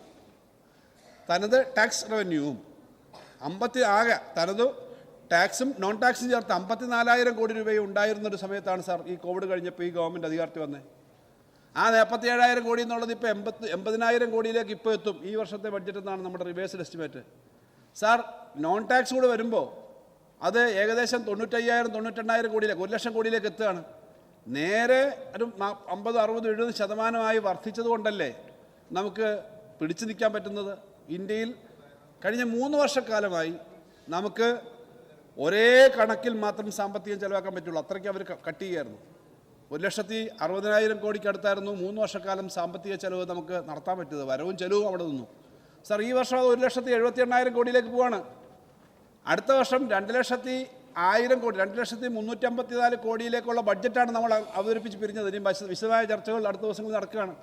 തനത് ടാക്സ് റവന്യൂവും ആകെ തനത് ടാക്സും നോൺ ടാക്സും ചേർത്ത് 54,000 കോടി രൂപയും ഉണ്ടായിരുന്നൊരു സമയത്താണ് സാർ ഈ കോവിഡ് കഴിഞ്ഞപ്പോൾ ഈ ഗവൺമെൻറ് അധികാരത്തിൽ വന്നത്. ആ 47,000 കോടി എന്നുള്ളത് ഇപ്പോൾ 80,000 കോടിയിലേക്ക് ഇപ്പോൾ എത്തും ഈ വർഷത്തെ ബഡ്ജറ്റ് എന്നാണ് നമ്മുടെ reversed estimate. Sir, non tax കൂടെ വരുമ്പോൾ അത് ഏകദേശം 95,000 98,000 കോടിയിലേക്ക് 1,00,000 കോടിയിലേക്ക് എത്തുകയാണ്. നേരെ ഒരു 50 60 70% വർദ്ധിച്ചത് കൊണ്ടല്ലേ നമുക്ക് പിടിച്ചു നിൽക്കാൻ പറ്റുന്നത്. ഇന്ത്യയിൽ കഴിഞ്ഞ 3 വർഷക്കാലമായി നമുക്ക് ഒരേ കണക്കിൽ മാത്രം സാമ്പത്തികം ചെലവാക്കാൻ പറ്റുള്ളൂ. അത്രയ്ക്ക് അവർ കട്ട് ചെയ്യുമായിരുന്നു. 1,60,000 കോടിക്കടുത്തായിരുന്നു 3 വർഷക്കാലം സാമ്പത്തിക ചെലവ് നമുക്ക് നടത്താൻ പറ്റിയത്. വരവും ചെലവും അവിടെ നിന്നു. സാർ, ഈ വർഷം അത് 1,78,000 കോടിയിലേക്ക് പോവാണ്. അടുത്ത വർഷം 2,01,000 കോടി 2,354 കോടിയിലേക്കുള്ള ബഡ്ജറ്റാണ് നമ്മൾ അവതരിപ്പിച്ച് പിരിഞ്ഞത്. ഇനി വിശദമായ ചർച്ചകൾ അടുത്ത ദിവസങ്ങളിൽ നടക്കുകയാണ്.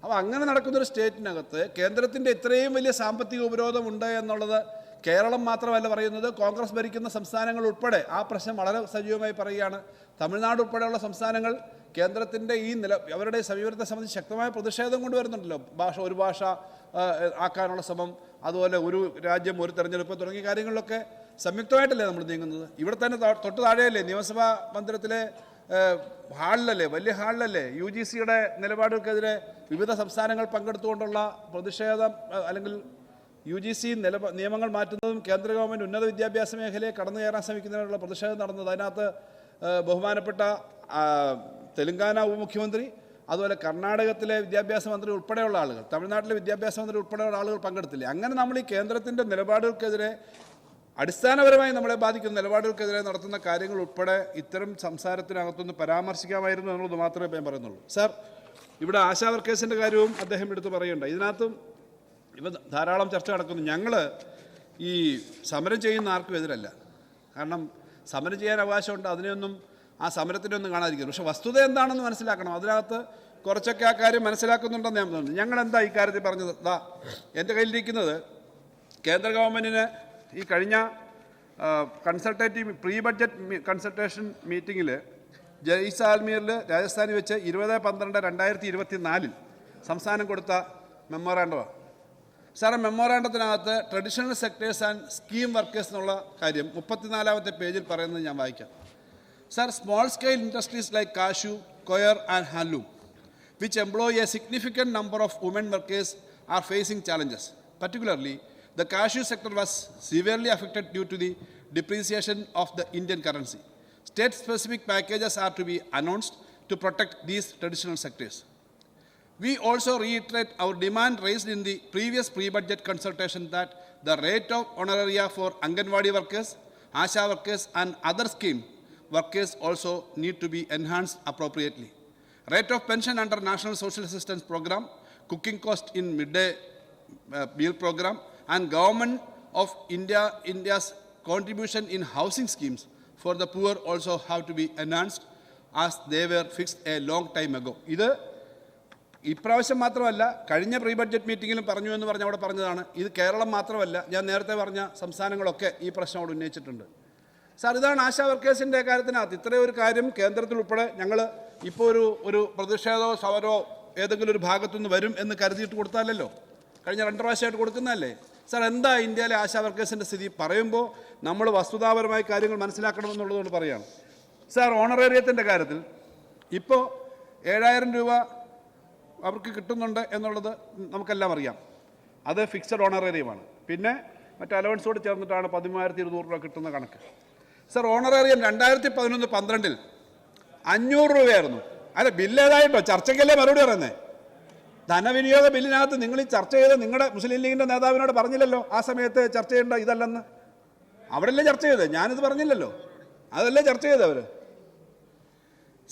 അപ്പോൾ അങ്ങനെ നടക്കുന്നൊരു സ്റ്റേറ്റിനകത്ത് കേന്ദ്രത്തിൻ്റെ ഇത്രയും വലിയ സാമ്പത്തിക ഉപരോധമുണ്ട് എന്നുള്ളത് കേരളം മാത്രമല്ല പറയുന്നത്, കോൺഗ്രസ് ഭരിക്കുന്ന സംസ്ഥാനങ്ങൾ ഉൾപ്പെടെ ആ പ്രശ്നം വളരെ സജീവമായി പറയുകയാണ്. തമിഴ്നാട് ഉൾപ്പെടെയുള്ള സംസ്ഥാനങ്ങൾ കേന്ദ്രത്തിൻ്റെ ഈ അവരുടെ സമീപനത്തെ സംബന്ധിച്ച് ശക്തമായ പ്രതിഷേധം കൊണ്ടുവരുന്നുണ്ടല്ലോ. ഒരു ഭാഷ ആക്കാനുള്ള ശ്രമം, അതുപോലെ ഒരു രാജ്യം ഒരു തെരഞ്ഞെടുപ്പ് തുടങ്ങിയ കാര്യങ്ങളിലൊക്കെ സംയുക്തമായിട്ടല്ലേ നമ്മൾ നീങ്ങുന്നത്. ഇവിടെ തന്നെ തൊട്ട് താഴെയല്ലേ നിയമസഭാ മന്ദിരത്തിലെ ഹാളിലല്ലേ, വലിയ ഹാളിലല്ലേ UGCയുടെ നിലപാടുകൾക്കെതിരെ വിവിധ സംസ്ഥാനങ്ങൾ പങ്കെടുത്തുകൊണ്ടുള്ള പ്രതിഷേധം അല്ലെങ്കിൽ UGC നിയമങ്ങൾ മാറ്റുന്നതും കേന്ദ്ര ഗവൺമെൻറ് ഉന്നത വിദ്യാഭ്യാസ മേഖലയെ കടന്നു കയറാൻ ശ്രമിക്കുന്നതിനുള്ള പ്രതിഷേധം നടന്നത്. അതിനകത്ത് ബഹുമാനപ്പെട്ട തെലങ്കാന ഉപമുഖ്യമന്ത്രി, അതുപോലെ കർണാടകത്തിലെ വിദ്യാഭ്യാസ മന്ത്രി ഉൾപ്പെടെയുള്ള ആളുകൾ, തമിഴ്നാട്ടിലെ വിദ്യാഭ്യാസ മന്ത്രി ഉൾപ്പെടെയുള്ള ആളുകൾ പങ്കെടുത്തില്ലേ? അങ്ങനെ നമ്മൾ ഈ കേന്ദ്രത്തിൻ്റെ നിലപാടുകൾക്കെതിരെ, അടിസ്ഥാനപരമായി നമ്മളെ ബാധിക്കുന്ന നിലപാടുകൾക്കെതിരെ നടത്തുന്ന കാര്യങ്ങൾ ഉൾപ്പെടെ ഇത്തരം സംസാരത്തിനകത്തൊന്ന് പരാമർശിക്കാമായിരുന്നു എന്നുള്ളത് മാത്രമേ ഞാൻ പറയുന്നുള്ളൂ. സാർ, ഇവിടെ ആശാ വർക്കേഴ്സിൻ്റെ കാര്യവും അദ്ദേഹം എടുത്ത് പറയുന്നുണ്ട്. ഇതിനകത്തും ഇവ ധാരാളം ചർച്ച നടക്കുന്നു. ഞങ്ങൾ ഈ സമരം ചെയ്യുന്ന ആർക്കും എതിരല്ല. കാരണം സമരം ചെയ്യാൻ അവകാശമുണ്ട്, അതിനെയൊന്നും ആ സമരത്തിൻ്റെ ഒന്നും കാണാതിരിക്കുന്നു. പക്ഷേ വസ്തുത എന്താണെന്ന് മനസ്സിലാക്കണം. അതിനകത്ത് കുറച്ചൊക്കെ ആ കാര്യം മനസ്സിലാക്കുന്നുണ്ടെന്ന് ഞാൻ തോന്നുന്നു. ഞങ്ങളെന്താ ഈ കാര്യത്തിൽ പറഞ്ഞത്? എൻ്റെ കയ്യിലിരിക്കുന്നത് കേന്ദ്ര ഗവൺമെൻറ്റിന് ഈ കഴിഞ്ഞ കൺസൾട്ടേറ്റീവ് പ്രീ ബഡ്ജറ്റ് കൺസൾട്ടേഷൻ മീറ്റിങ്ങിൽ ജയ്സാൽമീറിൽ രാജസ്ഥാനിൽ വെച്ച് 20/12/2024 സംസ്ഥാനം കൊടുത്ത മെമ്മോറാണ്ടമാണ്. സാറേ, മെമ്മോറാണ്ടത്തിനകത്ത് traditional sectors and scheme workers എന്നുള്ള കാര്യം 34ാമത്തെ പേജിൽ പറയുന്നത് ഞാൻ വായിക്കാം. Sir, small-scale industries like cashew, coir and handloom, which employ a significant number of women workers, are facing challenges. Particularly, the cashew sector was severely affected due to the depreciation of the Indian currency. State-specific packages are to be announced to protect these traditional sectors. We also reiterate our demand raised in the previous pre-budget consultation that the rate of honoraria for Anganwadi workers, ASHA workers and other scheme workers also need to be enhanced appropriately. Rate of pension under National Social Assistance Program, cooking cost in midday meal program, and Government of India's contribution in housing schemes for the poor also have to be enhanced as they were fixed a long time ago. ഇത് ഇപ്രാവശ്യം മാത്രമല്ല, കഴിഞ്ഞ pre budget മീറ്റിങ്ങിലും പറഞ്ഞു എന്ന് പറഞ്ഞ് അവിടെ പറഞ്ഞതാണ്. ഇത് കേരളം മാത്രമല്ല, ഞാൻ നേരത്തെ പറഞ്ഞ സംസ്ഥാനങ്ങളൊക്കെ ഈ പ്രശ്നം അവിടെ ഉന്നയിച്ചിട്ടുണ്ട്. സാർ, ഇതാണ് ആശാ വർക്കേഴ്സിൻ്റെ കാര്യത്തിനകത്ത് ഇത്രയും ഒരു കാര്യം കേന്ദ്രത്തിൽ ഉൾപ്പെടെ ഞങ്ങൾ ഇപ്പോൾ ഒരു പ്രതിഷേധമോ സമരമോ ഏതെങ്കിലും ഒരു ഭാഗത്തുനിന്ന് വരും എന്ന് കരുതിയിട്ട് കൊടുത്താലല്ലോ, കഴിഞ്ഞ 2 പ്രാവശ്യമായിട്ട് കൊടുക്കുന്നതല്ലേ. സാർ, എന്താ ഇന്ത്യയിലെ ആശാ വർക്കേഴ്സിൻ്റെ സ്ഥിതി? പറയുമ്പോൾ നമ്മൾ വസ്തുതാപരമായ കാര്യങ്ങൾ മനസ്സിലാക്കണമെന്നുള്ളതുകൊണ്ട് പറയുകയാണ്. സാർ, ഓണറേറിയത്തിൻ്റെ കാര്യത്തിൽ ഇപ്പോൾ 7000 രൂപ അവർക്ക് കിട്ടുന്നുണ്ട് എന്നുള്ളത് നമുക്കെല്ലാം അറിയാം. അത് ഫിക്സഡ് ഓണറേറിയമാണ്. പിന്നെ മറ്റ് അലവൻസോട് ചേർന്നിട്ടാണ് 13,200 രൂപ കിട്ടുന്ന കണക്ക്. സാർ, ഓണറേറിയം 2011-12 500 രൂപയായിരുന്നു. അല്ല, ബില്ല് ഏതായിട്ടോ? ചർച്ചയ്ക്കല്ലേ മറുപടി പറയുന്നത്? ധനവിനിയോഗ ബില്ലിനകത്ത് നിങ്ങൾ ഈ ചർച്ച ചെയ്ത് നിങ്ങളുടെ മുസ്ലിം ലീഗിൻ്റെ നേതാവിനോട് പറഞ്ഞില്ലല്ലോ ആ സമയത്ത് ചർച്ച ചെയ്യേണ്ട ഇതല്ലെന്ന്. അവരല്ലേ ചർച്ച ചെയ്തത്, ഞാനിത് പറഞ്ഞില്ലല്ലോ. അതല്ലേ ചർച്ച ചെയ്തവർ.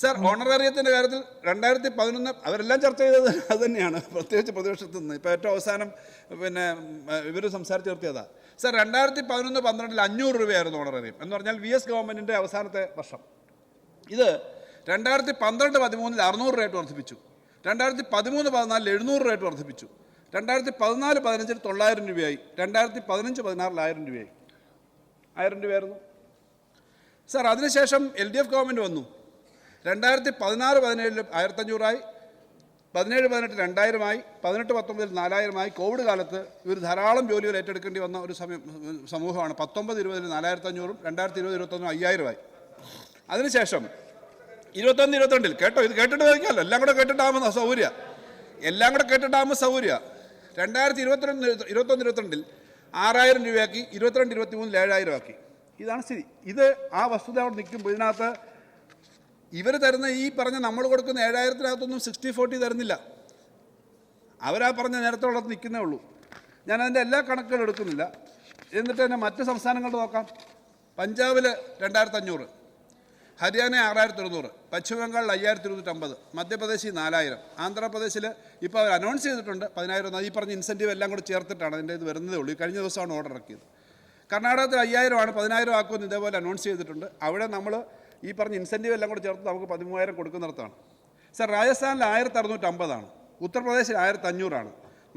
സാർ, ഓണറേറിയത്തിൻ്റെ കാര്യത്തിൽ 2011 അവരെല്ലാം ചർച്ച ചെയ്തത് അത് തന്നെയാണ്, പ്രത്യേകിച്ച് പ്രതിപക്ഷത്തു നിന്ന്. ഇപ്പോൾ ഏറ്റവും അവസാനം പിന്നെ ഇവർ സംസാരിച്ച് നിർത്തിയതാണ്. സാർ, 2011-12 500 രൂപയായിരുന്നു ഓണറേറിയം എന്ന് പറഞ്ഞാൽ VS ഗവൺമെൻറ്റിൻ്റെ അവസാനത്തെ വർഷം. ഇത് 2012-13 600 രൂപയായിട്ട് വർദ്ധിപ്പിച്ചു. 2013-14 700 രൂപയായിട്ട് വർദ്ധിപ്പിച്ചു. 2014-15 900 രൂപയായി. 2015-16 1000 രൂപയായി. 1000 രൂപയായിരുന്നു. സാർ, അതിനുശേഷം LDF ഗവൺമെൻറ് വന്നു. 2016-17 1500 17-18 2000 18-19 4000 കോവിഡ് കാലത്ത് ഇവർ ധാരാളം ജോലികൾ ഏറ്റെടുക്കേണ്ടി വന്ന ഒരു സമൂഹമാണ്. 19-20 4500 2020-21 5000 അതിനുശേഷം 21-22 കേട്ടോ, ഇത് കേട്ടിട്ട് വയ്ക്കാമല്ലോ, എല്ലാം കൂടെ കേട്ടിട്ടാകുമ്പോൾ സൗകര്യ 2021-22 6000 രൂപയാക്കി. 22-23 7000 ആക്കി. ഇതാണ് സ്ഥിതി. ഇത് ആ വസ്തുത അവിടെ നിൽക്കുമ്പോൾ ഇതിനകത്ത് ഇവർ തരുന്ന ഈ പറഞ്ഞ നമ്മൾ കൊടുക്കുന്ന 7000-നകത്തൊന്നും 60-40 തരുന്നില്ല. അവരാ പറഞ്ഞ നേരത്തെ ഉള്ളത് നിൽക്കുന്നേ ഉള്ളൂ. ഞാൻ അതിൻ്റെ എല്ലാ കണക്കുകളും എടുക്കുന്നില്ല. എന്നിട്ട് തന്നെ മറ്റ് സംസ്ഥാനങ്ങളുടെ നോക്കാം. പഞ്ചാബിൽ 2500, ഹരിയാന 6200, പശ്ചിമ ബംഗാളിൽ 5250, മധ്യപ്രദേശിൽ 4000, ആന്ധ്രാപ്രദേശിൽ ഇപ്പോൾ അവർ അനൗൺസ് ചെയ്തിട്ടുണ്ട് 10,000. ഈ പറഞ്ഞ ഇൻസെൻറ്റീവ് എല്ലാം കൂടി ചേർത്തിട്ടാണ് അതിൻ്റെ ഇത് വരുന്നതേ ഉള്ളൂ. കഴിഞ്ഞ ദിവസമാണ് ഓർഡർ ഇറക്കിയത്. കർണാടകത്തിൽ 5000 ആണ്, 10,000 ആക്കുമെന്ന് ഇതേപോലെ അനൗൺസ് ചെയ്തിട്ടുണ്ട്. അവിടെ നമ്മൾ ഈ പറഞ്ഞ ഇൻസെൻറ്റീവ് എല്ലാം കൂടി ചേർത്ത് നമുക്ക് 13,000 കൊടുക്കുന്നിടത്താണ്. സാർ, രാജസ്ഥാനിൽ 1650 ആണ്, ഉത്തർപ്രദേശിൽ 1500 ആണ്,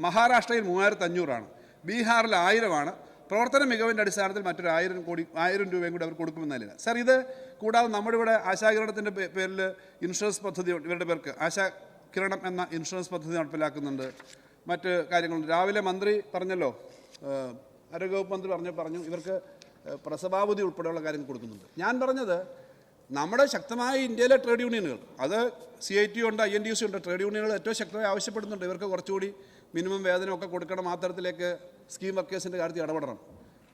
മഹാരാഷ്ട്രയിൽ 3500 ആണ്, ബീഹാറിൽ 1000 ആണ്. പ്രവർത്തന മികവിൻ്റെ അടിസ്ഥാനത്തിൽ മറ്റൊരു 1000 രൂപയും കൂടി അവർ കൊടുക്കുമെന്നല്ല. സാർ, ഇത് കൂടാതെ നമ്മുടെ ഇവിടെ ആശാകിരണത്തിൻ്റെ പേരിൽ ഇൻഷുറൻസ് പദ്ധതി ഇവരുടെ പേർക്ക് ആശാകിരണം എന്ന ഇൻഷുറൻസ് പദ്ധതി നടപ്പിലാക്കുന്നുണ്ട്. മറ്റ് കാര്യങ്ങളുണ്ട്. രാവിലെ മന്ത്രി പറഞ്ഞല്ലോ, ആരോഗ്യവകുപ്പ് മന്ത്രി പറഞ്ഞു ഇവർക്ക് പ്രസവാവധി ഉൾപ്പെടെയുള്ള കാര്യങ്ങൾ കൊടുക്കുന്നുണ്ട്. ഞാൻ പറഞ്ഞത് നമ്മുടെ ശക്തമായ ഇന്ത്യയിലെ ട്രേഡ് യൂണിയനുകൾ, അത് CIT ഉണ്ട്, INTUC ഉണ്ട്, ട്രേഡ് യൂണിയനുകൾ ഏറ്റവും ശക്തമായി ആവശ്യപ്പെടുന്നുണ്ട് ഇവർക്ക് കുറച്ചുകൂടി മിനിമം വേതനമൊക്കെ കൊടുക്കണം, ആ തരത്തിലേക്ക് സ്കീം വർക്കേഴ്സിൻ്റെ കാര്യത്തിൽ ഇടപെടണം.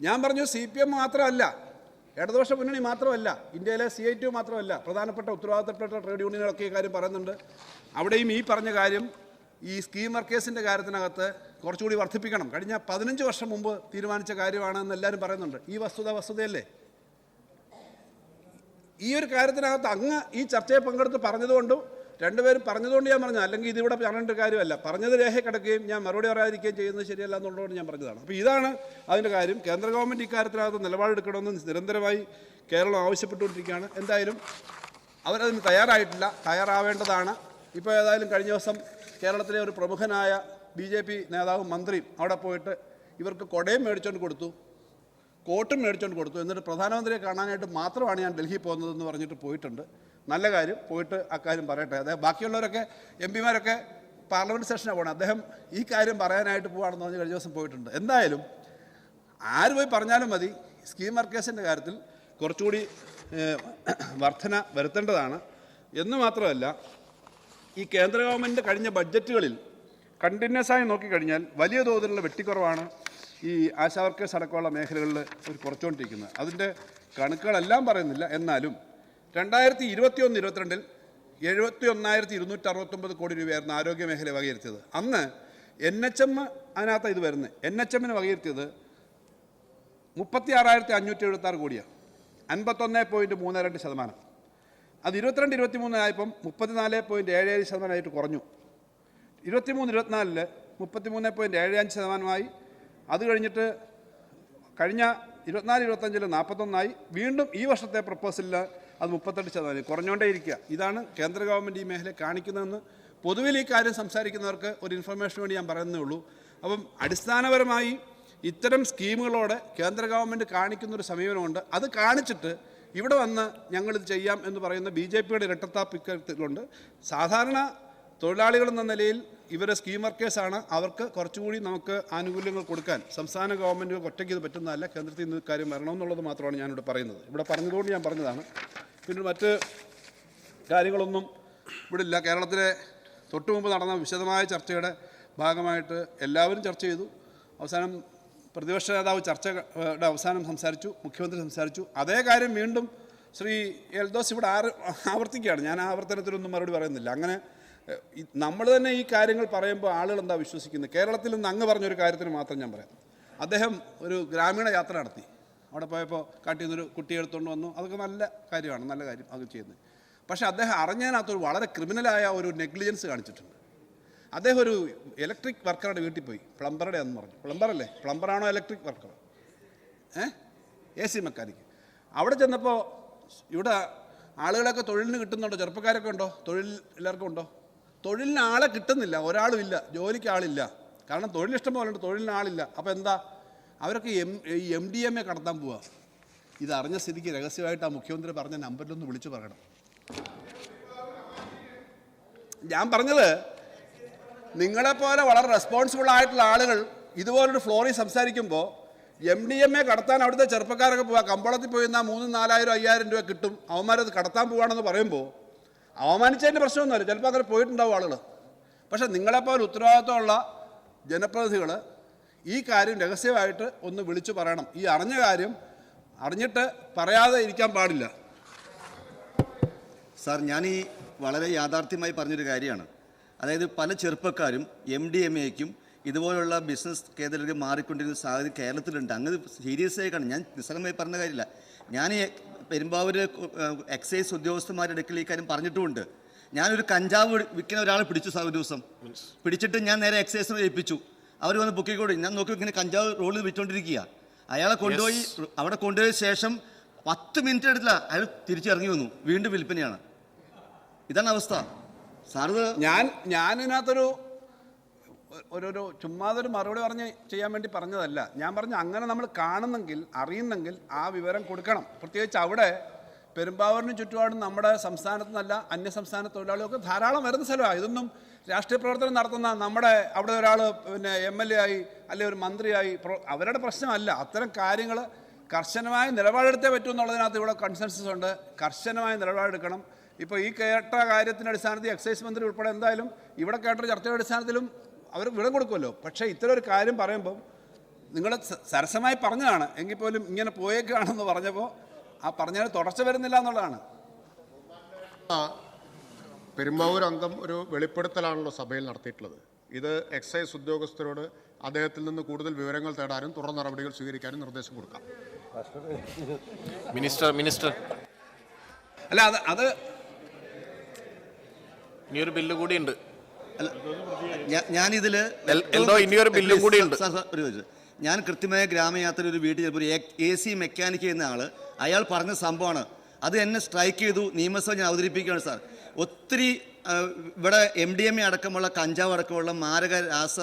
ഞാൻ പറഞ്ഞു CPM മാത്രമല്ല, ഇടതുപക്ഷ മുന്നണി മാത്രമല്ല, ഇന്ത്യയിലെ CITU മാത്രമല്ല, പ്രധാനപ്പെട്ട ഉത്തരവാദിത്തപ്പെട്ട ട്രേഡ് യൂണിയനുകളൊക്കെ ഈ കാര്യം പറയുന്നുണ്ട്. അവിടെയും ഈ പറഞ്ഞ കാര്യം ഈ സ്കീം വർക്കേഴ്സിൻ്റെ കാര്യത്തിനകത്ത് കുറച്ചുകൂടി വർദ്ധിപ്പിക്കണം. കഴിഞ്ഞ 15 വർഷം മുമ്പ് തീരുമാനിച്ച കാര്യമാണെന്ന് എല്ലാവരും പറയുന്നുണ്ട്. ഈ വസ്തുതയല്ലേ? ഈ ഒരു കാര്യത്തിനകത്ത് അങ്ങ് ഈ ചർച്ചയിൽ പങ്കെടുത്ത് പറഞ്ഞതുകൊണ്ടും രണ്ടുപേരും പറഞ്ഞതുകൊണ്ട് ഞാൻ പറഞ്ഞു, അല്ലെങ്കിൽ ഇതിവിടെ പറയേണ്ട ഒരു കാര്യമല്ല. പറഞ്ഞത് രേഖ കിടക്കുകയും ഞാൻ മറുപടി പറയാതിരിക്കുകയും ചെയ്യുന്നത് ശരിയല്ല എന്നുള്ളതുകൊണ്ട് ഞാൻ പറഞ്ഞതാണ്. അപ്പോൾ ഇതാണ് അതിൻ്റെ കാര്യം. കേന്ദ്ര ഗവൺമെൻറ് ഇക്കാര്യത്തിനകത്ത് നിലപാടെടുക്കണമെന്ന് നിരന്തരമായി കേരളം ആവശ്യപ്പെട്ടുകൊണ്ടിരിക്കുകയാണ്. എന്തായാലും അവരതിന് തയ്യാറായിട്ടില്ല, തയ്യാറാവേണ്ടതാണ്. ഇപ്പോൾ ഏതായാലും കഴിഞ്ഞ ദിവസം കേരളത്തിലെ ഒരു പ്രമുഖനായ BJP നേതാവും മന്ത്രിയും അവിടെ പോയിട്ട് ഇവർക്ക് കൊടയും മേടിച്ചുകൊണ്ട് കൊടുത്തു, കോട്ടും മേടിച്ചുകൊണ്ട് കൊടുത്തു. എന്നിട്ട് പ്രധാനമന്ത്രിയെ കാണാനായിട്ട് മാത്രമാണ് ഞാൻ ഡൽഹി പോകുന്നതെന്ന് പറഞ്ഞിട്ട് പോയിട്ടുണ്ട്. നല്ല കാര്യം, പോയിട്ട് അക്കാര്യം പറയട്ടെ. അദ്ദേഹം ബാക്കിയുള്ളവരൊക്കെ MP-മാരൊക്കെ പാർലമെൻറ്റ് സെഷനാണ് പോകണം, അദ്ദേഹം ഈ കാര്യം പറയാനായിട്ട് പോവുകയാണെന്ന് പറഞ്ഞ് കഴിഞ്ഞ ദിവസം പോയിട്ടുണ്ട്. എന്തായാലും ആര് പോയി പറഞ്ഞാലും മതി, സ്കീം വർക്കേഴ്സിൻ്റെ കാര്യത്തിൽ കുറച്ചുകൂടി വർധന വരുത്തേണ്ടതാണ്. എന്ന് മാത്രമല്ല, ഈ കേന്ദ്ര ഗവൺമെൻറ് കഴിഞ്ഞ ബഡ്ജറ്റുകളിൽ കണ്ടിന്യൂസ് ആയി നോക്കിക്കഴിഞ്ഞാൽ വലിയ തോതിലുള്ള വെട്ടിക്കുറവാണ് ഈ ആശാ വർക്കേഴ്സ് അടക്കമുള്ള മേഖലകളിൽ ഒരു കുറച്ചുകൊണ്ടിരിക്കുന്നത്. അതിൻ്റെ കണക്കുകളെല്ലാം പറയുന്നില്ല. എന്നാലും 2021-22 71,269 കോടി രൂപയായിരുന്നു ആരോഗ്യ മേഖല വകയിരുത്തിയത്. അന്ന് NHM അതിനകത്ത് ഇത് വരുന്നത്. NHM-ന് വകയിരുത്തിയത് 36,576 കോടിയാണ്, 51.32%. അത് 22-23 ആയപ്പം 34.77% കുറഞ്ഞു. 23-24 33.75%. അത് കഴിഞ്ഞിട്ട് കഴിഞ്ഞ 24-25 41 വീണ്ടും ഈ വർഷത്തെ പ്രപ്പോസലിൽ അത് 38% കുറഞ്ഞുകൊണ്ടേയിരിക്കുക. ഇതാണ് കേന്ദ്ര ഗവൺമെൻറ് ഈ മേഖല കാണിക്കുന്നതെന്ന് പൊതുവിൽ ഈ കാര്യം സംസാരിക്കുന്നവർക്ക് ഒരു ഇൻഫർമേഷന് വേണ്ടി ഞാൻ പറയുന്നേ ഉള്ളൂ. അപ്പം അടിസ്ഥാനപരമായി ഇത്തരം സ്കീമുകളോട് കേന്ദ്ര ഗവൺമെൻറ് കാണിക്കുന്നൊരു സമീപനമുണ്ട്. അത് കാണിച്ചിട്ട് ഇവിടെ വന്ന് ഞങ്ങളിത് ചെയ്യാം എന്ന് പറയുന്ന BJP-യുടെ ഇരട്ടത്താപ്പ് ഇക്കാര്യത്തിലുണ്ട്. സാധാരണ തൊഴിലാളികൾ എന്ന നിലയിൽ ഇവർ സ്കീം വർക്കേഴ്സാണ്, അവർക്ക് കുറച്ചുകൂടി നമുക്ക് ആനുകൂല്യങ്ങൾ കൊടുക്കാൻ സംസ്ഥാന ഗവൺമെൻറ്റുകൾക്ക് ഒറ്റയ്ക്ക് ഇത് പറ്റുന്നതല്ല, കേന്ദ്രത്തിൽ നിന്ന് കാര്യം വരണമെന്നുള്ളത് മാത്രമാണ് ഞാനിവിടെ പറയുന്നത്. ഇവിടെ പറഞ്ഞതുകൊണ്ട് ഞാൻ പറഞ്ഞതാണ്. പിന്നെ മറ്റ് കാര്യങ്ങളൊന്നും ഇവിടെ ഇല്ല. കേരളത്തിലെ തൊട്ടു മുമ്പ് നടന്ന വിശദമായ ചർച്ചയുടെ ഭാഗമായിട്ട് എല്ലാവരും ചർച്ച ചെയ്തു. അവസാനം പ്രതിപക്ഷ നേതാവ് ചർച്ചയുടെ അവസാനം സംസാരിച്ചു, മുഖ്യമന്ത്രി സംസാരിച്ചു. അതേ കാര്യം വീണ്ടും ശ്രീ എൽദോസ് ഇവിടെ ആവർത്തിക്കുകയാണ്. ഞാൻ ആവർത്തനത്തിലൊന്നും മറുപടി പറയുന്നില്ല. അങ്ങനെ നമ്മൾ തന്നെ ഈ കാര്യങ്ങൾ പറയുമ്പോൾ ആളുകൾ എന്താ വിശ്വസിക്കുന്നത്? കേരളത്തിൽ നിന്ന് അങ്ങ് പറഞ്ഞൊരു കാര്യത്തിന് മാത്രം ഞാൻ പറയാം. അദ്ദേഹം ഒരു ഗ്രാമീണ യാത്ര നടത്തി. അവിടെ പോയപ്പോൾ കാട്ടിൽ നിന്നൊരു കുട്ടിയെ എടുത്തുകൊണ്ട് വന്നു. അതൊക്കെ നല്ല കാര്യമാണ്, നല്ല കാര്യം അത് ചെയ്യുന്നത്. പക്ഷേ അദ്ദേഹം അറിഞ്ഞതിനകത്തൊരു വളരെ ക്രിമിനലായ ഒരു നെഗ്ലിജൻസ് കാണിച്ചിട്ടുണ്ട്. അദ്ദേഹം ഒരു ഇലക്ട്രിക് വർക്കറുടെ വീട്ടിൽ പോയി, പ്ലംബറുടെ എന്ന് പറഞ്ഞു. പ്ലംബറല്ലേ? പ്ലംബറാണോ ഇലക്ട്രിക് വർക്കർ? AC mechanic. അവിടെ ചെന്നപ്പോൾ ഇവിടെ ആളുകളൊക്കെ തൊഴിലിന് കിട്ടുന്നുണ്ടോ? ചെറുപ്പക്കാരൊക്കെ ഉണ്ടോ? തൊഴിൽ എല്ലാവർക്കും ഉണ്ടോ? തൊഴിലിന് ആളെ കിട്ടുന്നില്ല, ഒരാളും ഇല്ല, ജോലിക്ക് ആളില്ല. കാരണം തൊഴിലിഷ്ടം പോലെ ഉണ്ട്, തൊഴിലിന് ആളില്ല. അപ്പോൾ എന്താ, അവരൊക്കെ MDMA കടത്താൻ പോവുക. ഇതറിഞ്ഞ സ്ഥിതിക്ക് രഹസ്യമായിട്ട് ആ മുഖ്യമന്ത്രി പറഞ്ഞ നമ്പറിലൊന്ന് വിളിച്ചു പറയണം. ഞാൻ പറഞ്ഞത്, നിങ്ങളെപ്പോലെ വളരെ റെസ്പോൺസിബിൾ ആയിട്ടുള്ള ആളുകൾ ഇതുപോലൊരു ഫ്ലോറിൽ സംസാരിക്കുമ്പോൾ MDMA കടത്താൻ അവിടുത്തെ ചെറുപ്പക്കാരൊക്കെ പോവുക. കമ്പോളത്തിൽ പോയി എന്നാൽ 3,000-4,000-5,000 രൂപ കിട്ടും, അവന്മാരത് കടത്താൻ പോവുകയാണെന്ന് പറയുമ്പോൾ അവമാനിച്ചതിൻ്റെ പ്രശ്നമൊന്നുമില്ല, ചിലപ്പോൾ അങ്ങനെ പോയിട്ടുണ്ടാവും ആളുകൾ. പക്ഷേ നിങ്ങളെപ്പോലെ ഉത്തരവാദിത്തമുള്ള ജനപ്രതിനിധികൾ ഈ കാര്യം രഹസ്യമായിട്ട് ഒന്ന് വിളിച്ചു പറയണം. ഈ അറിഞ്ഞ കാര്യം അറിഞ്ഞിട്ട് പറയാതെ ഇരിക്കാൻ പാടില്ല. സാർ, ഞാൻ ഈ വളരെ യാഥാർത്ഥ്യമായി പറഞ്ഞൊരു കാര്യമാണ്. അതായത് പല ചെറുപ്പക്കാരും MDMA-ക്കും ഇതുപോലുള്ള ബിസിനസ് കേന്ദ്രത്തിലേക്ക് മാറിക്കൊണ്ടിരിക്കുന്ന സാഹചര്യം കേരളത്തിലുണ്ട്. അങ്ങനെ സീരിയസ് ആയി കാണും. ഞാൻ നിസ്സംഗമായി പറഞ്ഞ കാര്യമില്ല. ഞാൻ ഈ പെരുമ്പാവൂർ എക്സൈസ് ഉദ്യോഗസ്ഥന്മാരുടെ അടുക്കൽ ഈ കാര്യം പറഞ്ഞിട്ടുമുണ്ട്. ഞാനൊരു കഞ്ചാവ് വിൽക്കുന്ന ഒരാളെ പിടിച്ചു സാർ. ഒരു ദിവസം പിടിച്ചിട്ട് ഞാൻ നേരെ എക്സൈസിനെ ഏൽപ്പിച്ചു. അവർ വന്ന് ബുക്കിക്കോടി. ഞാൻ നോക്കി ഇങ്ങനെ കഞ്ചാവ് റോളിൽ വിറ്റുകൊണ്ടിരിക്കുക. അയാളെ കൊണ്ടുപോയി അവിടെ കൊണ്ടുപോയ ശേഷം 10 മിനിറ്റ് എടുത്തില്ല, അയാൾ തിരിച്ചിറങ്ങി വന്നു, വീണ്ടും വിൽപ്പനയാണ്. ഇതാണ് അവസ്ഥ സാർ. ഞാനിതിനകത്തൊരു ചുമ്മാതൊരു മറുപടി പറഞ്ഞ് ചെയ്യാൻ വേണ്ടി പറഞ്ഞതല്ല. ഞാൻ പറഞ്ഞു, അങ്ങനെ നമ്മൾ കാണുന്നെങ്കിൽ അറിയുന്നെങ്കിൽ ആ വിവരം കൊടുക്കണം. പ്രത്യേകിച്ച് അവിടെ പെരുമ്പാവൂരിന് ചുറ്റുപാടും നമ്മുടെ സംസ്ഥാനത്ത് നിന്നല്ല അന്യസംസ്ഥാന തൊഴിലാളികൾക്ക് ധാരാളം വരുന്ന സ്ഥലമാണ്. ഇതൊന്നും രാഷ്ട്രീയ പ്രവർത്തനം നടത്തുന്ന നമ്മുടെ അവിടെ ഒരാൾ പിന്നെ MLA ആയി അല്ലെങ്കിൽ ഒരു മന്ത്രിയായി അവരുടെ പ്രശ്നമല്ല. അത്തരം കാര്യങ്ങൾ കർശനമായ നിലപാടെടുത്തേ പറ്റൂ എന്നുള്ളതിനകത്ത് ഇവിടെ കൺസെൻസസ് ഉണ്ട്. കർശനമായ നിലപാടെടുക്കണം. ഇപ്പോൾ ഈ കേട്ട കാര്യത്തിൻ്റെ അടിസ്ഥാനത്തിൽ എക്സൈസ് മന്ത്രി ഉൾപ്പെടെ എന്തായാലും ഇവിടെ കേട്ട ചർച്ചയുടെ അടിസ്ഥാനത്തിലും അവർ വിടം കൊടുക്കുമല്ലോ. പക്ഷേ ഇത്തരം ഒരു കാര്യം പറയുമ്പം നിങ്ങൾ സരസമായി പറഞ്ഞതാണ് എങ്കിൽ പോലും ഇങ്ങനെ പോയേക്കാണെന്ന് പറഞ്ഞപ്പോൾ ആ പറഞ്ഞതിന് തുടർച്ച വരുന്നില്ല എന്നുള്ളതാണ്. പെരുമ്പാവൂർ അംഗം ഒരു വെളിപ്പെടുത്തലാണല്ലോ സഭയിൽ നടത്തിയിട്ടുള്ളത്. ഇത് എക്സൈസ് ഉദ്യോഗസ്ഥരോട് അദ്ദേഹത്തിൽ നിന്ന് കൂടുതൽ വിവരങ്ങൾ തേടാനും തുടർ നടപടികൾ സ്വീകരിക്കാനും നിർദ്ദേശം കൊടുക്കാം. മിനിസ്റ്റർ അല്ല അത് ഇനിയൊരു ബില്ല് കൂടിയുണ്ട്. ഞാനിതിൽ ഇനിയൊരു ബില്ലും കൂടിയുണ്ട്. ഞാൻ കൃത്യമായ ഗ്രാമയാത്ര ഒരു വീട്ടിൽ ചിലപ്പോൾ ഒരു AC മെക്കാനിക് ചെയ്യുന്ന ആൾ അയാൾ പറഞ്ഞ സംഭവമാണ്. അത് എന്നെ സ്ട്രൈക്ക് ചെയ്തു. നിയമസഭ ഞാൻ അവതരിപ്പിക്കുകയാണ് സാർ. ഒത്തിരി ഇവിടെ MDMA അടക്കമുള്ള കഞ്ചാവ് അടക്കമുള്ള മാരക രാസ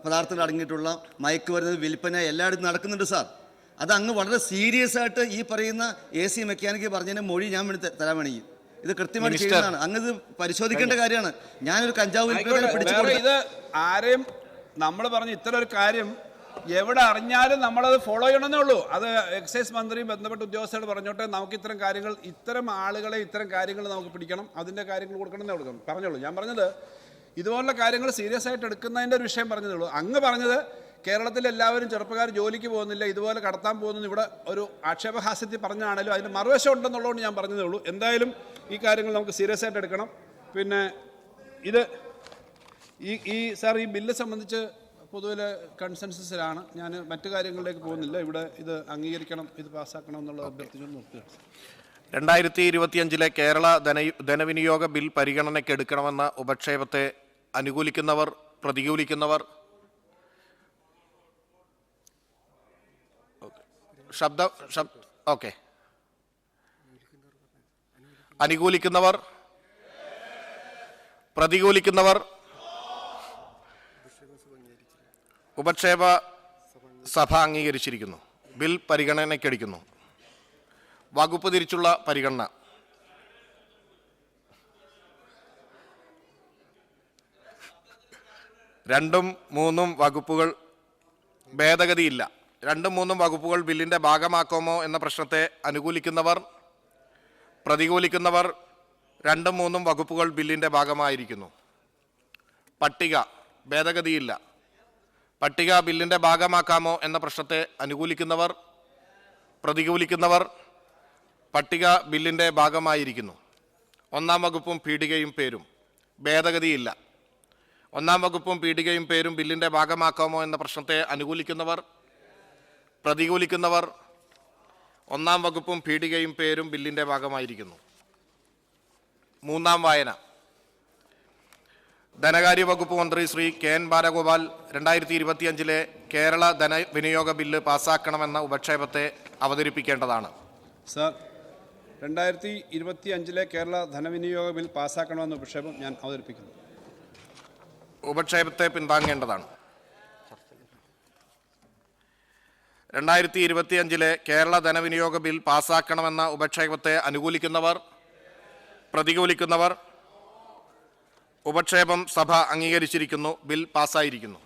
പദാർത്ഥങ്ങൾ അടങ്ങിയിട്ടുള്ള മയക്കുമരുന്ന് വിൽപ്പന എല്ലായിടത്തും നടക്കുന്നുണ്ട് സാർ. അത് അങ്ങ് വളരെ സീരിയസ് ആയിട്ട് ഈ പറയുന്ന AC മെക്കാനിക്ക് പറഞ്ഞതിന് മൊഴി ഞാൻ വേണ്ടി തരാൻ വേണമെങ്കിൽ ഇത് കൃത്യമായിട്ട് ചെയ്യുന്നതാണ്. അങ്ങ് ഇത് പരിശോധിക്കേണ്ട കാര്യമാണ്. ഞാനൊരു കഞ്ചാവ് ഇത് ആരെയും നമ്മൾ പറഞ്ഞ ഇത്തരം ഒരു കാര്യം എവിടെ അറിഞ്ഞാലും നമ്മളത് ഫോളോ ചെയ്യണമെന്നേ ഉള്ളൂ. അത് എക്സൈസ് മന്ത്രി ബന്ധപ്പെട്ട ഉദ്യോഗസ്ഥരോട് പറഞ്ഞോട്ടെ, നമുക്ക് ഇത്തരം കാര്യങ്ങൾ, ഇത്തരം ആളുകളെ ഇത്തരം കാര്യങ്ങൾ നമുക്ക് പിടിക്കണം, അതിൻ്റെ കാര്യങ്ങൾ കൊടുക്കണമെന്നേ പറഞ്ഞോളൂ. ഞാൻ പറഞ്ഞത് ഇതുപോലുള്ള കാര്യങ്ങൾ സീരിയസ് ആയിട്ട് എടുക്കുന്നതിൻ്റെ ഒരു വിഷയം പറഞ്ഞതേ ഉള്ളൂ. അങ്ങ് പറഞ്ഞത് കേരളത്തിൽ എല്ലാവരും ചെറുപ്പക്കാർ ജോലിക്ക് പോകുന്നില്ല, ഇതുപോലെ കടത്താൻ പോകുന്നു, ഇവിടെ ഒരു ആക്ഷേപഹാസ്യത്തിൽ പറഞ്ഞാണേലും അതിന് മറുവശം ഉണ്ടെന്നുള്ളതുകൊണ്ട് ഞാൻ പറഞ്ഞതേ ഉള്ളൂ. എന്തായാലും ഈ കാര്യങ്ങൾ നമുക്ക് സീരിയസ് ആയിട്ട് എടുക്കണം. പിന്നെ ഇത് ഈ സാർ ഈ ബില്ല് സംബന്ധിച്ച് പൊതുവിലെ കൺസെൻസസിലാണ്. ഞാൻ മറ്റു കാര്യങ്ങളിലേക്ക് പോകുന്നില്ല. ഇവിടെ ഇത് അംഗീകരിക്കണം, ഇത് പാസ്സാക്കണം എന്നുള്ള അഭ്യർത്ഥിച്ചു നിർത്തുകയാണ്. 2025 കേരള ധനവിനിയോഗ ബിൽ പരിഗണനയ്ക്ക് എടുക്കണമെന്ന ഉപക്ഷേപത്തെ അനുകൂലിക്കുന്നവർ, പ്രതികൂലിക്കുന്നവർ ഓക്കെ, അനുകൂലിക്കുന്നവർ, പ്രതികൂലിക്കുന്നവർ, ഉപക്ഷേപ സഭ അംഗീകരിച്ചിരിക്കുന്നു. ബിൽ പരിഗണനയ്ക്കെടുക്കുന്നു. വകുപ്പ് തിരിച്ചുള്ള പരിഗണന. രണ്ടും മൂന്നും വകുപ്പുകൾ ഭേദഗതിയില്ല. 2-3 വകുപ്പുകൾ ബില്ലിൻ്റെ ഭാഗമാക്കാമോ എന്ന പ്രശ്നത്തെ അനുകൂലിക്കുന്നവർ, പ്രതികൂലിക്കുന്നവർ 2-3 വകുപ്പുകൾ ബില്ലിൻ്റെ ഭാഗമായിരിക്കുന്നു. പട്ടിക ഭേദഗതിയില്ല. പട്ടിക ബില്ലിൻ്റെ ഭാഗമാക്കാമോ എന്ന പ്രശ്നത്തെ അനുകൂലിക്കുന്നവർ, പ്രതികൂലിക്കുന്നവർ പട്ടിക ബില്ലിൻ്റെ ഭാഗമായിരിക്കുന്നു. 1-ാം വകുപ്പും പീഠികയും പേരും ഭേദഗതിയില്ല. 1-ാം വകുപ്പും പീഠികയും പേരും ബില്ലിൻ്റെ ഭാഗമാക്കാമോ എന്ന പ്രശ്നത്തെ അനുകൂലിക്കുന്നവർ, പ്രതികൂലിക്കുന്നവർ 1-ാം വകുപ്പും പീഠികയും പേരും ബില്ലിൻ്റെ ഭാഗമായിരിക്കുന്നു. 3-ാം വായന. ധനകാര്യ വകുപ്പ് മന്ത്രി ശ്രീ KN ബാലഗോപാൽ 2025 കേരള ധനവിനിയോഗ ബില്ല് പാസ്സാക്കണമെന്ന ഉപക്ഷേപത്തെ അവതരിപ്പിക്കേണ്ടതാണ്. സാർ, 2025 കേരള ധനവിനിയോഗ ബിൽ പാസ്സാക്കണമെന്ന ഉപക്ഷേപം ഞാൻ അവതരിപ്പിക്കുന്നു. ഉപക്ഷേപത്തെ പിന്താങ്ങേണ്ടതാണ്. 2025 കേരള ധനവിനിയോഗ ബിൽ പാസ്സാക്കണമെന്ന ഉപക്ഷേപത്തെ അനുകൂലിക്കുന്നവർ, പ്രതികൂലിക്കുന്നവർ. ഉപക്ഷേപം സഭ അംഗീകരിച്ചിരിക്കുന്നു. ബിൽ പാസ്സായിരിക്കുന്നു.